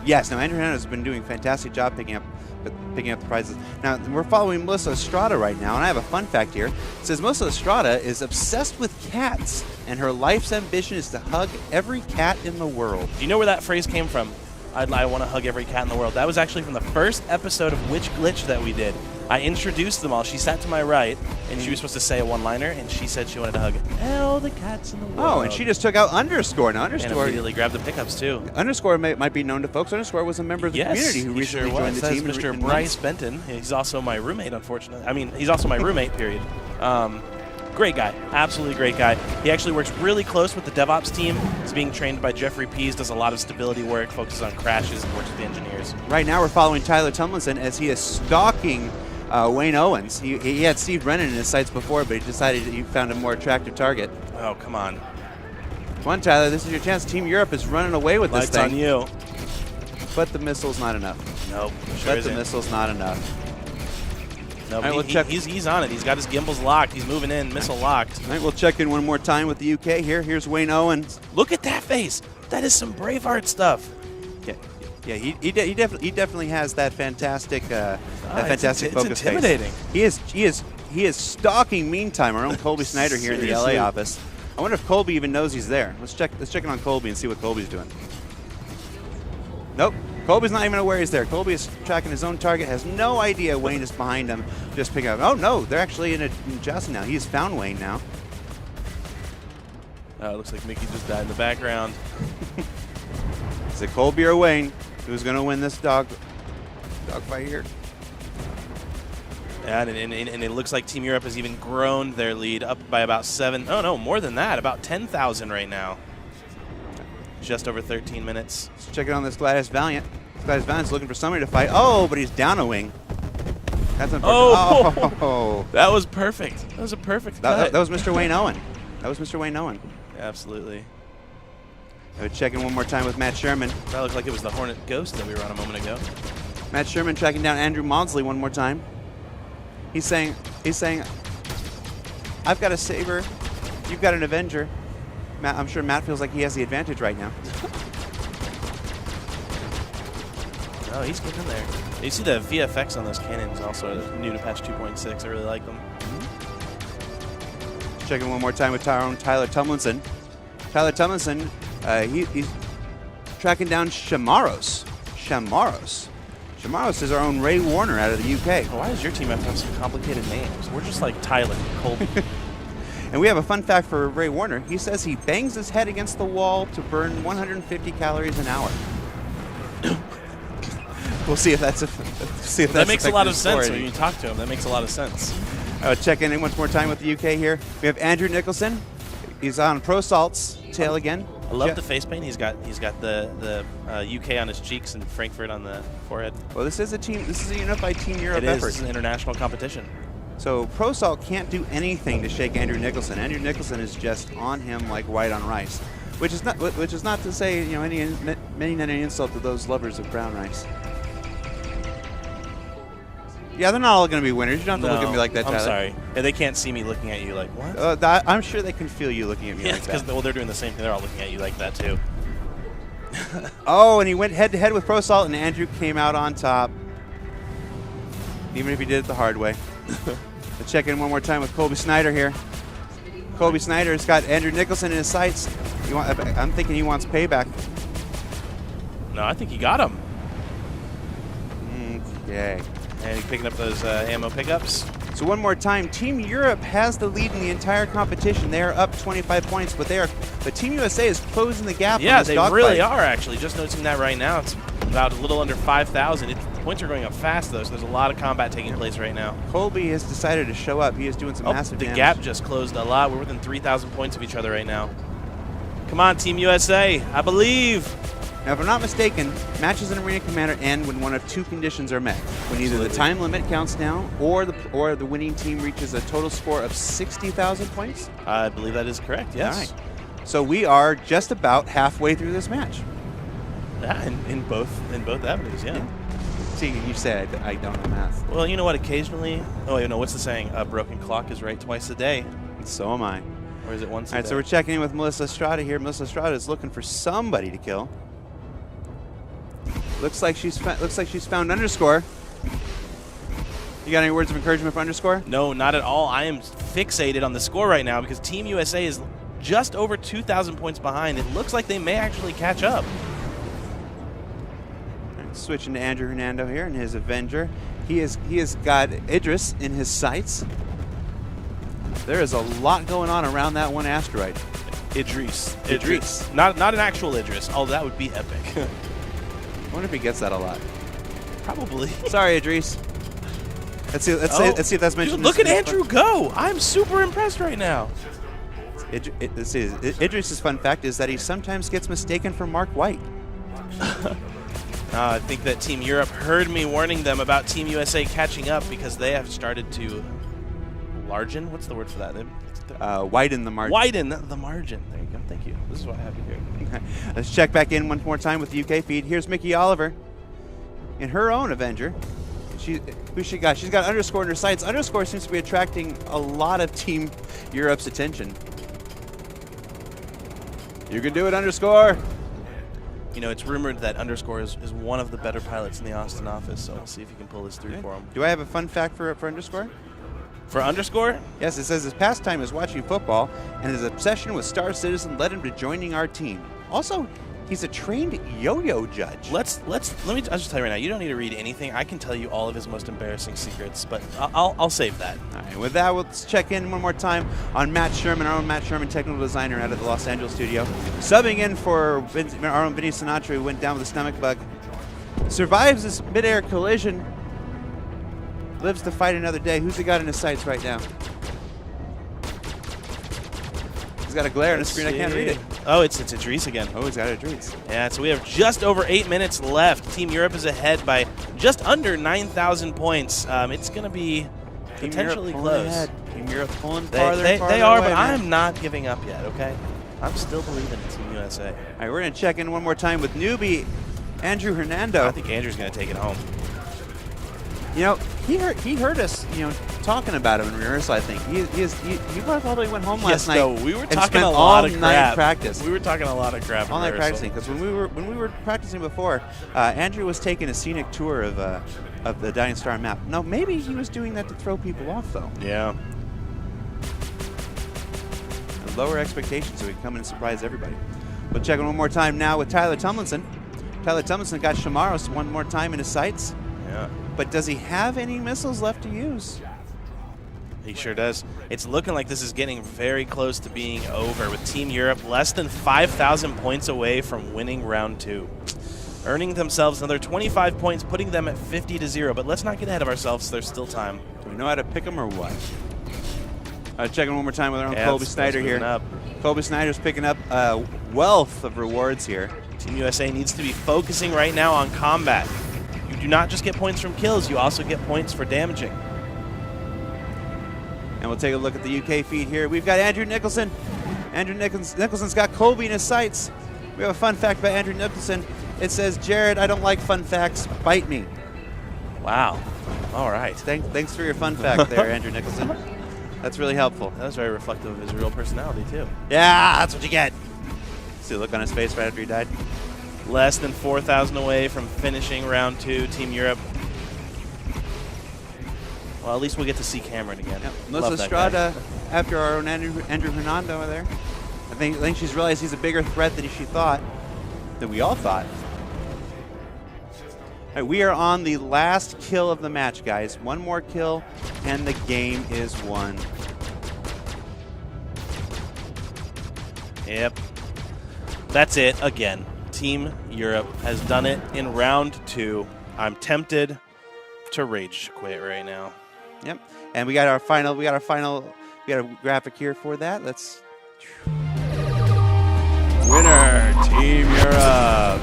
Yes, now Andrew Hernando has been doing a fantastic job picking up the prizes. Now, we're following Melissa Estrada right now, and I have a fun fact here. It says Melissa Estrada is obsessed with cats, and her life's ambition is to hug every cat in the world. Do you know where that phrase came from? I want to hug every cat in the world. That was actually from the first episode of Which Glitch that we did. I introduced them all. She sat to my right, and she was supposed to say a one-liner, and she said she wanted to hug all the cats in the world. Oh, and she just took out Underscore. Now, Underscore... And immediately grabbed the pickups, too. Underscore might be known to folks. Underscore was a member of the community who recently joined the team. Mr. Bryce Benton. He's also my roommate, unfortunately. I mean, he's also my roommate, period. Great guy. Absolutely great guy. He actually works really close with the DevOps team. He's being trained by Jeffrey Pease, does a lot of stability work, focuses on crashes, and works with the engineers. Right now we're following Tyler Tumlinson as he is stalking Wayne Owens. He had Steve Brennan in his sights before, but he decided that he found a more attractive target. Oh, come on. Come on, Tyler. This is your chance. Team Europe is running away with this thing. Lights on you. But the missile's not enough. Nope. Sure the missile's not enough. No, All right, we'll check. He's on it. He's got his gimbals locked. He's moving in. Missile locked. All right, we'll check in one more time with the UK here. Here's Wayne Owens. Look at that face. That is some Braveheart stuff. Yeah. He definitely has that fantastic focus intimidating. face. He is stalking. Meantime, our own Colby Snyder here in the LA office. I wonder if Colby even knows he's there. Let's check in on Colby and see what Colby's doing. Nope. Colby's not even aware he's there. Colby is tracking his own target, has no idea Wayne is behind him, just picking up. Oh, no, they're actually in jousting now. He's found Wayne now. It looks like Mickey just died in the background. Is it Colby or Wayne? Who's going to win this dog fight here? And it looks like Team Europe has even grown their lead up by about 7. Oh, no, more than that. About 10,000 right now. Just over 13 minutes. Let's check it on this Gladys Valiant. Gladys Valiant's looking for somebody to fight. Oh, but he's down a wing. That's unfortunate. Oh, that was perfect. That was a perfect cut. That was Mr. Wayne Owen. That was Mr. Wayne Owen. Absolutely. I would check in one more time with Matt Sherman. That looked like it was the Hornet Ghost that we were on a moment ago. Matt Sherman tracking down Andrew Maudsley one more time. He's saying, I've got a Saber, you've got an Avenger. Matt, I'm sure Matt feels like he has the advantage right now. Oh, he's getting there. You see the VFX on those cannons also new to patch 2.6. I really like them. Checking one more time with Tyler Tomlinson. Tyler Tomlinson, he's tracking down Shamaros. Shamaros is our own Ray Warner out of the UK. Why does your team have to have some complicated names? We're just like Tyler, Colby. And we have a fun fact for Ray Warner. He says he bangs his head against the wall to burn 150 calories an hour. We'll see if that's that makes a lot of sense when you talk to him. That makes a lot of sense. Check in one more time with the UK here. We have Andrew Nicholson. He's on Pro Salt's tail again. I love the face paint. He's got the UK on his cheeks and Frankfurt on the forehead. Well, this is a team. This is a unified Team Europe effort. effort. It's an international competition. So Pro Salt can't do anything to shake Andrew Nicholson. Andrew Nicholson is just on him like white on rice, which is not to say any insult to those lovers of brown rice. Yeah, they're not all going to be winners. You don't have to look at me like that, Tyler. I'm sorry. Yeah, they can't see me looking at you like, what? I'm sure they can feel you looking at me like that. Because they're doing the same thing. They're all looking at you like that, too. Oh, and he went head-to-head with Pro Salt, and Andrew came out on top, even if he did it the hard way. Let's check in one more time with Colby Snyder here. Colby Snyder's got Andrew Nicholson in his sights. I'm thinking he wants payback. No, I think he got him. Okay. And he's picking up those ammo pickups. So one more time, Team Europe has the lead in the entire competition. They are up 25 points, but Team USA is closing the gap. Yeah, on this they dogfight. really are, actually. Just noticing that right now. It's about a little under 5,000. Points are going up fast, though, so there's a lot of combat taking place right now. Colby has decided to show up. He is doing some massive damage. The gap just closed a lot. We're within 3,000 points of each other right now. Come on, Team USA. I believe. Now, if I'm not mistaken, matches in Arena Commander end when one of two conditions are met. When either the time limit counts down or the winning team reaches a total score of 60,000 points. I believe that is correct, yes. All right. So we are just about halfway through this match. Yeah, in both avenues, yeah. See, you said I don't know math. Well, you know what? Occasionally, what's the saying? A broken clock is right twice a day. And so am I. Or is it once a day? All right, so we're checking in with Melissa Estrada here. Melissa Estrada is looking for somebody to kill. Looks like she's found Underscore. You got any words of encouragement for Underscore? No, not at all. I am fixated on the score right now because Team USA is just over 2,000 points behind. It looks like they may actually catch up. Right, switching to Andrew Hernando here and his Avenger. He has got Idris in his sights. There is a lot going on around that one asteroid. Idris. Not an actual Idris. Oh, that would be epic. I wonder if he gets that a lot. Probably. Sorry, Idris. Let's see if that's mentioned. Dude, look at Andrew go. I'm super impressed right now. Idris's fun fact is that he sometimes gets mistaken for Mark White. I think that Team Europe heard me warning them about Team USA catching up because they have started to largen. What's the word for that? Widen the margin. Widen the margin. There you go. Thank you. This is what I have to hear. Okay. Let's check back in one more time with the UK feed. Here's Mickey Oliver in her own Avenger. Who's she got? She's got Underscore in her sights. Underscore seems to be attracting a lot of Team Europe's attention. You can do it, Underscore. You know, it's rumored that Underscore is one of the better pilots in the Austin office, so we'll see if he can pull this through for him. Do I have a fun fact for Underscore? For Underscore? Yes, it says his pastime is watching football, and his obsession with Star Citizen led him to joining our team. Also, He's a trained yo-yo judge. Let me. I'll just tell you right now. You don't need to read anything. I can tell you all of his most embarrassing secrets, but I'll save that. All right. With that, let's check in one more time on Matt Sherman, our own Matt Sherman, technical designer out of the Los Angeles studio, subbing in for our own Vinny Sinatra, who went down with a stomach bug. Survives this mid-air collision. Lives to fight another day. Who's he got in his sights right now? He's got a glare on the screen. I can't read it. Oh, it's Idris again. Oh, he's got Idris. Yeah, so we have just over 8 minutes left. Team Europe is ahead by just under 9,000 points. It's going to be potentially close. Team Europe pulling farther and farther They are, away, but man. I'm not giving up yet, okay? I'm still believing in Team USA. All right, we're going to check in one more time with newbie Andrew Hernando. I think Andrew's going to take it home. You know, he heard us, talking about him in rehearsal. I think he probably went home last night. No, we were and talking spent a lot of all night crap. practice. We were talking a lot of crap. All in night rehearsal. practicing because when we were practicing before, Andrew was taking a scenic tour of the Dying Star map. No, maybe he was doing that to throw people off though. Yeah. And lower expectations so we can come in and surprise everybody. We'll check in one more time now with Tyler Tomlinson. Tyler Tomlinson got Shamaros one more time in his sights. Yeah. But does he have any missiles left to use? He sure does. It's looking like this is getting very close to being over with Team Europe less than 5,000 points away from winning round 2. Earning themselves another 25 points, putting them at 50-0. But let's not get ahead of ourselves. There's still time. Do we know how to pick them or what? Checking one more time with our own Yeah, Colby that's Snyder here. moving up. Colby Snyder's picking up a wealth of rewards here. Team USA needs to be focusing right now on combat. You do not just get points from kills, you also get points for damaging. And we'll take a look at the UK feed here. We've got Andrew Nicholson. Andrew Nicholson's got Colby in his sights. We have a fun fact about Andrew Nicholson. It says, Jared, I don't like fun facts. Bite me. Wow. All right. Thanks for your fun fact there, Andrew Nicholson. That's really helpful. That was very reflective of his real personality, too. Yeah, that's what you get. See the look on his face right after he died. Less than 4,000 away from finishing round 2, Team Europe. Well, at least we'll get to see Cameron again. Yep. Love Melissa that Estrada, guy. after our own Andrew Hernando over there. I think she's realized he's a bigger threat than she thought, than we all thought. All right, we are on the last kill of the match, guys. One more kill, and the game is won. Yep. That's it again. Team Europe has done it in round 2. I'm tempted to rage quit right now. Yep. And we got a graphic here for that. Let's winner, Team Europe.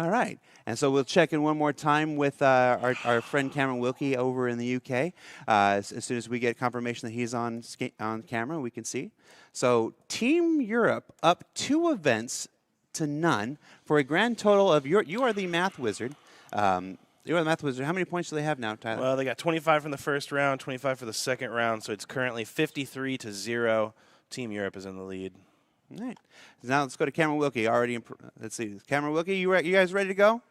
All right. And so we'll check in one more time with our friend Cameron Wilkie over in the UK. As soon as we get confirmation that he's on camera, we can see. So Team Europe up 2 events to none for a grand total of you are the math wizard. You are the math wizard. How many points do they have now, Tyler? Well, they got 25 from the first round, 25 for the second round, so it's currently 53-0. Team Europe is in the lead. All right. Now let's go to Cameron Wilkie. Let's see. Cameron Wilkie, you guys ready to go?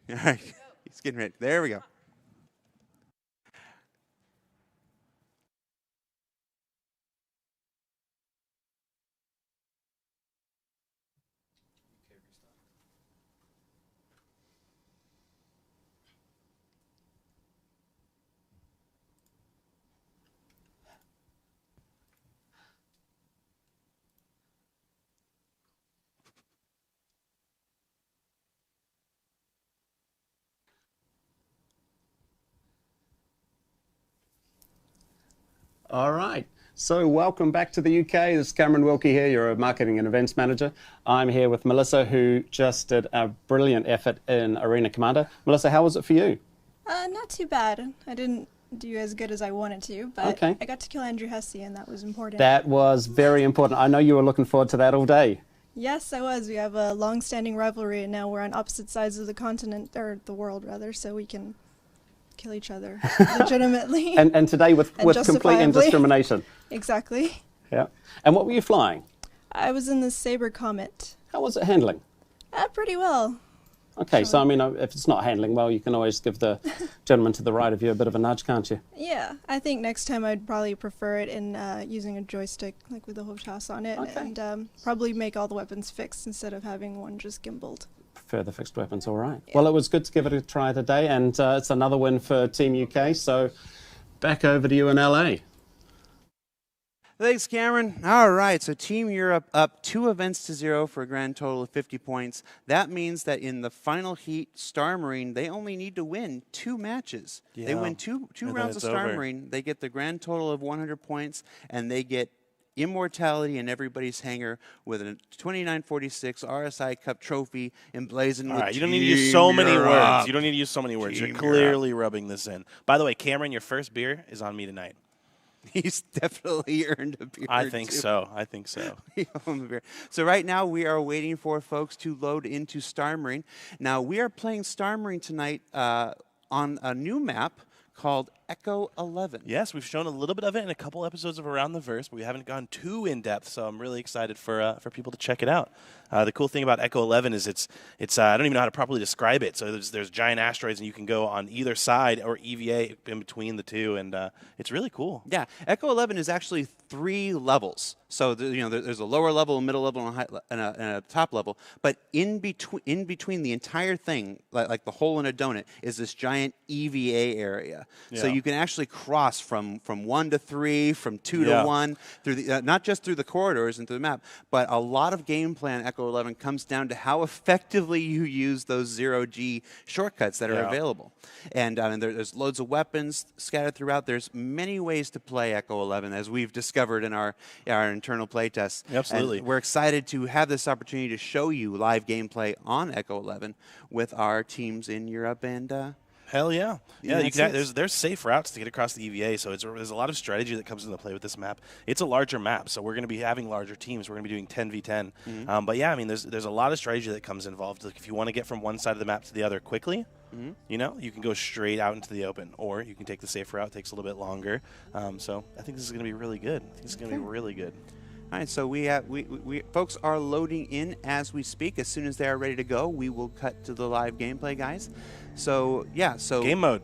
All right. He's getting ready. There we go. All right. So welcome back to the UK. This is Cameron Wilkie here. You're a marketing and events manager. I'm here with Melissa, who just did a brilliant effort in Arena Commander. Melissa, how was it for you? Not too bad. I didn't do as good as I wanted to, but Okay. I got to kill Andrew Hesse, and that was important. That was very important. I know you were looking forward to that all day. Yes, I was. We have a long-standing rivalry, and now we're on opposite sides of the continent, or the world, rather, so we can kill each other legitimately. And today with And complete justifiably. indiscrimination. Exactly. Yeah. And what were you flying? I was in the Saber Comet. How was it handling? Pretty well. Okay, so I mean, if it's not handling well, you can always give the gentleman to the right of you a bit of a nudge, can't you? Yeah, I think next time I'd probably prefer it in using a joystick, like with the whole toss on it, and probably make all the weapons fixed instead of having one just gimbaled. Prefer the fixed weapons, all right. Well, it was good to give it a try today, and it's another win for Team UK, so back over to you in LA. Thanks, Cameron. All right, so Team Europe up 2 events to 0 for a grand total of 50 points. That means that in the final heat, Star Marine, they only need to win 2 matches. Yeah. They win two rounds of Star Marine. They get the grand total of 100 points, and they get immortality in everybody's hangar with a 2946 RSI Cup trophy emblazoned with you don't need to use so many Europe. words. You don't need to use so many words. Team You're clearly rubbing this in. By the way, Cameron, your first beer is on me tonight. He's definitely earned a beer. I think so. I think so. So right now we are waiting for folks to load into Star Marine. Now we are playing Star Marine tonight on a new map called Echo 11. Yes, we've shown a little bit of it in a couple episodes of Around the Verse, but we haven't gone too in depth. So I'm really excited for people to check it out. The cool thing about Echo 11 is it's I don't even know how to properly describe it. So there's giant asteroids, and you can go on either side or EVA in between the two, and it's really cool. Yeah, Echo 11 is actually 3 levels. So there's a lower level, a middle level, and a top level. But in between the entire thing, like the hole in a donut, is this giant EVA area. Yeah. So you can actually cross from 1 to 3, from 2 to 1, through the, not just through the corridors and through the map, but a lot of gameplay on Echo 11 comes down to how effectively you use those 0G shortcuts that are available. And there's loads of weapons scattered throughout. There's many ways to play Echo 11, as we've discovered in our internal play tests. Absolutely. And we're excited to have this opportunity to show you live gameplay on Echo 11 with our teams in Europe and hell yeah. Yeah, United States. there's safe routes to get across the EVA, so there's a lot of strategy that comes into play with this map. It's a larger map, so we're going to be having larger teams. We're going to be doing 10v10. But yeah, I mean, there's a lot of strategy that comes involved. Like if you want to get from one side of the map to the other quickly, you can go straight out into the open, or you can take the safe route. It takes a little bit longer. So I think this is going to be really good. I think it's going to be really good. All right, so we folks are loading in as we speak. As soon as they are ready to go, we will cut to the live gameplay, guys. So yeah, game mode,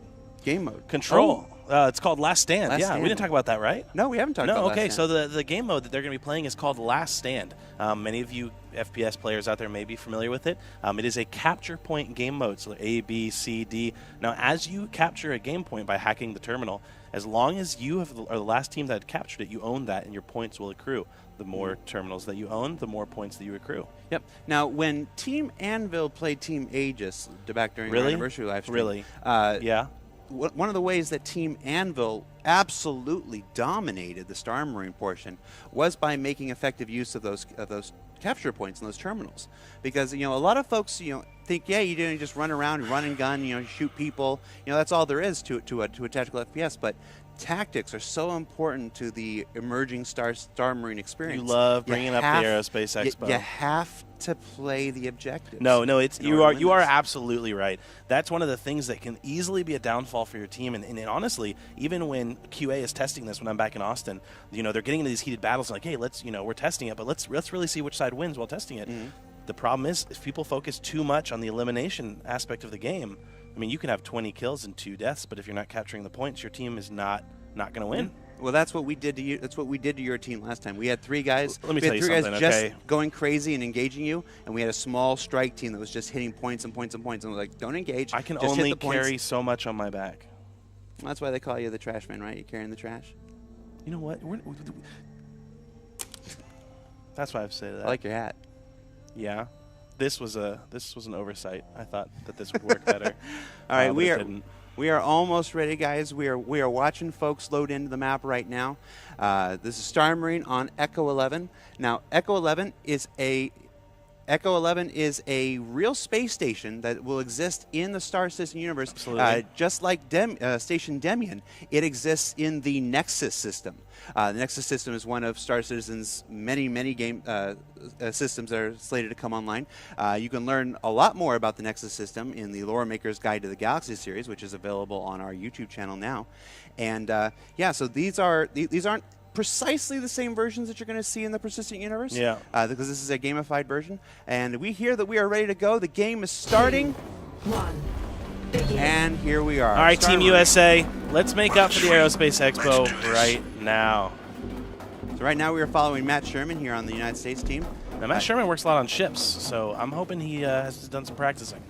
control. It's called Last Stand. Last Stand. We didn't talk about that, right? No, we haven't talked about okay, Last Stand. so the game mode that they're going to be playing is called Last Stand. Many of you FPS players out there may be familiar with it. It is a capture point game mode, so A, B, C, D. Now, as you capture a game point by hacking the terminal, as long as you are the last team that captured it, you own that, and your points will accrue. The more terminals that you own, the more points that you accrue. Yep. Now, when Team Anvil played Team Aegis back during our anniversary live stream, yeah. One of the ways that Team Anvil absolutely dominated the Star Marine portion was by making effective use of those capture points and those terminals. Because a lot of folks think you just run around, run and gun, shoot people. That's all there is to a tactical FPS. But tactics are so important to the emerging Star Marine experience. You love bringing up the Aerospace Expo. You have to play the objectives. No, you are absolutely right. That's one of the things that can easily be a downfall for your team. And honestly, even when QA is testing this, when I'm back in Austin, they're getting into these heated battles. Like, hey, let's we're testing it, but let's really see which side wins while testing it. The problem is, if people focus too much on the elimination aspect of the game, I mean, you can have 20 kills and 2 deaths, but if you're not capturing the points, your team is not going to win. Well, that's what we did to you. That's what we did to your team last time. We had 3 guys. Let me tell you something, guys just going crazy and engaging you, and we had a small strike team that was just hitting points and points and points. And we're like, don't engage. I can just only hit the carry points. so much on my back. Well, that's why they call you the trash man, right? You're carrying the trash. You know what? That's why I've said that. I like your hat. Yeah. This was an oversight. I thought that this would work better. All right, we are almost ready, guys. We are watching folks load into the map right now. This is Star Marine on Echo 11. Now, Echo 11 is a real space station that will exist in the Star System universe. Absolutely. Just like Station Demian, it exists in the Nexus system. The Nexus system is one of Star Citizen's many game systems that are slated to come online. You can learn a lot more about the Nexus system in the Lore Maker's Guide to the Galaxy series, which is available on our YouTube channel now. And so these aren't precisely the same versions that you're going to see in the Persistent Universe. Yeah. Because this is a gamified version. And we hear that we are ready to go. The game is starting. 1. And here we are. All right, Team Starmarine. USA, let's make up for the Aerospace Expo right now. So right now we are following Matt Sherman here on the United States team. Now, Matt Sherman works a lot on ships, so I'm hoping he has done some practicing.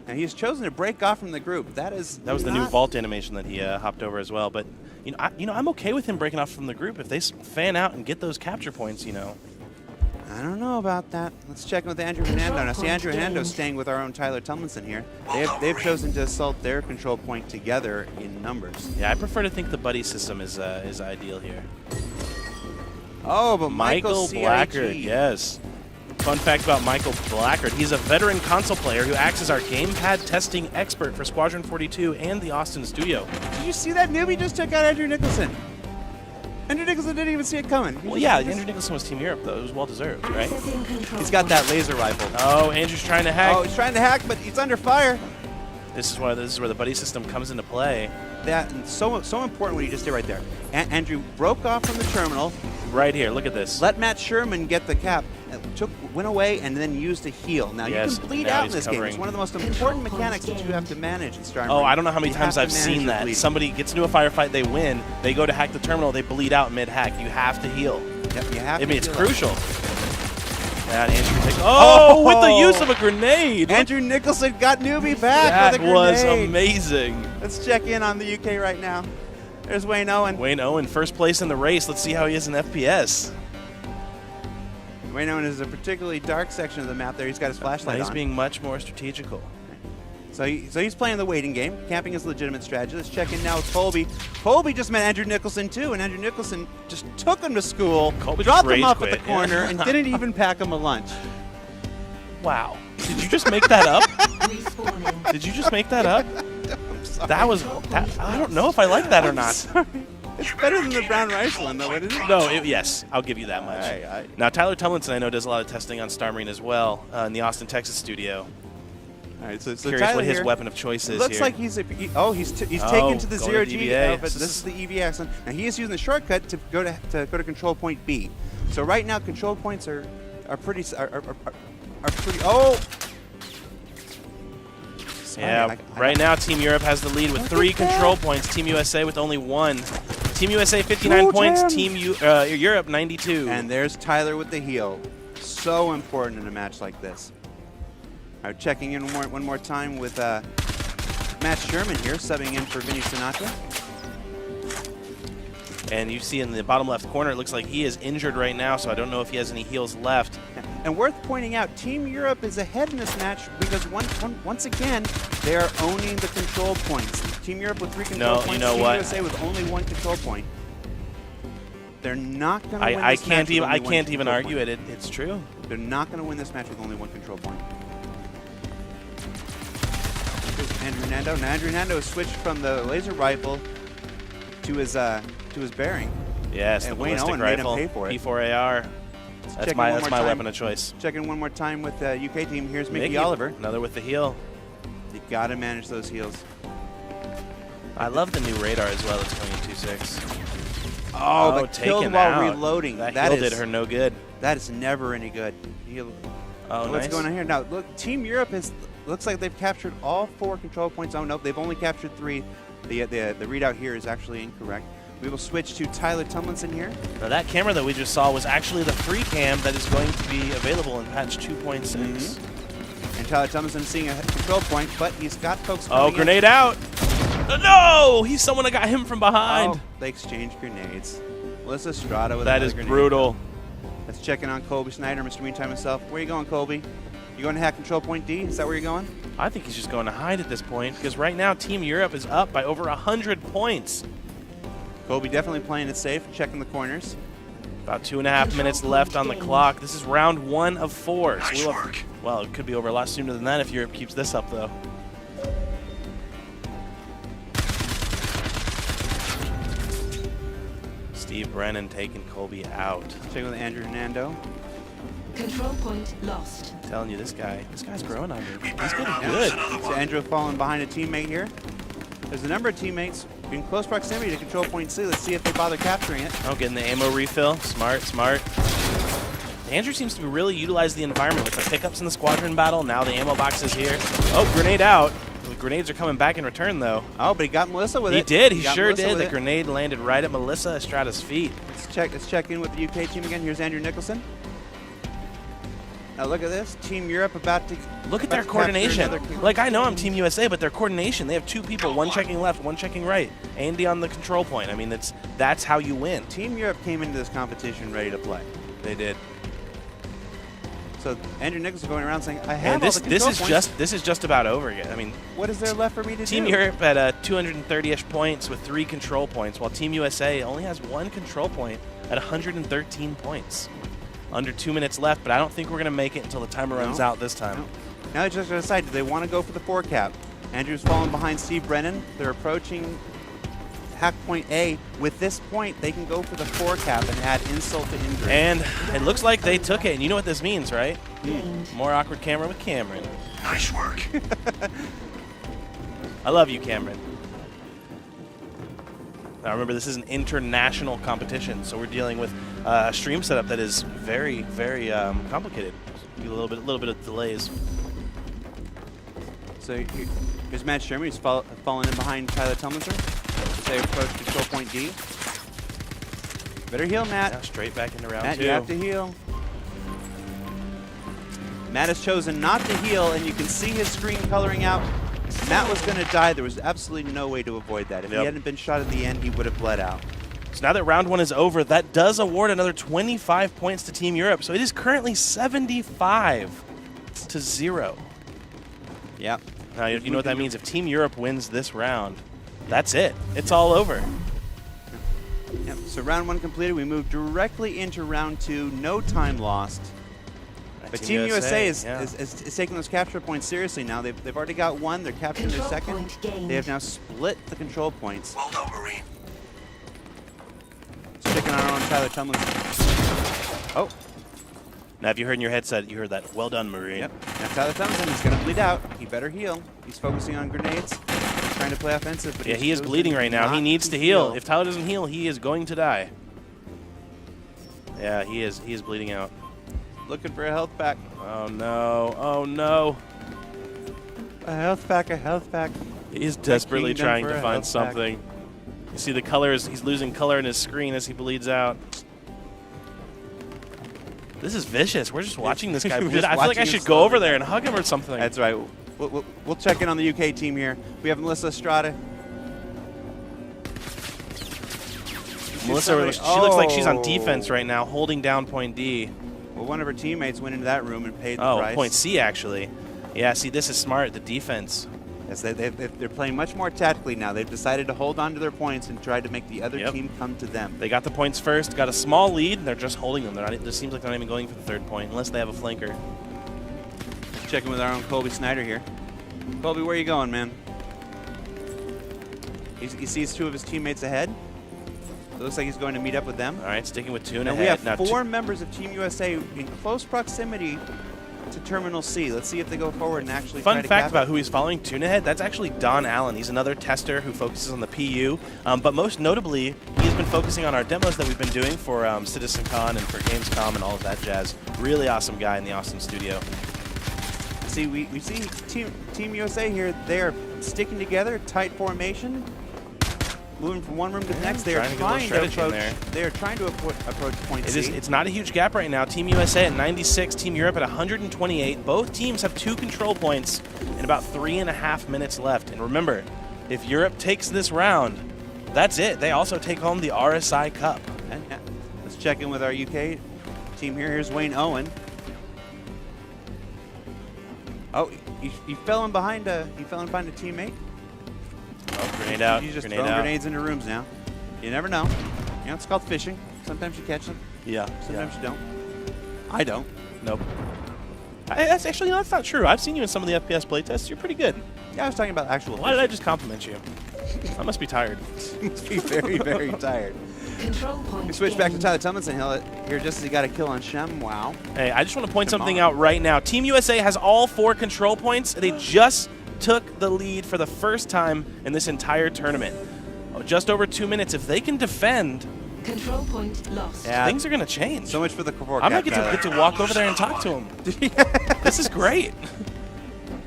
And he's chosen to break off from the group. That was the new vault animation that he hopped over as well. But I'm okay with him breaking off from the group if they fan out and get those capture points. I don't know about that. Let's check in with Andrew Hernando. Now, see, Andrew Hernando staying with our own Tyler Tomlinson here. They've chosen to assault their control point together in numbers. Yeah, I prefer to think the buddy system is ideal here. Oh, but Michael Blackard, yes. Fun fact about Michael Blackard, he's a veteran console player who acts as our gamepad testing expert for Squadron 42 and the Austin studio. Did you see that newbie just took out Andrew Nicholson? Andrew Nicholson didn't even see it coming. Well, yeah, Andrew Nicholson was Team Europe, though. It was well-deserved, right? He's got that laser rifle. Oh, Andrew's trying to hack. Oh, he's trying to hack, but he's under fire. This is where the buddy system comes into play. That and so important what he just did right there. Andrew broke off from the terminal. Right here, look at this. Let Matt Sherman get the cap, went away, and then used a heal. Now, yes, you can bleed now out in he's this covering. game. It's one of the most important mechanics that you have to manage in Star Oh, Marine. I don't know how many times I've seen that. Bleeding. Somebody gets into a firefight, they win, they go to hack the terminal, they bleed out mid-hack. You have to heal. Yep, you have to it's heal crucial. And Andrew takes, with the use of a grenade. Andrew Nicholson got newbie back with a grenade. That was amazing. Let's check in on the UK right now. There's Wayne Owen. Wayne Owen, first place in the race. Let's see how he is in FPS. Wayne Owen is a particularly dark section of the map there. He's got his flashlight He's on. being much more strategical. So he's playing the waiting game. Camping is a legitimate strategy. Let's check in now with Colby. Colby just met Andrew Nicholson, too, and Andrew Nicholson just took him to school, Colby dropped just him off rage at the quit. corner, and didn't even pack him a lunch. Wow. Did you just make that up? Did you just make that up? That was... I don't know if I like that or not. Sorry. It's better than the brown rice one, though, isn't it? No, yes, I'll give you that much. Now, Tyler Tomlinson, I know, does a lot of testing on Star Marine as well in the Austin, Texas studio. All right, so curious Tyler what his here, weapon of choice is looks here. like he's taken to the going to 0G EVA. but this is the EVA axon. Now he is using the shortcut to go to control point B. So right now control points are pretty. Oh. Yeah, right now Team Europe has the lead with 3 control points. Team USA with only 1. Team USA 59 points. Team Europe 92. And there's Tyler with the heal. So important in a match like this. All right, checking in one more time with Matt Sherman here, subbing in for Vinny Sinatra. And you see in the bottom left corner, it looks like he is injured right now, so I don't know if he has any heals left. And worth pointing out, Team Europe is ahead in this match because once again, they are owning the control points. Team Europe with 3 control points, you know Team what? USA with only 1 control point. They're not going to win I this match with only I one can't even control argue point. it. It's true. They're not going to win this match with only 1 control point. Here's Andrew Hernando. Now Andrew Hernando has switched from the laser rifle to his bearing. Yes, and the Wayne ballistic Owen rifle, made him pay for it. P4AR. That's my weapon of choice. Checking one more time with the UK team. Here's Mickey Oliver. Oliver. Another with the heal. You got to manage those heals. I love the new radar as well. It's going in 2.6. Oh, but killed while reloading. That heal did her no good. That is never any good. Oh, what's nice. going on here? Now, look, Team Europe looks like they've captured all 4 control points. Oh, no, they've only captured 3. The readout here is actually incorrect. We will switch to Tyler Tomlinson here. Now that camera that we just saw was actually the free cam that is going to be available in patch 2.6. And Tyler Tomlinson seeing a control point, but he's got folks coming in. Grenade out! No! He's someone that got him from behind. Oh, they exchanged grenades. Melissa Estrada with that another is grenade. brutal. Let's check in on Colby Snyder, Mr. Meantime himself. Where are you going, Colby? You going to hack control point D? Is that where you're going? I think he's just going to hide at this point because right now Team Europe is up by over 100 points. Colby definitely playing it safe, checking the corners. About 2.5 minutes left on the clock. This is round 1 of 4. So well, it could be over a lot sooner than that if Europe keeps this up, though. Steve Brennan taking Colby out. Checking with Andrew Hernando. Control point lost. I'm telling you, this guy's growing on me. He's getting good. So Andrew falling behind a teammate here. There's a number of teammates in close proximity to control point C. Let's see if they bother capturing it. Oh, getting the ammo refill. Smart, smart. Andrew seems to be really utilize the environment with the pickups in the squadron battle. Now the ammo box is here. Oh, grenade out. The grenades are coming back in return, though. Oh, but he got Melissa with it. He did. He got sure Melissa did. with The it. grenade landed right at Melissa Estrada's feet. Let's check in with the UK team again. Here's Andrew Nicholson. Now look at this. Team Europe about to look at their coordination. Like, I know I'm Team USA, but their coordination. They have two people, one checking left, one checking right. Andy on the control point. I mean, that's how you win. Team Europe came into this competition ready to play. They did. So Andrew Nicholson going around saying, "I have and all the control points." This is just about over again. I mean, what is there left for me to Team do? Europe at 230-ish points with 3 control points, while Team USA only has 1 control point at 113 points. Under 2 minutes left, but I don't think we're going to make it until the timer runs out this time. No. Now they just decide, do they want to go for the 4 cap? Andrew's falling behind Steve Brennan. They're approaching hack point A. With this point, they can go for the 4 cap and add insult to injury. And it looks like they took it. And you know what this means, right? More awkward camera with Cameron. Nice work. I love you, Cameron. Now remember, this is an international competition, so we're dealing with a stream setup that is very, very complicated. A little bit of delays. So here's Matt Sherman. He's falling in behind Tyler Tomlinson as they approach control point D. Better heal, Matt. Now straight back into round 2. Matt, you have to heal. Matt has chosen not to heal, and you can see his screen coloring out. Matt was going to die. There was absolutely no way to avoid that. If he hadn't been shot at the end, he would have bled out. So now that round 1 is over, that does award another 25 points to Team Europe. So it is currently 75-0. Yep. Now, you know what that means? If Team Europe wins this round, that's it. It's all over. Yep. So round 1 completed. We move directly into round 2. No time lost. But Team USA is taking those capture points seriously now. They've already got 1. They're capturing their 2nd. They have now split the control points. Well done, Marine. Sticking our own Tyler Tomlinson. Oh. Now, if you heard in your headset, you heard that. Well done, Marine. Yep. Now Tyler Tomlinson is going to bleed out. He better heal. He's focusing on grenades, trying to play offensive. But yeah, he is bleeding right now. He needs to heal. If Tyler doesn't heal, he is going to die. Yeah, he is. He is bleeding out. Looking for a health pack. Oh, no. Oh, no. A health pack, a health pack. He's desperately trying to find something. You see the colors. He's losing color in his screen as he bleeds out. This is vicious. We're just watching this guy bleed. I feel like I should go over there and hug him or something. That's right. We'll check in on the UK team here. We have Melissa Estrada. Melissa, she looks like she's on defense right now, holding down point D. Well, one of her teammates went into that room and paid the price. Oh, point C, actually. Yeah, see, this is smart, the defense. Yes, they're playing much more tactically now. They've decided to hold on to their points and try to make the other team come to them. They got the points first, got a small lead, and they're just holding them. It seems like they're not even going for the 3rd point, unless they have a flanker. Checking with our own Colby Snyder here. Colby, where are you going, man? He sees 2 of his teammates ahead. It looks like he's going to meet up with them. All right, sticking with 2 and now ahead. We have 4 members of Team USA in close proximity to Terminal C. Let's see if they go forward and actually try to Fun fact about who he's following, tune ahead, that's actually Don Allen. He's another tester who focuses on the PU, but most notably, he's been focusing on our demos that we've been doing for CitizenCon and for Gamescom and all of that jazz. Really awesome guy in the Austin studio. See, we see Team USA here. They are sticking together, tight formation, moving from one room to the next. They are trying to approach. They are trying to approach point C. It's not a huge gap right now. Team USA at 96, Team Europe at 128. Both teams have 2 control points and about 3.5 minutes left. And remember, if Europe takes this round, that's it. They also take home the RSI Cup. Let's check in with our UK team here. Here's Wayne Owen. Oh, he fell in behind a teammate. Oh, grenade out. You just throw grenades into rooms now. You never know. You know, it's called fishing. Sometimes you catch them. Yeah. Sometimes you don't. I don't. Nope. That's actually that's not true. I've seen you in some of the FPS playtests. You're pretty good. Yeah, I was talking about actual Why did I just compliment you? I must be tired. You must be very, very tired. We switch back to Tyler Tomlinson here just as he got a kill on Shem. Wow. Hey, I just want to point something out right now. Team USA has all 4 control points. They just took the lead for the first time in this entire tournament. just over 2 minutes. If they can defend, Control point lost. yeah, things are going to change. So much for the I might get to walk over there and talk to him. This is great.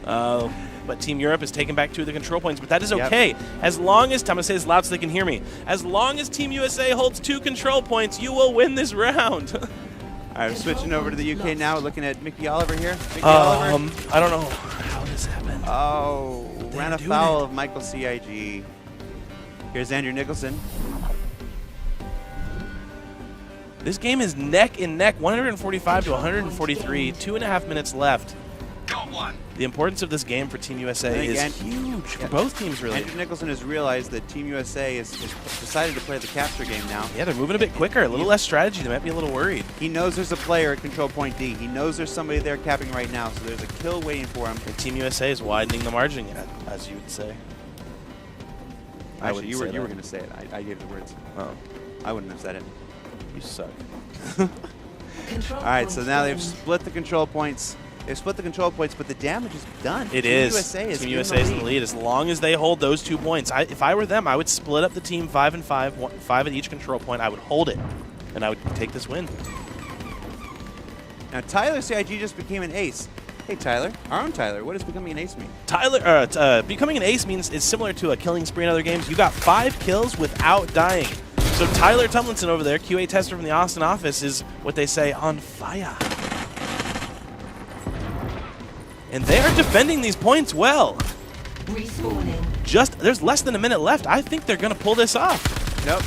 But Team Europe is taking back 2 of the control points, but that is okay. As long as, I'm going to say this loud so they can hear me, as long as Team USA holds 2 control points, you will win this round. All right, we're switching over to the UK now. We're looking at Mickey Oliver here. Mickey Oliver. I don't know how this happened. Oh, ran afoul of Michael CIG. Here's Andrew Nicholson. This game is neck and neck, 145 to 143, 2.5 minutes left. The importance of this game for Team USA is huge for both teams, really. Andrew Nicholson has realized that Team USA has decided to play the capture game now. Yeah, they're moving a bit quicker, a little less strategy. They might be a little worried. He knows there's a player at control point D. He knows there's somebody there capping right now, so there's a kill waiting for him. And Team USA is widening the margin, as you would say. Actually, you were going to say it. I gave the words. Oh. I wouldn't have said it. You suck. All right, so now they've split the control points. They've split the control points, but the damage is done. It is. Team USA is in the lead. As long as they hold those 2 points, if I were them, I would split up the team 5 and 5, 5 at each control point. I would hold it, and I would take this win. Now, Tyler CIG just became an ace. Hey, Tyler. Our own Tyler. What does becoming an ace mean? Tyler, becoming an ace means it's similar to a killing spree in other games. You got 5 kills without dying. So Tyler Tumlinson over there, QA tester from the Austin office, is what they say on fire. And they are defending these points well. Respawning. There's less than a minute left. I think they're going to pull this off. Nope.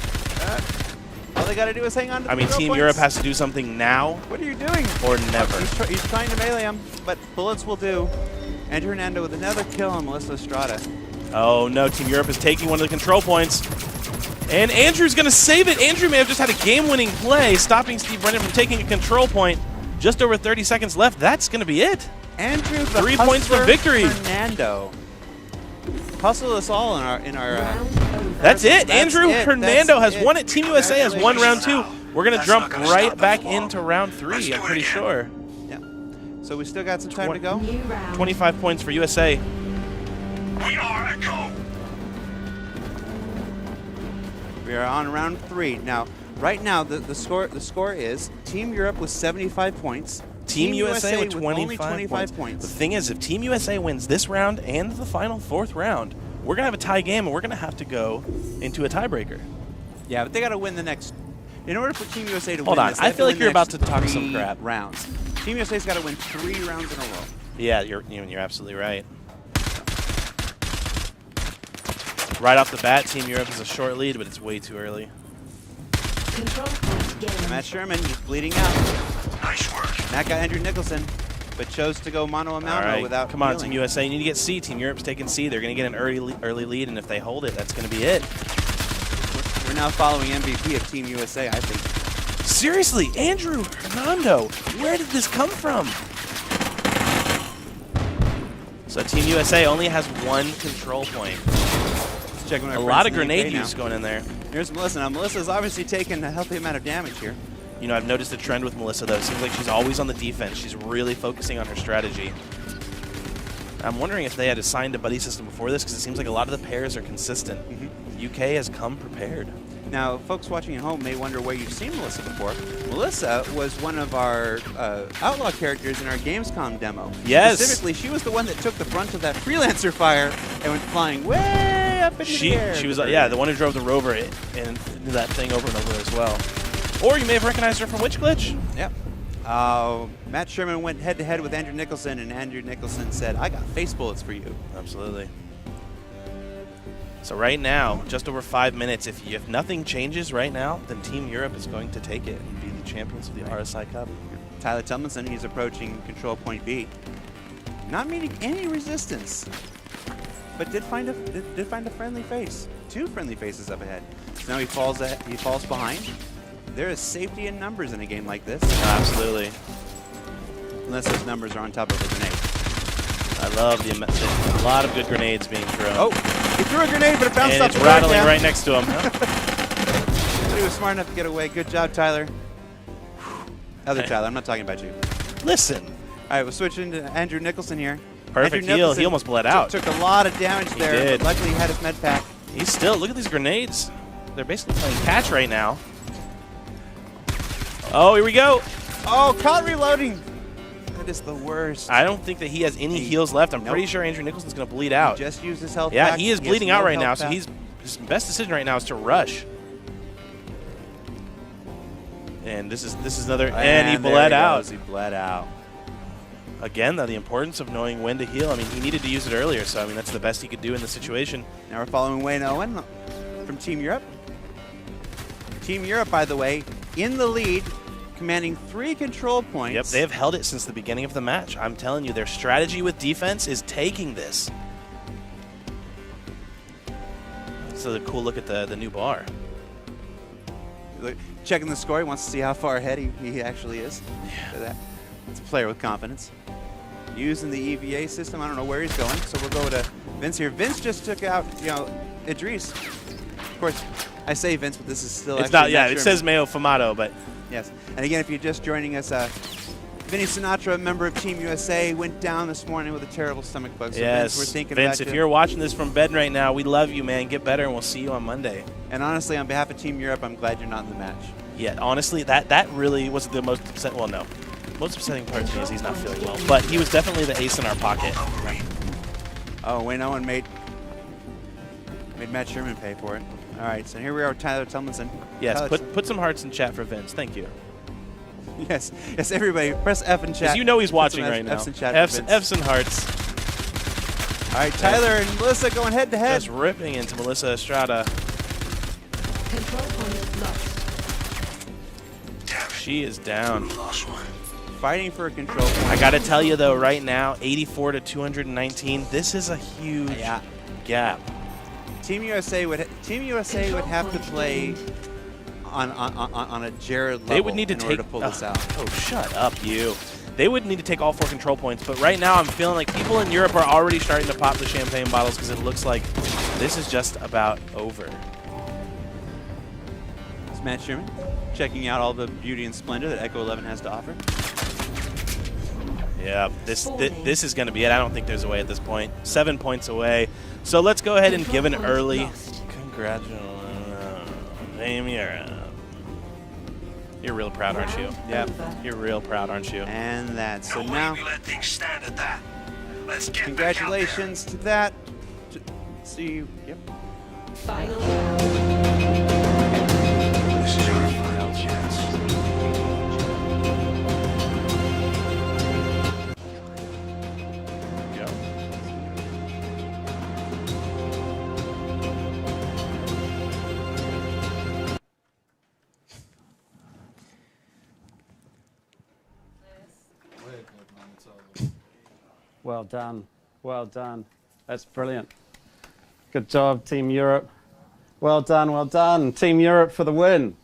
All they got to do is hang on to the Team points. Europe has to do something now. What are you doing? Or never. He's trying to melee him, but bullets will do. Andrew Hernando with another kill on Melissa Estrada. Oh no, Team Europe is taking one of the control points. And Andrew's going to save it. Andrew may have just had a game-winning play, stopping Steve Brennan from taking a control point. Just over 30 seconds left. That's going to be it. Andrew, the 3 points for victory. Hernando. Hustle us all in our That's it. Andrew Hernando has won it. Team USA has won round 2. We're going to jump right back into round 3, I'm pretty sure. Yeah. So we still got some time to go. 25 points for USA. We are Echo. We are on round 3. Now, right now, the score is Team Europe with 75 points. Team USA with only 25 points. The thing is, if Team USA wins this round and the final 4th round, we're going to have a tie game, and we're going to have to go into a tiebreaker. Yeah, but they got to win the next. In order for Team USA to Hold win on, this, I feel like you're about to talk some 3 crap. Rounds. Team USA's got to win 3 rounds in a row. Yeah, you're absolutely right. Right off the bat, Team Europe has a short lead, but it's way too early. Matt Sherman, he's bleeding out. Nice work. That got Andrew Nicholson, but chose to go mano a mano without. Come on, healing. Team USA, you need to get C. Team Europe's taking C. They're going to get an early lead, and if they hold it, that's going to be it. We're now following MVP of Team USA, I think. Seriously, Andrew Hernando, where did this come from? So Team USA only has 1 control point. Checking a lot of grenade use going in there. Here's Melissa. Now, Melissa's obviously taken a healthy amount of damage here. You know, I've noticed a trend with Melissa, though. It seems like she's always on the defense. She's really focusing on her strategy. I'm wondering if they had assigned a buddy system before this, because it seems like a lot of the pairs are consistent. The UK has come prepared. Now, folks watching at home may wonder where you've seen Melissa before. Melissa was one of our Outlaw characters in our Gamescom demo. Yes. Specifically, she was the one that took the brunt of that Freelancer fire and went flying way up into the air. She was, the one who drove the rover and did that thing over and over as well. Or you may have recognized her from Witch Glitch. Yep. Matt Sherman went head-to-head with Andrew Nicholson, and Andrew Nicholson said, I got face bullets for you. Absolutely. So right now, just over 5 minutes, if nothing changes right now, then Team Europe is going to take it and be the champions of the RSI Cup. Tyler Tumlinson, he's approaching control point B. Not meeting any resistance, but did find a friendly face. 2 friendly faces up ahead. So now he falls behind. There is safety in numbers in a game like this. Absolutely. Unless those numbers are on top of a grenade. I love a lot of good grenades being thrown. Oh, he threw a grenade, but it bounced and off it's the rattling down. right next to him. But he was smart enough to get away. Good job, Tyler. Other Tyler, I'm not talking about you. Listen. All right, we're switching to Andrew Nicholson here. Perfect Andrew heal. Nicholson he almost bled out. Took a lot of damage there. did. But luckily, he had his med pack. He's still, look at these grenades. They're basically playing catch right now. Oh, here we go. Oh, caught reloading. That is the worst. I don't think that he has any heals left. I'm pretty sure Andrew Nicholson's going to bleed out. He just used his health Yeah, pack. he is has bleeding no out right now, health so pack. his best decision right now is to rush. And this is another, and he there bled he out. goes. He bled out. Again, though, the importance of knowing when to heal. I mean, he needed to use it earlier, so I mean that's the best he could do in the situation. Now we're following Wayne Owen from Team Europe. Team Europe, by the way, in the lead, commanding 3 control points. Yep, they have held it since the beginning of the match. I'm telling you, their strategy with defense is taking this. So a cool look at the new bar. Look, checking the score, he wants to see how far ahead he actually is. Yeah. It's a player with confidence. Using the EVA system, I don't know where he's going, so we'll go to Vince here. Vince just took out, Idris. Of course, I say Vince, but this is still It's actually not, yeah, Matt it Sherman. says Mayo Fumato, but. Yes, and again, if you're just joining us, Vinny Sinatra, a member of Team USA, went down this morning with a terrible stomach bug. So Yes, Vince, we're thinking Vince, about if you. you're watching this from bed right now, we love you, man. Get better, and we'll see you on Monday. And honestly, on behalf of Team Europe, I'm glad you're not in the match. Yeah, honestly, that really was the most upsetting. Well, no. Most upsetting part to me is he's not feeling well. But he was definitely the ace in our pocket. Oh, Wayne Owen made Matt Sherman pay for it. All right, so here we are with Tyler Tomlinson. Yes, Tyler, put some hearts in chat for Vince. Thank you. Yes, everybody, press F in chat. Because you know he's Put watching some right now. F's in chat for Vince. F's and hearts. All right, Tyler and Melissa going head to head. Just ripping into Melissa Estrada. She is down. Fighting for a control point. I got to tell you, though, right now, 84 to 219, this is a huge gap. Team USA would have to play on a Jared level They would need to in order take, to pull this out. Oh, shut up, you. They would need to take all 4 control points, but right now I'm feeling like people in Europe are already starting to pop the champagne bottles because it looks like this is just about over. It's Matt Sherman checking out all the beauty and splendor that Echo 11 has to offer. Yeah, this is going to be it. I don't think there's a way at this point. 7 points away. So let's go ahead and give an early congratulations. Team Europe. You're real proud, aren't you? Yeah. You're real proud, aren't you? And that's so now. Congratulations to that. See you. Yep. Final This is your final chance. Well done. Well done. That's brilliant. Good job, Team Europe. Well done, well done. Team Europe for the win.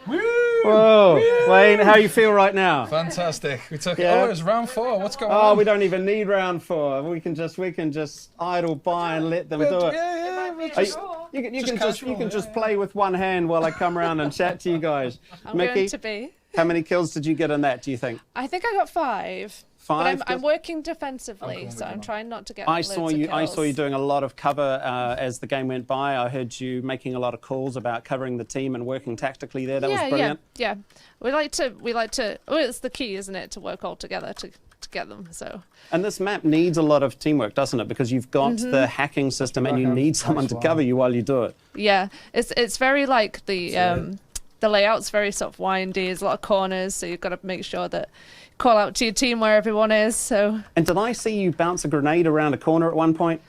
Whoa. Wayne, how you feel right now? Fantastic. We took it. Yeah. Oh, it's round 4. What's going Oh, on? we don't even need round 4. We can just idle by and let them do it. You can just play with one hand while I come around and chat to you guys. I'm Mickey, going to be. how many kills did you get in that, do you think? I think I got 5. 5 But I'm working defensively, so I'm trying not to get I loads saw of you kills. doing a lot of cover as the game went by. I heard you making a lot of calls about covering the team and working tactically there. That was brilliant. Yeah. We like to well, it's the key, isn't it, to work all together to get them. So And this map needs a lot of teamwork, doesn't it? Because you've got the hacking system and you need someone to cover you while you do it. yeah, it's very like the layout's very sort of windy. There's a lot of corners, so you've got to make sure that call out to your team where everyone is. So. And did I see you bounce a grenade around a corner at one point?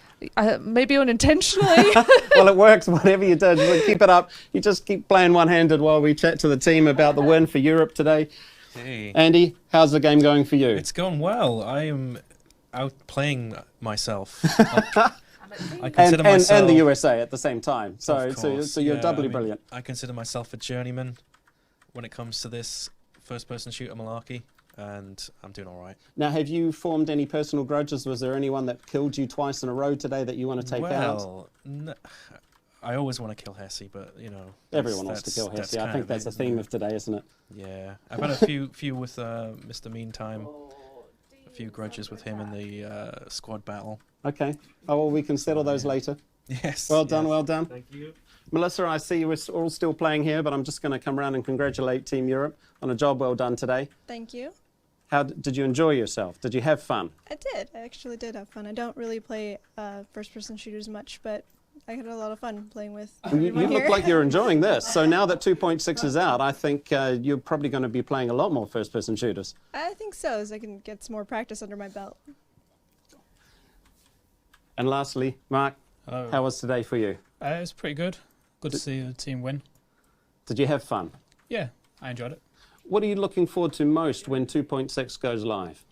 Maybe unintentionally. Well, it works, whatever you did. Just keep it up. You just keep playing one-handed while we chat to the team about the win for Europe today. Hey. Andy, how's the game going for you? It's going well. I am outplaying myself. I consider myself... And the USA at the same time. So you're Yeah, doubly I mean, brilliant. I consider myself a journeyman when it comes to this first-person shooter malarkey, and I'm doing all right. Now, have you formed any personal grudges? Was there anyone that killed you twice in a row today that you want to take out? Well, I always want to kill Hesse, but, you know... Everyone wants to kill Hesse. I think that's the theme of today, isn't it? Yeah. I've had a few with Mr. Meantime. A few grudges with him in the squad battle. Okay. Oh, well, we can settle those later. Yes. Well done, well done. Thank you. Melissa, I see you were all still playing here, but I'm just going to come around and congratulate Team Europe on a job well done today. Thank you. How did you enjoy yourself? Did you have fun? I did. I actually did have fun. I don't really play first-person shooters much, but I had a lot of fun playing with You everyone look here. like you're enjoying this. So now that 2.6 is out, I think you're probably going to be playing a lot more first-person shooters. I think so, so I can get some more practice under my belt. And lastly, Mark, Hello. how was today for you? It was pretty good. Good to see the team win. Did you have fun? Yeah, I enjoyed it. What are you looking forward to most when 2.6 goes live?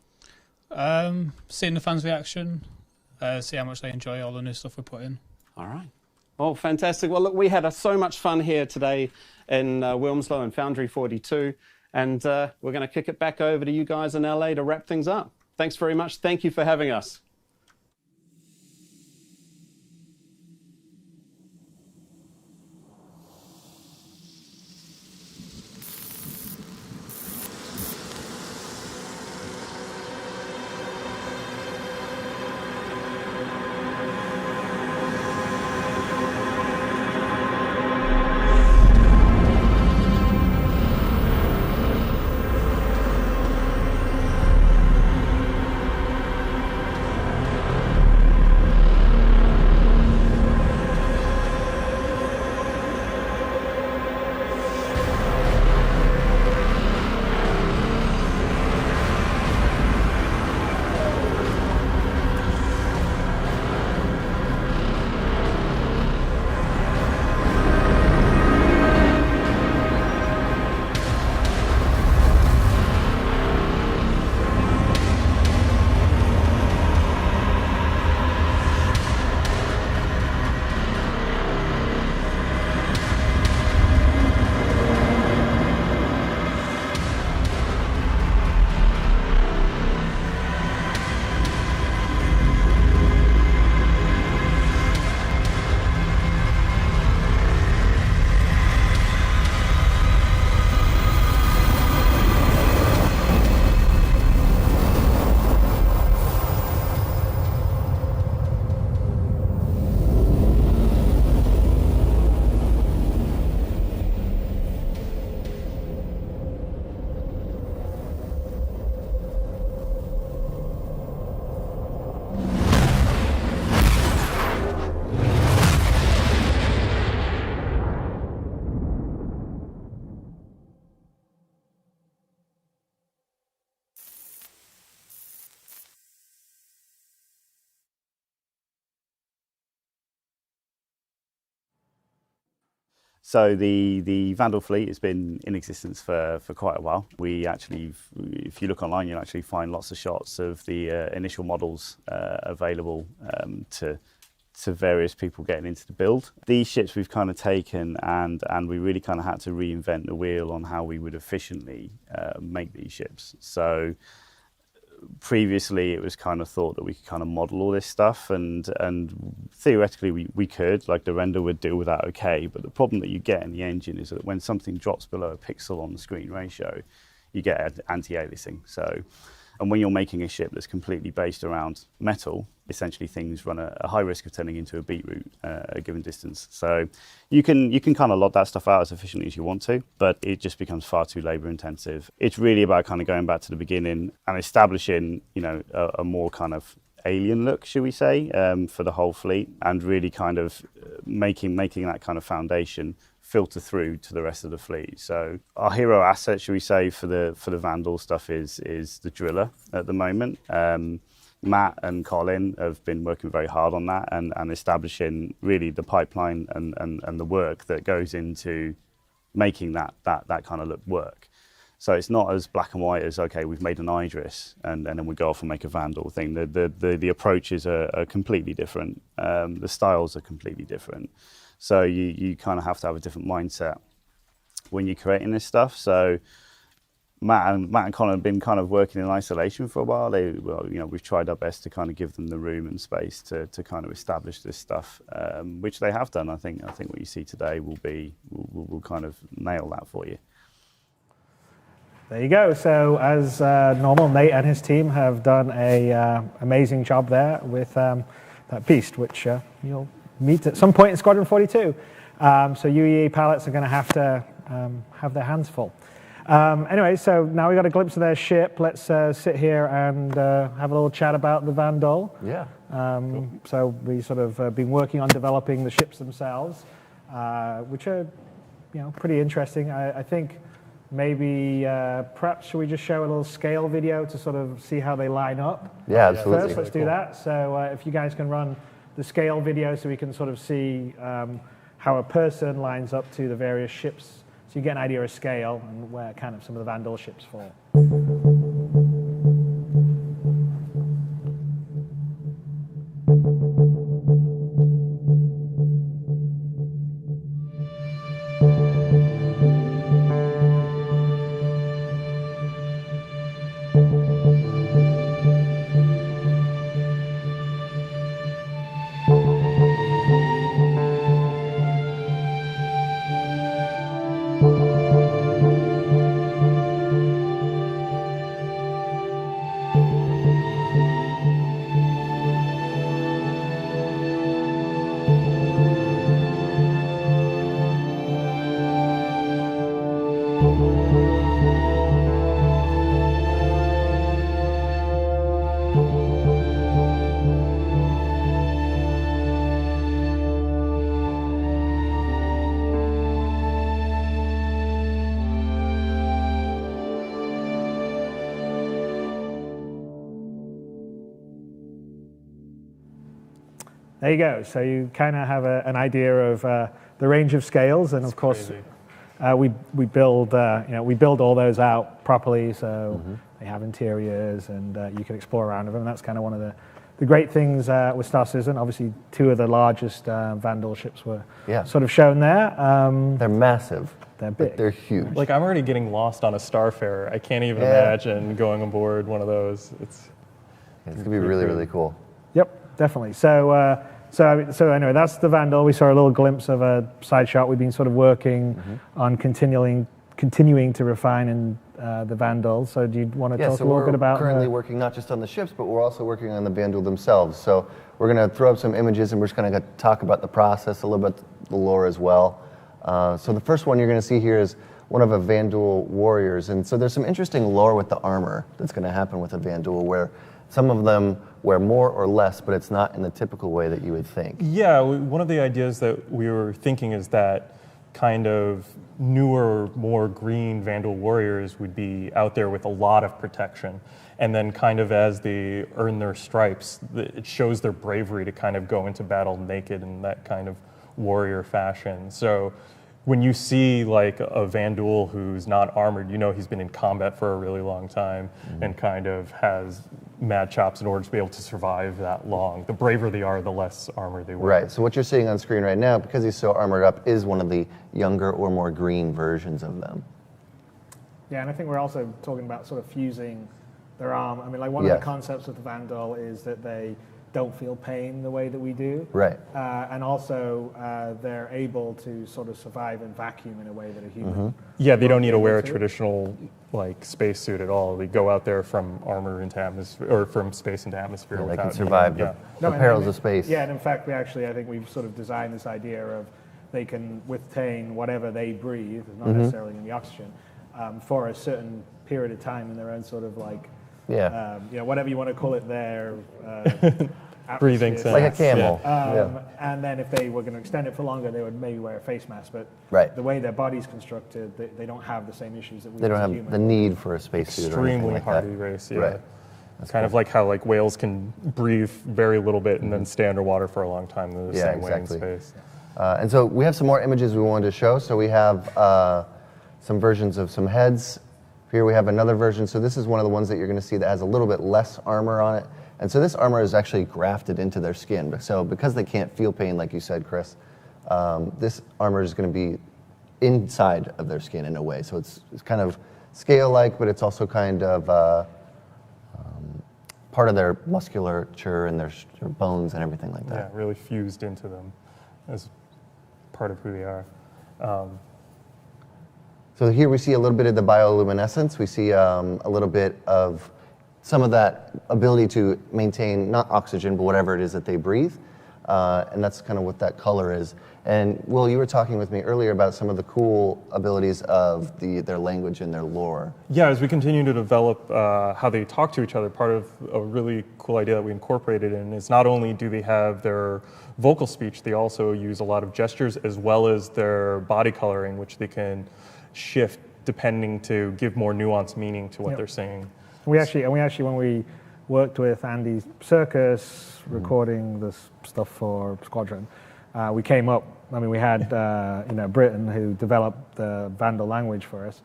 Seeing the fans' reaction, see how much they enjoy all the new stuff we put in. All right. Oh, fantastic. Well, look, we had so much fun here today in Wilmslow and Foundry 42, and we're going to kick it back over to you guys in LA to wrap things up. Thanks very much. Thank you for having us. So the Vandal fleet has been in existence for quite a while. We actually, if you look online, you'll actually find lots of shots of the initial models available to various people getting into the build. These ships we've kind of taken and we really kind of had to reinvent the wheel on how we would efficiently make these ships. So previously it was kind of thought that we could kind of model all this stuff and theoretically we could, like the render would deal with that okay, but the problem that you get in the engine is that when something drops below a pixel on the screen ratio, you get anti-aliasing. So, and when you're making a ship that's completely based around metal, essentially things run a high risk of turning into a beetroot at a given distance. So you can kind of log that stuff out as efficiently as you want to, but it just becomes far too labor intensive. It's really about kind of going back to the beginning and establishing, you know, a more kind of alien look, should we say, for the whole fleet, and really kind of making that kind of foundation filter through to the rest of the fleet. So our hero asset, should we say, for the Vandal stuff is the driller at the moment. Matt and Colin have been working very hard on that and establishing really the pipeline and the work that goes into making that kind of look work. So it's not as black and white as, okay, we've made an Idris and then we go off and make a Vandal thing. The approaches are completely different. The styles are completely different. So you kind of have to have a different mindset when you're creating this stuff. So Matt and Colin have been kind of working in isolation for a while. We've tried our best to kind of give them the room and space to kind of establish this stuff, which they have done. I think what you see today will kind of nail that for you. There you go. So as normal, Nate and his team have done a amazing job there with that beast, which you'll meet at some point in Squadron 42. So UEE pilots are going to have their hands full. Anyway, so now we got a glimpse of their ship. Let's sit here and have a little chat about the Vandal. Yeah. So we sort of been working on developing the ships themselves, which are, pretty interesting. I think maybe perhaps should we just show a little scale video to sort of see how they line up? Yeah, absolutely. First, let's do that. So if you guys can run the scale video so we can sort of see how a person lines up to the various ships. So you get an idea of scale and where kind of some of the Vandal ships fall. There you go. So you kind of have an idea of the range of scales, and of course, we build we build all those out properly, so they have interiors, and you can explore around them. And that's kind of one of the great things with Star Citizen. Obviously, two of the largest Vandal ships were sort of shown there. They're massive. They're big. But they're huge. Like, I'm already getting lost on a Starfarer. I can't even imagine going aboard one of those. It's going to be really, really cool. Yep, definitely. So anyway, that's the Vandal. We saw a little glimpse of a side shot. We've been sort of working on continuing to refine the Vandal. So do you want to talk a little bit about? We're currently working not just on the ships, but we're also working on the Vandal themselves. So we're going to throw up some images, and we're just going to talk about the process, a little bit the lore as well. So the first one you're going to see here is one of a Vandal warriors, and so there's some interesting lore with the armor that's going to happen with a Vandal, where some of them wear more or less, but it's not in the typical way that you would think. Yeah, one of the ideas that we were thinking is that kind of newer, more green Vandal warriors would be out there with a lot of protection. And then kind of as they earn their stripes, it shows their bravery to kind of go into battle naked in that kind of warrior fashion. So when you see like a Vandal who's not armored, you know he's been in combat for a really long time and kind of has mad chops in order to be able to survive that long. The braver they are, the less armor they wear. Right, so what you're seeing on screen right now, because he's so armored up, is one of the younger or more green versions of them. Yeah, and I think we're also talking about sort of fusing their arm. I mean, like one of the concepts of the Vandal is that they don't feel pain the way that we do. Right. And also they're able to sort of survive in vacuum in a way that a human Yeah, they don't need to wear a traditional like spacesuit at all. They go out there from armor into atmosphere, or from space into atmosphere. Yeah, they without can survive the perils of space. Yeah, and in fact, I think we've sort of designed this idea of they can withstand whatever they breathe, not necessarily in the oxygen, for a certain period of time in their own sort of like, whatever you want to call it, their breathing sense. Like a camel. And then if they were going to extend it for longer, they would maybe wear a face mask. But the way their body's constructed, they don't have the same issues that we They don't as have humans. the need for a spacesuit or anything Extremely like hardy that. race, yeah. Right. It's kind of like how like whales can breathe very little bit and then stay underwater for a long time in the same way in space. And so we have some more images we wanted to show. So we have some versions of some heads. Here we have another version. So this is one of the ones that you're going to see that has a little bit less armor on it. And so this armor is actually grafted into their skin. So because they can't feel pain, like you said, Chris, this armor is going to be inside of their skin in a way. So it's kind of scale-like, but it's also kind of part of their musculature and their bones and everything like that. Yeah, really fused into them as part of who they are. So here we see a little bit of the bioluminescence. We see a little bit of some of that ability to maintain not oxygen, but whatever it is that they breathe. And that's kind of what that color is. And Will, you were talking with me earlier about some of the cool abilities of their language and their lore. Yeah, as we continue to develop how they talk to each other, part of a really cool idea that we incorporated in is not only do they have their vocal speech, they also use a lot of gestures as well as their body coloring, which they can shift depending to give more nuanced meaning to what they're saying. We actually, when we worked with Andy Serkis recording this stuff for Squadron, we came up. I mean, we had Britain who developed the Vandal language for us.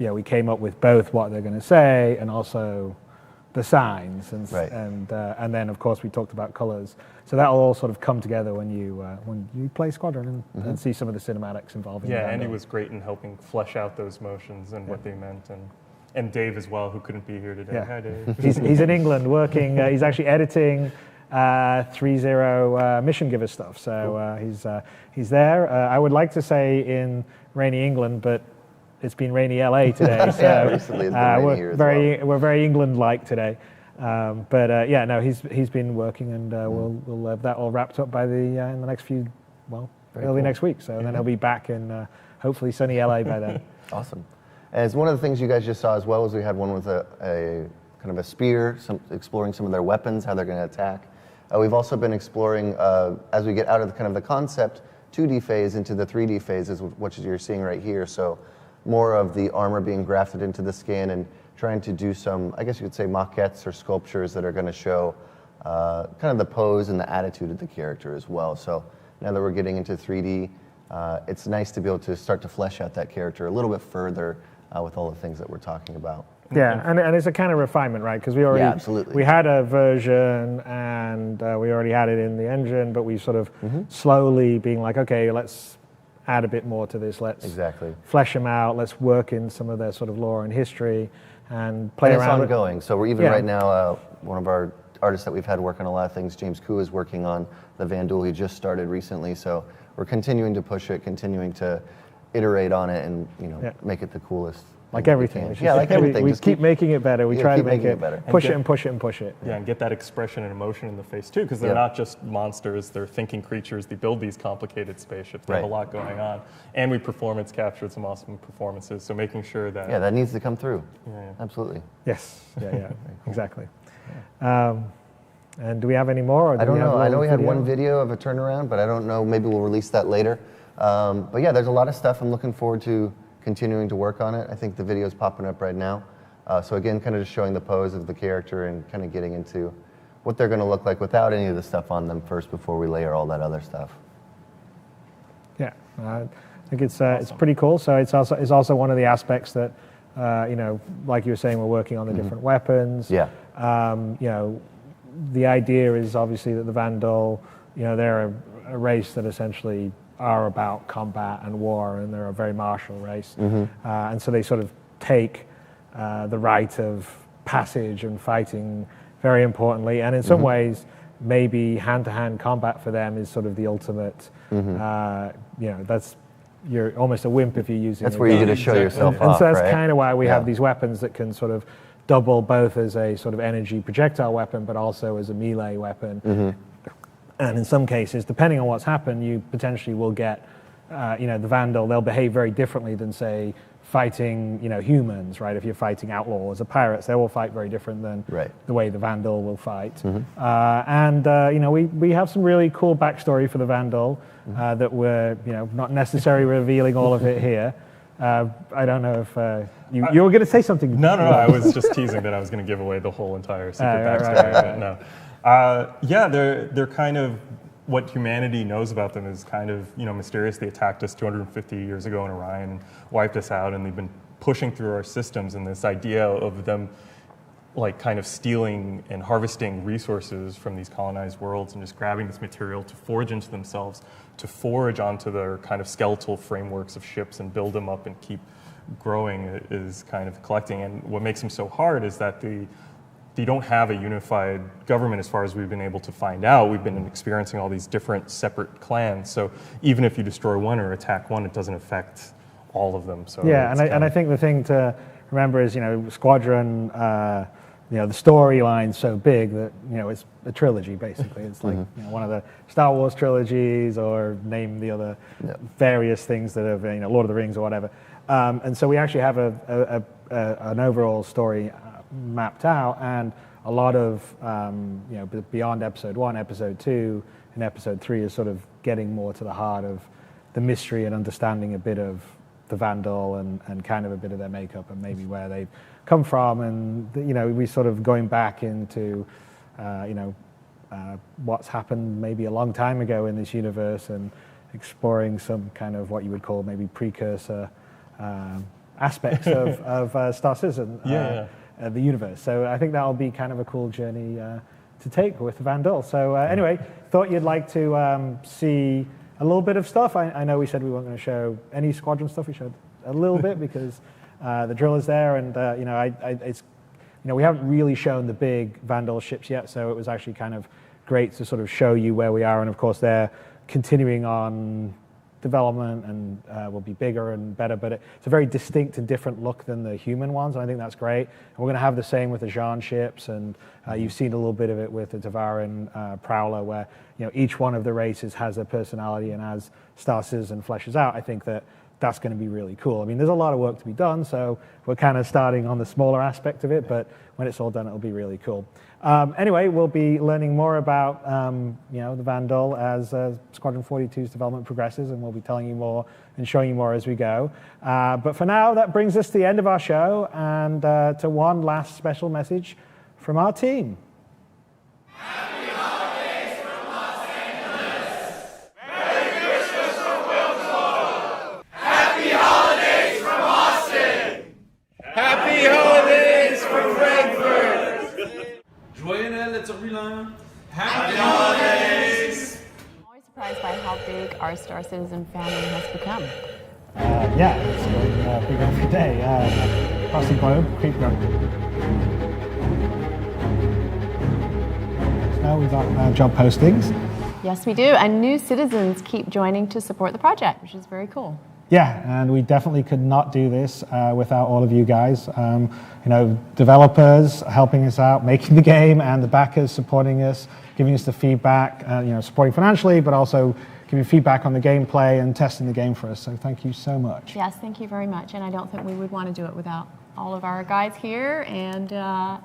We came up with both what they're going to say and also the signs, and then of course we talked about colors. So that'll all sort of come together when you play Squadron and see some of the cinematics involving. Yeah, Andy was great in helping flesh out those motions and what they meant, and Dave as well, who couldn't be here today. Yeah. Hi, Dave. He's in England working. He's actually editing 3-0 Mission Giver stuff. So he's there. I would like to say in rainy England, but it's been rainy LA today. So yeah, recently it's been rainy here as well. We're very England-like today. He's been working, and we'll have that all wrapped up by in the next few, early next week. So then he'll be back in hopefully sunny LA by then. Awesome. As one of the things you guys just saw as well, is we had one with a kind of a spear, exploring some of their weapons, how they're going to attack. We've also been exploring, as we get out of the concept 2D phase into the 3D phases, which you're seeing right here. So more of the armor being grafted into the skin and trying to do some, I guess you could say, maquettes or sculptures that are going to show kind of the pose and the attitude of the character as well. So now that we're getting into 3D, it's nice to be able to start to flesh out that character a little bit further with all the things that we're talking about. Yeah, and it's a kind of refinement, right? Because we had a version and we already had it in the engine, but we sort of slowly being like, okay, let's add a bit more to this. Let's flesh them out. Let's work in some of their sort of lore and history and play around. It's ongoing. So we're even right now, one of our artists that we've had working on a lot of things, James Koo, is working on the Vandal. He just started recently, so we're continuing to push it, continuing to iterate on it, and make it the coolest. Like everything. Like everything. We keep making it better. We try to make it better. Push it and push it and push it. Yeah, and get that expression and emotion in the face too, because they're not just monsters, they're thinking creatures. They build these complicated spaceships. They have a lot going on. And we performance captured some awesome performances, so making sure that... Yeah, that needs to come through. Yeah. Absolutely. Yes, cool. Exactly. And do we have any more? Or I don't know. I know we had one video of a turnaround, but I don't know. Maybe we'll release that later. But yeah, there's a lot of stuff. I'm looking forward to continuing to work on it. I think the video is popping up right now. So again, kind of just showing the pose of the character and kind of getting into what they're going to look like without any of the stuff on them first before we layer all that other stuff. Yeah, I think it's pretty cool. So it's also one of the aspects that like you were saying, we're working on the different weapons. Yeah. The idea is obviously that the Vandal, they're a race that essentially are about combat and war, and they're a very martial race. And so they sort of take the rite of passage and fighting very importantly. And in some ways, maybe hand-to-hand combat for them is sort of the ultimate, you're almost a wimp if you're using That's where you're going to show yourself off, and so that's right? kind of why we have these weapons that can sort of double both as a sort of energy projectile weapon, but also as a melee weapon. And in some cases, depending on what's happened, you potentially will get, the Vandal, they'll behave very differently than, say, fighting, humans, right? If you're fighting outlaws or pirates, they will fight very different than the way the Vandal will fight. We have some really cool backstory for the Vandal that we're, not necessarily revealing all of it here. I don't know if you were going to say something. No, I was just teasing that I was going to give away the whole entire secret backstory. No. They're kind of, what humanity knows about them is kind of, mysterious. They attacked us 250 years ago in Orion and wiped us out, and they've been pushing through our systems, and this idea of them like kind of stealing and harvesting resources from these colonized worlds and just grabbing this material to forge into themselves, to forge onto their kind of skeletal frameworks of ships and build them up and keep growing is kind of collecting. And what makes them so hard is that they don't have a unified government as far as we've been able to find out. We've been experiencing all these different separate clans. So even if you destroy one or attack one, it doesn't affect all of them. So yeah, and I think the thing to remember is, Squadron, the storyline's so big that, it's a trilogy, basically. It's like, one of the Star Wars trilogies, or name the other various things that have, Lord of the Rings or whatever. And so we actually have an overall story mapped out, and a lot of, beyond episode 1, episode 2, and episode 3 is sort of getting more to the heart of the mystery and understanding a bit of the Vandal and kind of a bit of their makeup and maybe where they've come from, and we sort of going back into what's happened maybe a long time ago in this universe, and exploring some kind of what you would call maybe precursor aspects of Star Citizen, the universe. So I think that'll be kind of a cool journey to take with Vandal. So anyway, thought you'd like to see a little bit of stuff. I know we said we weren't going to show any Squadron stuff. We showed a little bit because the drill is there, and we haven't really shown the big Vandal ships yet, so it was actually kind of great to sort of show you where we are. And of course, they're continuing on development and will be bigger and better, but it's a very distinct and different look than the human ones, and I think that's great. And we're going to have the same with the Jean ships, and you've seen a little bit of it with the Tavaran Prowler, where each one of the races has a personality, and as Star Citizen fleshes out, I think that's going to be really cool. I mean, there's a lot of work to be done, so we're kind of starting on the smaller aspect of it, but when it's all done, it'll be really cool. Anyway, we'll be learning more about the Vandal as Squadron 42's development progresses, and we'll be telling you more and showing you more as we go. But for now, that brings us to the end of our show, and to one last special message from our team. Happy holidays from Los Angeles! Merry Christmas from Wilkesboro! Happy holidays from Austin! Happy holidays from Frankfurt! Joyeux Noël, let's relearn. Happy holidays! I'm always surprised by how big our Star Citizen family has become. It's going big every day. Across the globe, keep going. Now we've got job postings. Yes, we do. And new citizens keep joining to support the project, which is very cool. Yeah, and we definitely could not do this without all of you guys. Developers helping us out, making the game, and the backers supporting us, giving us the feedback, supporting financially, but also giving feedback on the gameplay and testing the game for us. So thank you so much. Yes, thank you very much. And I don't think we would want to do it without all of our guys here and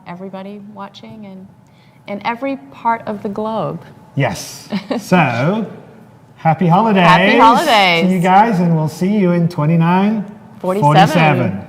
everybody watching and in every part of the globe. Yes. So, happy holidays. Happy holidays. To you guys, and we'll see you in 2947.